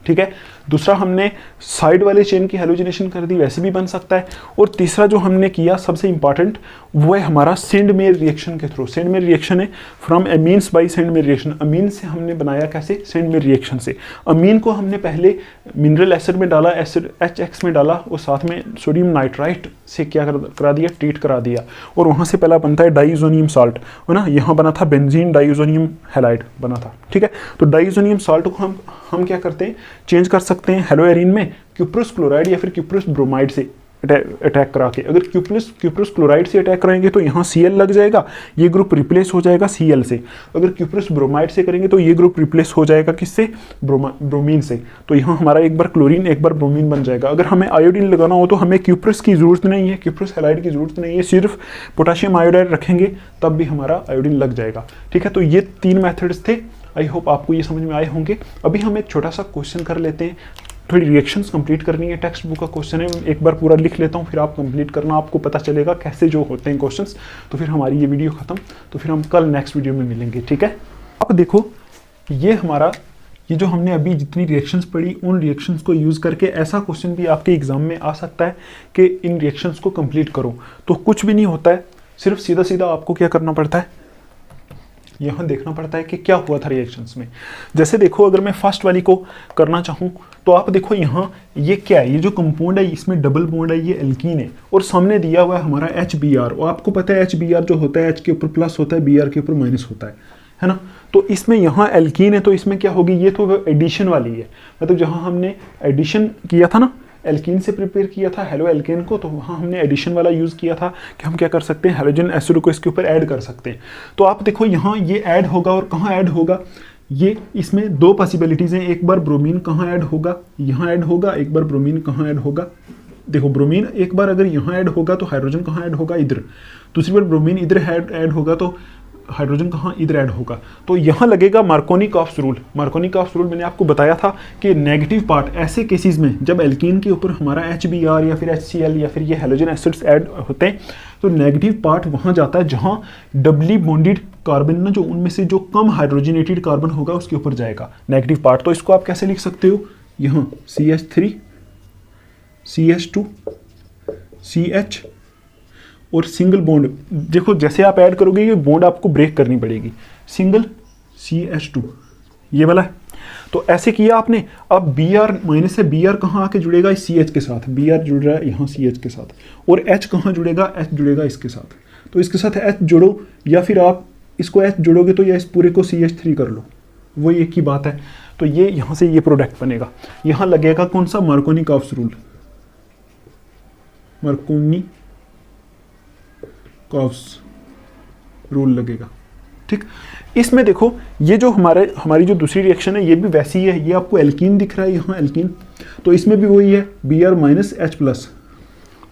ठीक है। दूसरा हमने साइड वाले चेन की हेलोजिनेशन कर दी, वैसे भी बन सकता है। और तीसरा जो हमने किया सबसे इंपॉर्टेंट वो है हमारा सेंडमेयर रिएक्शन के थ्रू। सेंडमेयर रिएक्शन है from amines by Sandmeyer reaction. Amine से हमने बनाया कैसे, सेंडमेयर रिएक्शन से। अमीन को हमने पहले मिनरल एसिड में डाला, एसिड HX में डाला और साथ में सोडियम नाइट्राइट से क्या करा दिया, ट्रीट करा दिया। और वहाँ से पहला बनता है डाइज़ोनियम साल्ट, है ना, यहाँ बना था बेंजीन डाइज़ोनियम हैलाइड बना था, ठीक है। तो डाइज़ोनियम साल्ट को हम क्या करते हैं, चेंज कर सकते हैं हेलोएरिन में क्यूप्रस क्लोराइड या फिर क्यूप्रस ब्रोमाइड से अटैक करा के। अगर क्यूप्रस क्लोराइड से अटैक कराएंगे तो यहाँ Cl लग जाएगा, ये ग्रुप रिप्लेस हो जाएगा Cl से। अगर क्यूप्रस ब्रोमाइड से करेंगे तो ये ग्रुप रिप्लेस हो जाएगा किससे, ब्रोमीन से। तो यहाँ हमारा एक बार क्लोरीन एक बार ब्रोमीन बन जाएगा। अगर हमें आयोडीन लगाना हो तो हमें क्यूप्रस की जरूरत नहीं है, क्यूप्रस हैलाइड की जरूरत नहीं है, सिर्फ पोटाशियम आयोडाइड रखेंगे तब भी हमारा आयोडीन लग जाएगा, ठीक है। तो ये 3 मेथड्स थे। आई होप आपको ये समझ में आए होंगे। अभी हम एक छोटा सा क्वेश्चन कर लेते हैं, थोड़ी रिएक्शंस कंप्लीट करनी है, टेक्स्ट बुक का क्वेश्चन है, एक बार पूरा लिख लेता हूँ फिर आप कंप्लीट करना, आपको पता चलेगा कैसे जो होते हैं क्वेश्चंस। तो फिर हमारी ये वीडियो खत्म, तो फिर हम कल नेक्स्ट वीडियो में मिलेंगे, ठीक है। अब देखो ये हमारा ये जो हमने अभी जितनी रिएक्शंस पढ़ी उन रिएक्शंस को यूज़ करके ऐसा क्वेश्चन भी आपके एग्जाम में आ सकता है कि इन रिएक्शंस को कंप्लीट करो। तो कुछ भी नहीं होता है, सिर्फ सीधा सीधा आपको क्या करना पड़ता है, यहाँ देखना पड़ता है कि क्या हुआ था रिएक्शंस में। जैसे देखो अगर मैं फर्स्ट वाली को करना चाहूँ तो आप देखो यहाँ ये क्या है, ये जो कंपाउंड है इसमें डबल बॉन्ड है, ये एल्कीन है और सामने दिया हुआ है हमारा HBr। और आपको पता है HBr जो होता है H के ऊपर प्लस होता है, Br के ऊपर माइनस होता है ना। तो इसमें यहाँ एल्कीन है तो इसमें क्या होगी, ये तो एडिशन वाली है, मतलब जहाँ हमने एडिशन किया था ना, एल्कीन से प्रिपेयर किया था हेलो एल्केन को, तो वहाँ हमने एडिशन वाला यूज़ किया था कि हम क्या कर सकते हैं, हेलोजन एसिड को इसके ऊपर ऐड कर सकते हैं। तो आप देखो यहाँ ये ऐड होगा और कहाँ ऐड होगा, ये इसमें 2 पॉसिबिलिटीज़ हैं। एक बार ब्रोमीन कहाँ ऐड होगा, यहाँ ऐड होगा, एक बार ब्रोमीन कहाँ ऐड होगा। देखो ब्रोमीन एक बार अगर यहाँ ऐड होगा तो हाइड्रोजन कहाँ ऐड होगा, इधर। दूसरी बार ब्रोमीन इधर ऐड होगा तो हाइड्रोजन कहाँ, इधर ऐड होगा। तो यहाँ लगेगा मार्कोनी-कॉप्स रूल। मार्कोनी-कॉप्स रूल मैंने आपको बताया था कि नेगेटिव पार्ट ऐसे केसेस में जब एल्कीन के ऊपर हमारा HBr या फिर HCl या फिर ये हेलोजन एसिड्स ऐड होते हैं तो नेगेटिव पार्ट वहाँ जाता है जहाँ डबली बॉन्डेड कार्बन ना जो उनमें से जो कम हाइड्रोजनेटेड कार्बन होगा उसके ऊपर जाएगा नेगेटिव पार्ट। तो इसको आप कैसे लिख सकते हो, यहाँ CH3 CH2 CH और सिंगल बॉन्ड। देखो जैसे आप ऐड करोगे ये बॉन्ड आपको ब्रेक करनी पड़ेगी, सिंगल CH2 ये वाला है। तो ऐसे किया आपने। अब Br माइनस है, Br कहाँ आके जुड़ेगा, इस CH के साथ। Br जुड़ रहा है यहाँ CH के साथ और H कहाँ जुड़ेगा, H जुड़ेगा इसके साथ। तो इसके साथ H जोड़ो, या फिर आप इसको H जोड़ोगे तो या इस पूरे को CH3 कर लो, वो एक ही बात है। तो ये यहाँ से ये प्रोडक्ट बनेगा। यहाँ लगेगा कौन सा, मार्कोनी-कॉफ्स रूल, मार्कोनी-कॉफ्स रूल लगेगा, ठीक। इसमें देखो ये जो हमारी जो दूसरी रिएक्शन है ये भी वैसी ही है। ये आपको एल्कीन दिख रहा है यहाँ, एल्कीन, तो इसमें भी वही है Br-H+,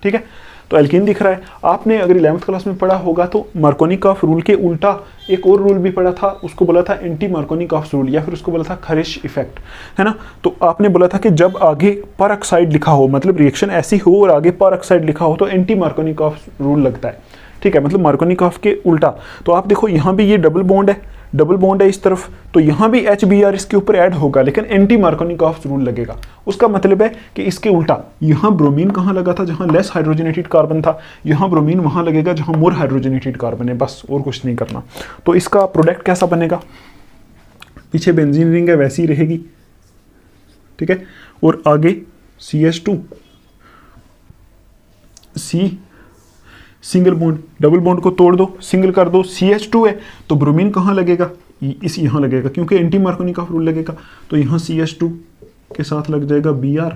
ठीक है। तो एल्कीन दिख रहा है। आपने अगर 11th क्लास में पढ़ा होगा तो मार्कोनी-कॉफ रूल के उल्टा एक और रूल भी पढ़ा था, उसको बोला था एंटी मार्कोनी-कॉफ रूल, या फिर उसको बोला था खरिश इफेक्ट, है ना। तो आपने बोला था कि जब आगे परऑक्साइड लिखा हो, मतलब रिएक्शन ऐसी हो और आगे परऑक्साइड लिखा हो, तो एंटी मार्कोनी-कॉफ रूल लगता है, ठीक है, मतलब मार्कोनी-कॉफ के उल्टा। तो आप देखो यहाँ भी ये डबल बॉन्ड है इस तरफ, तो यहाँ भी HBr इसके ऊपर ऐड होगा, लेकिन एंटी मार्कोनी-कॉफ रूल लगेगा। उसका मतलब है कि इसके उल्टा, यहाँ ब्रोमीन कहाँ लगा था, जहाँ लेस हाइड्रोजनेटेड कार्बन था, यहाँ ब्रोमीन वहाँ लगेगा जहाँ मोर हाइड्रोजनेटेड कार्बन है, बस और कुछ नहीं करना। तो इसका प्रोडक्ट कैसा बनेगा, पीछे बेंजीन रिंग है वैसी रहेगी, ठीक है, और आगे CH2, C single bond, double bond को तोड़ दो, सिंगल कर दो, CH2 है, तो ब्रोमीन कहाँ लगेगा, इस यहाँ लगेगा, क्योंकि एंटी मार्कोनी-कॉफ रूल लगेगा। तो यहाँ CH2 के साथ लग जाएगा Br,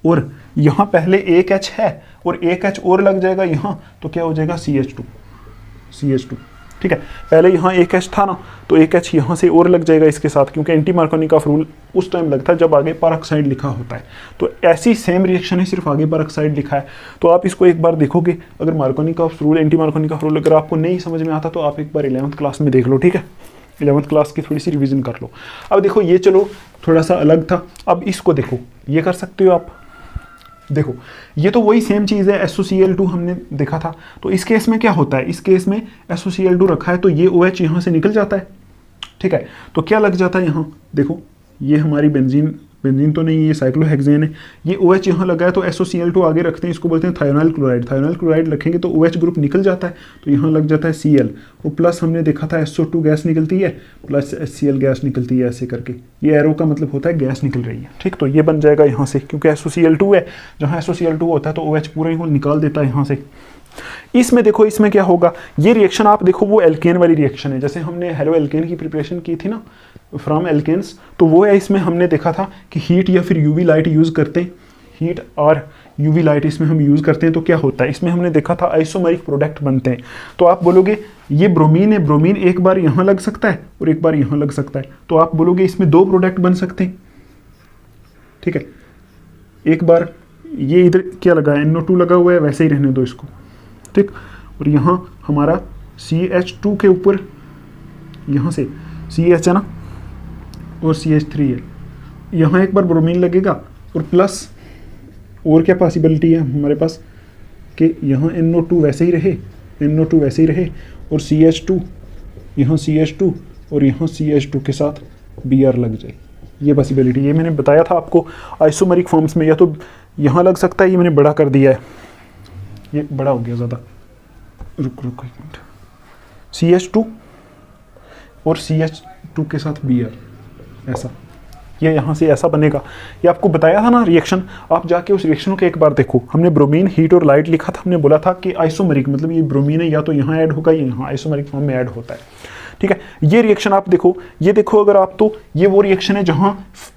और यहाँ पहले एक H है और एक H और लग जाएगा यहाँ, तो क्या हो जाएगा CH2, ठीक है। पहले यहाँ एक H था ना, तो एक H यहाँ से और लग जाएगा इसके साथ, क्योंकि एंटी मार्कोनी-कॉफ रूल उस टाइम लगता है जब आगे परऑक्साइड लिखा होता है। तो ऐसी सेम रिएक्शन है, सिर्फ आगे परऑक्साइड लिखा है। तो आप इसको एक बार देखोगे, अगर मार्कोनी-कॉफ रूल, एंटी मार्कोनी-कॉफ रूल अगर आपको नहीं समझ में आता तो आप एक बार 11th क्लास में देख लो, ठीक है, 11th क्लास की थोड़ी सी रिविजन कर लो। अब देखो ये चलो थोड़ा सा अलग था, अब इसको देखो, ये कर सकते हो आप। देखो ये तो वही सेम चीज़ है, SOCl2 हमने देखा था। तो इस केस में क्या होता है, इस केस में SOCl2 रखा है तो ये OH यहाँ से निकल जाता है, ठीक है। तो क्या लग जाता है यहाँ, देखो ये हमारी बेंजीन तो नहीं, ये साइक्लोहेक्सेन है, ये OH यहाँ लगा है, तो SOCl2 आगे रखते हैं, इसको बोलते हैं थायोनाइल क्लोराइड रखेंगे तो OH ग्रुप निकल जाता है, तो यहाँ लग जाता है Cl, और प्लस हमने देखा था SO2 गैस निकलती है, प्लस HCl गैस निकलती है, ऐसे करके। ये एरो का मतलब होता है गैस निकल रही है, ठीक। तो ये बन जाएगा यहाँ से, क्योंकि SOCl2 है, जहाँ SOCl2 होता है तो OH पूरा ही निकाल देता है यहाँ से। इसमें देखो, इसमें क्या होगा, ये रिएक्शन आप देखो वो एल्केन वाली रिएक्शन है, जैसे हमने हेलो एल्केन की प्रिपरेशन की थी ना फ्रॉम एल्केन्स, तो वो है। इसमें हमने देखा था कि हीट या फिर यूवी लाइट यूज़ करते हैं, हीट और यूवी लाइट इसमें हम यूज़ करते हैं, तो क्या होता है, इसमें हमने देखा था आइसोमेरिक प्रोडक्ट बनते हैं। तो आप बोलोगे ये ब्रोमीन है, ब्रोमीन एक बार यहाँ लग सकता है और एक बार यहाँ लग सकता है, तो आप बोलोगे इसमें दो प्रोडक्ट बन सकते हैं, ठीक है। एक बार ये इधर क्या लगा है, NO2 लगा हुआ है, वैसे ही रहने दो इसको, ठीक। और यहाँ हमारा CH2 के ऊपर यहाँ से CH है ना, और CH3 है, यहाँ एक बार ब्रोमीन लगेगा, और प्लस और क्या पॉसिबिलिटी है हमारे पास कि यहाँ NO2 वैसे ही रहे, और CH2, यहाँ CH2 और यहाँ CH2 के साथ Br लग जाए, ये पॉसिबिलिटी। ये मैंने बताया था आपको आइसोमेरिक फॉर्म्स में, या तो यहाँ लग सकता है, ये मैंने बड़ा कर दिया है, ये बड़ा हो गया ज़्यादा, रुक एक मिनट, CH2 और CH2 के साथ Br, ऐसा, ये यहाँ से ऐसा बनेगा। ये आपको बताया था ना रिएक्शन, आप जाके उस रिएक्शन को एक बार देखो। हमने ब्रोमीन, हीट और लाइट लिखा था, हमने बोला था कि आइसोमेरिक, मतलब ये ब्रोमीन है, या तो यहाँ ऐड होगा या यहाँ आइसोमेरिक फॉर्म में ऐड होता है, ठीक है। ये रिएक्शन आप देखो, ये देखो अगर आप, तो ये वो रिएक्शन है जहाँ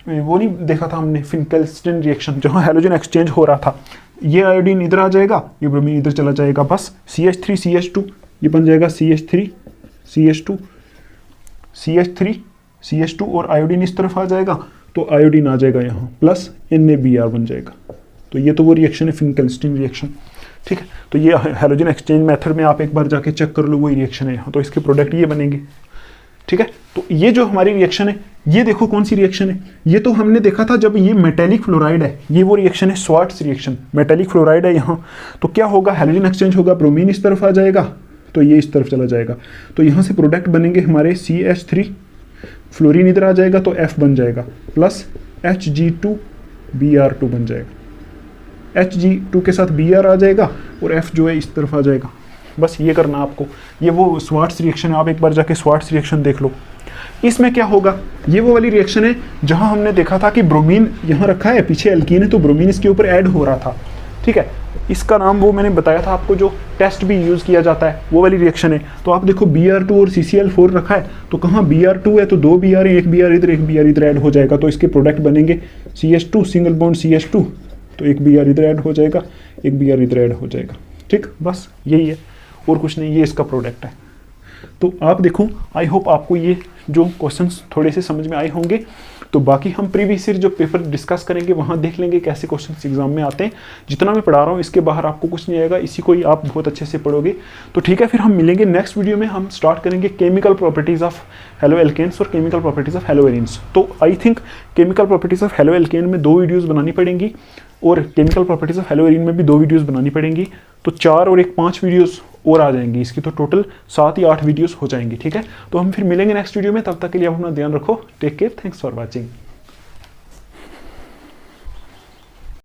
वो नहीं देखा था हमने फिनकेल्स्टन रिएक्शन, जहाँ हैलोजन एक्सचेंज हो रहा था। ये आयोडीन इधर आ जाएगा, ये ब्रोमीन इधर चला जाएगा, बस CH3 CH2, ये बन जाएगा CH3 CH2 CH3 CH2, और आयोडीन इस तरफ आ जाएगा, तो आयोडीन आ जाएगा यहाँ, प्लस NaBr बन जाएगा। तो ये तो वो रिएक्शन है फिनकेल्स्टीन रिएक्शन, ठीक है। तो ये हैलोजन एक्सचेंज मेथड में आप एक बार जाके चेक कर लो, वही रिएक्शन है यहाँ, तो इसके प्रोडक्ट ये बनेंगे, ठीक है। तो ये जो हमारी रिएक्शन है, ये देखो कौन सी रिएक्शन है, ये तो हमने देखा था जब ये मेटेलिक फ्लोराइड है, ये वो रिएक्शन है स्वार्ट्स रिएक्शन, मेटेलिक फ्लोराइड है यहाँ। तो क्या होगा, हैलोजन एक्सचेंज होगा, ब्रोमीन इस तरफ आ जाएगा, तो ये इस तरफ चला जाएगा, तो यहाँ से प्रोडक्ट बनेंगे हमारे CH3, फ्लोरीन इधर आ जाएगा तो F बन जाएगा, प्लस Hg2Br2 बन जाएगा, Hg2 के साथ Br आ जाएगा, और F जो है इस तरफ आ जाएगा। बस ये करना आपको, ये वो स्वार्ट्स रिएक्शन है, आप एक बार जाके स्वार्ट्स रिएक्शन देख लो। इसमें क्या होगा, ये वो वाली रिएक्शन है जहां हमने देखा था कि ब्रोमीन यहाँ रखा है, पीछे एल्कीन है, तो ब्रोमीन इसके ऊपर ऐड हो रहा था, ठीक है। इसका नाम वो मैंने बताया था आपको, जो टेस्ट भी यूज़ किया जाता है वो वाली रिएक्शन है। तो आप देखो Br2 और CCl4 रखा है, तो कहाँ Br2 है तो 2 Br है, 1 Br इधर 1 Br इधर ऐड हो जाएगा, तो इसके प्रोडक्ट बनेंगे CH2 सिंगल बॉन्ड CH2, तो 1 Br इधर ऐड हो जाएगा, 1 Br इधर ऐड हो जाएगा। ठीक, बस यही है और कुछ नहीं, ये इसका प्रोडक्ट है। तो आप देखो, आई होप आपको ये जो क्वेश्चंस थोड़े से समझ में आए होंगे। तो बाकी हम प्रीवियस ईयर जो पेपर डिस्कस करेंगे वहाँ देख लेंगे कैसे क्वेश्चंस एग्जाम में आते हैं। जितना मैं पढ़ा रहा हूँ इसके बाहर आपको कुछ नहीं आएगा, इसी को ही आप बहुत अच्छे से पढ़ोगे। तो ठीक है, फिर हम मिलेंगे नेक्स्ट वीडियो में। हम स्टार्ट करेंगे chemical properties of halo alkanes और chemical properties of haloarenes. तो I think chemical properties of haloalkane में 2 वीडियोज़ बनानी पड़ेंगी और chemical properties of haloarene में भी 2 वीडियोज़ बनानी पड़ेंगी। तो 4 और 1 5 वीडियोज़ और आ जाएंगी इसकी, तो टोटल 7 या 8 वीडियोज़ हो जाएंगी। ठीक है, तो हम फिर मिलेंगे नेक्स्ट वीडियो में। तब तक के लिए आप अपना ध्यान रखो। Take care, thanks for watching.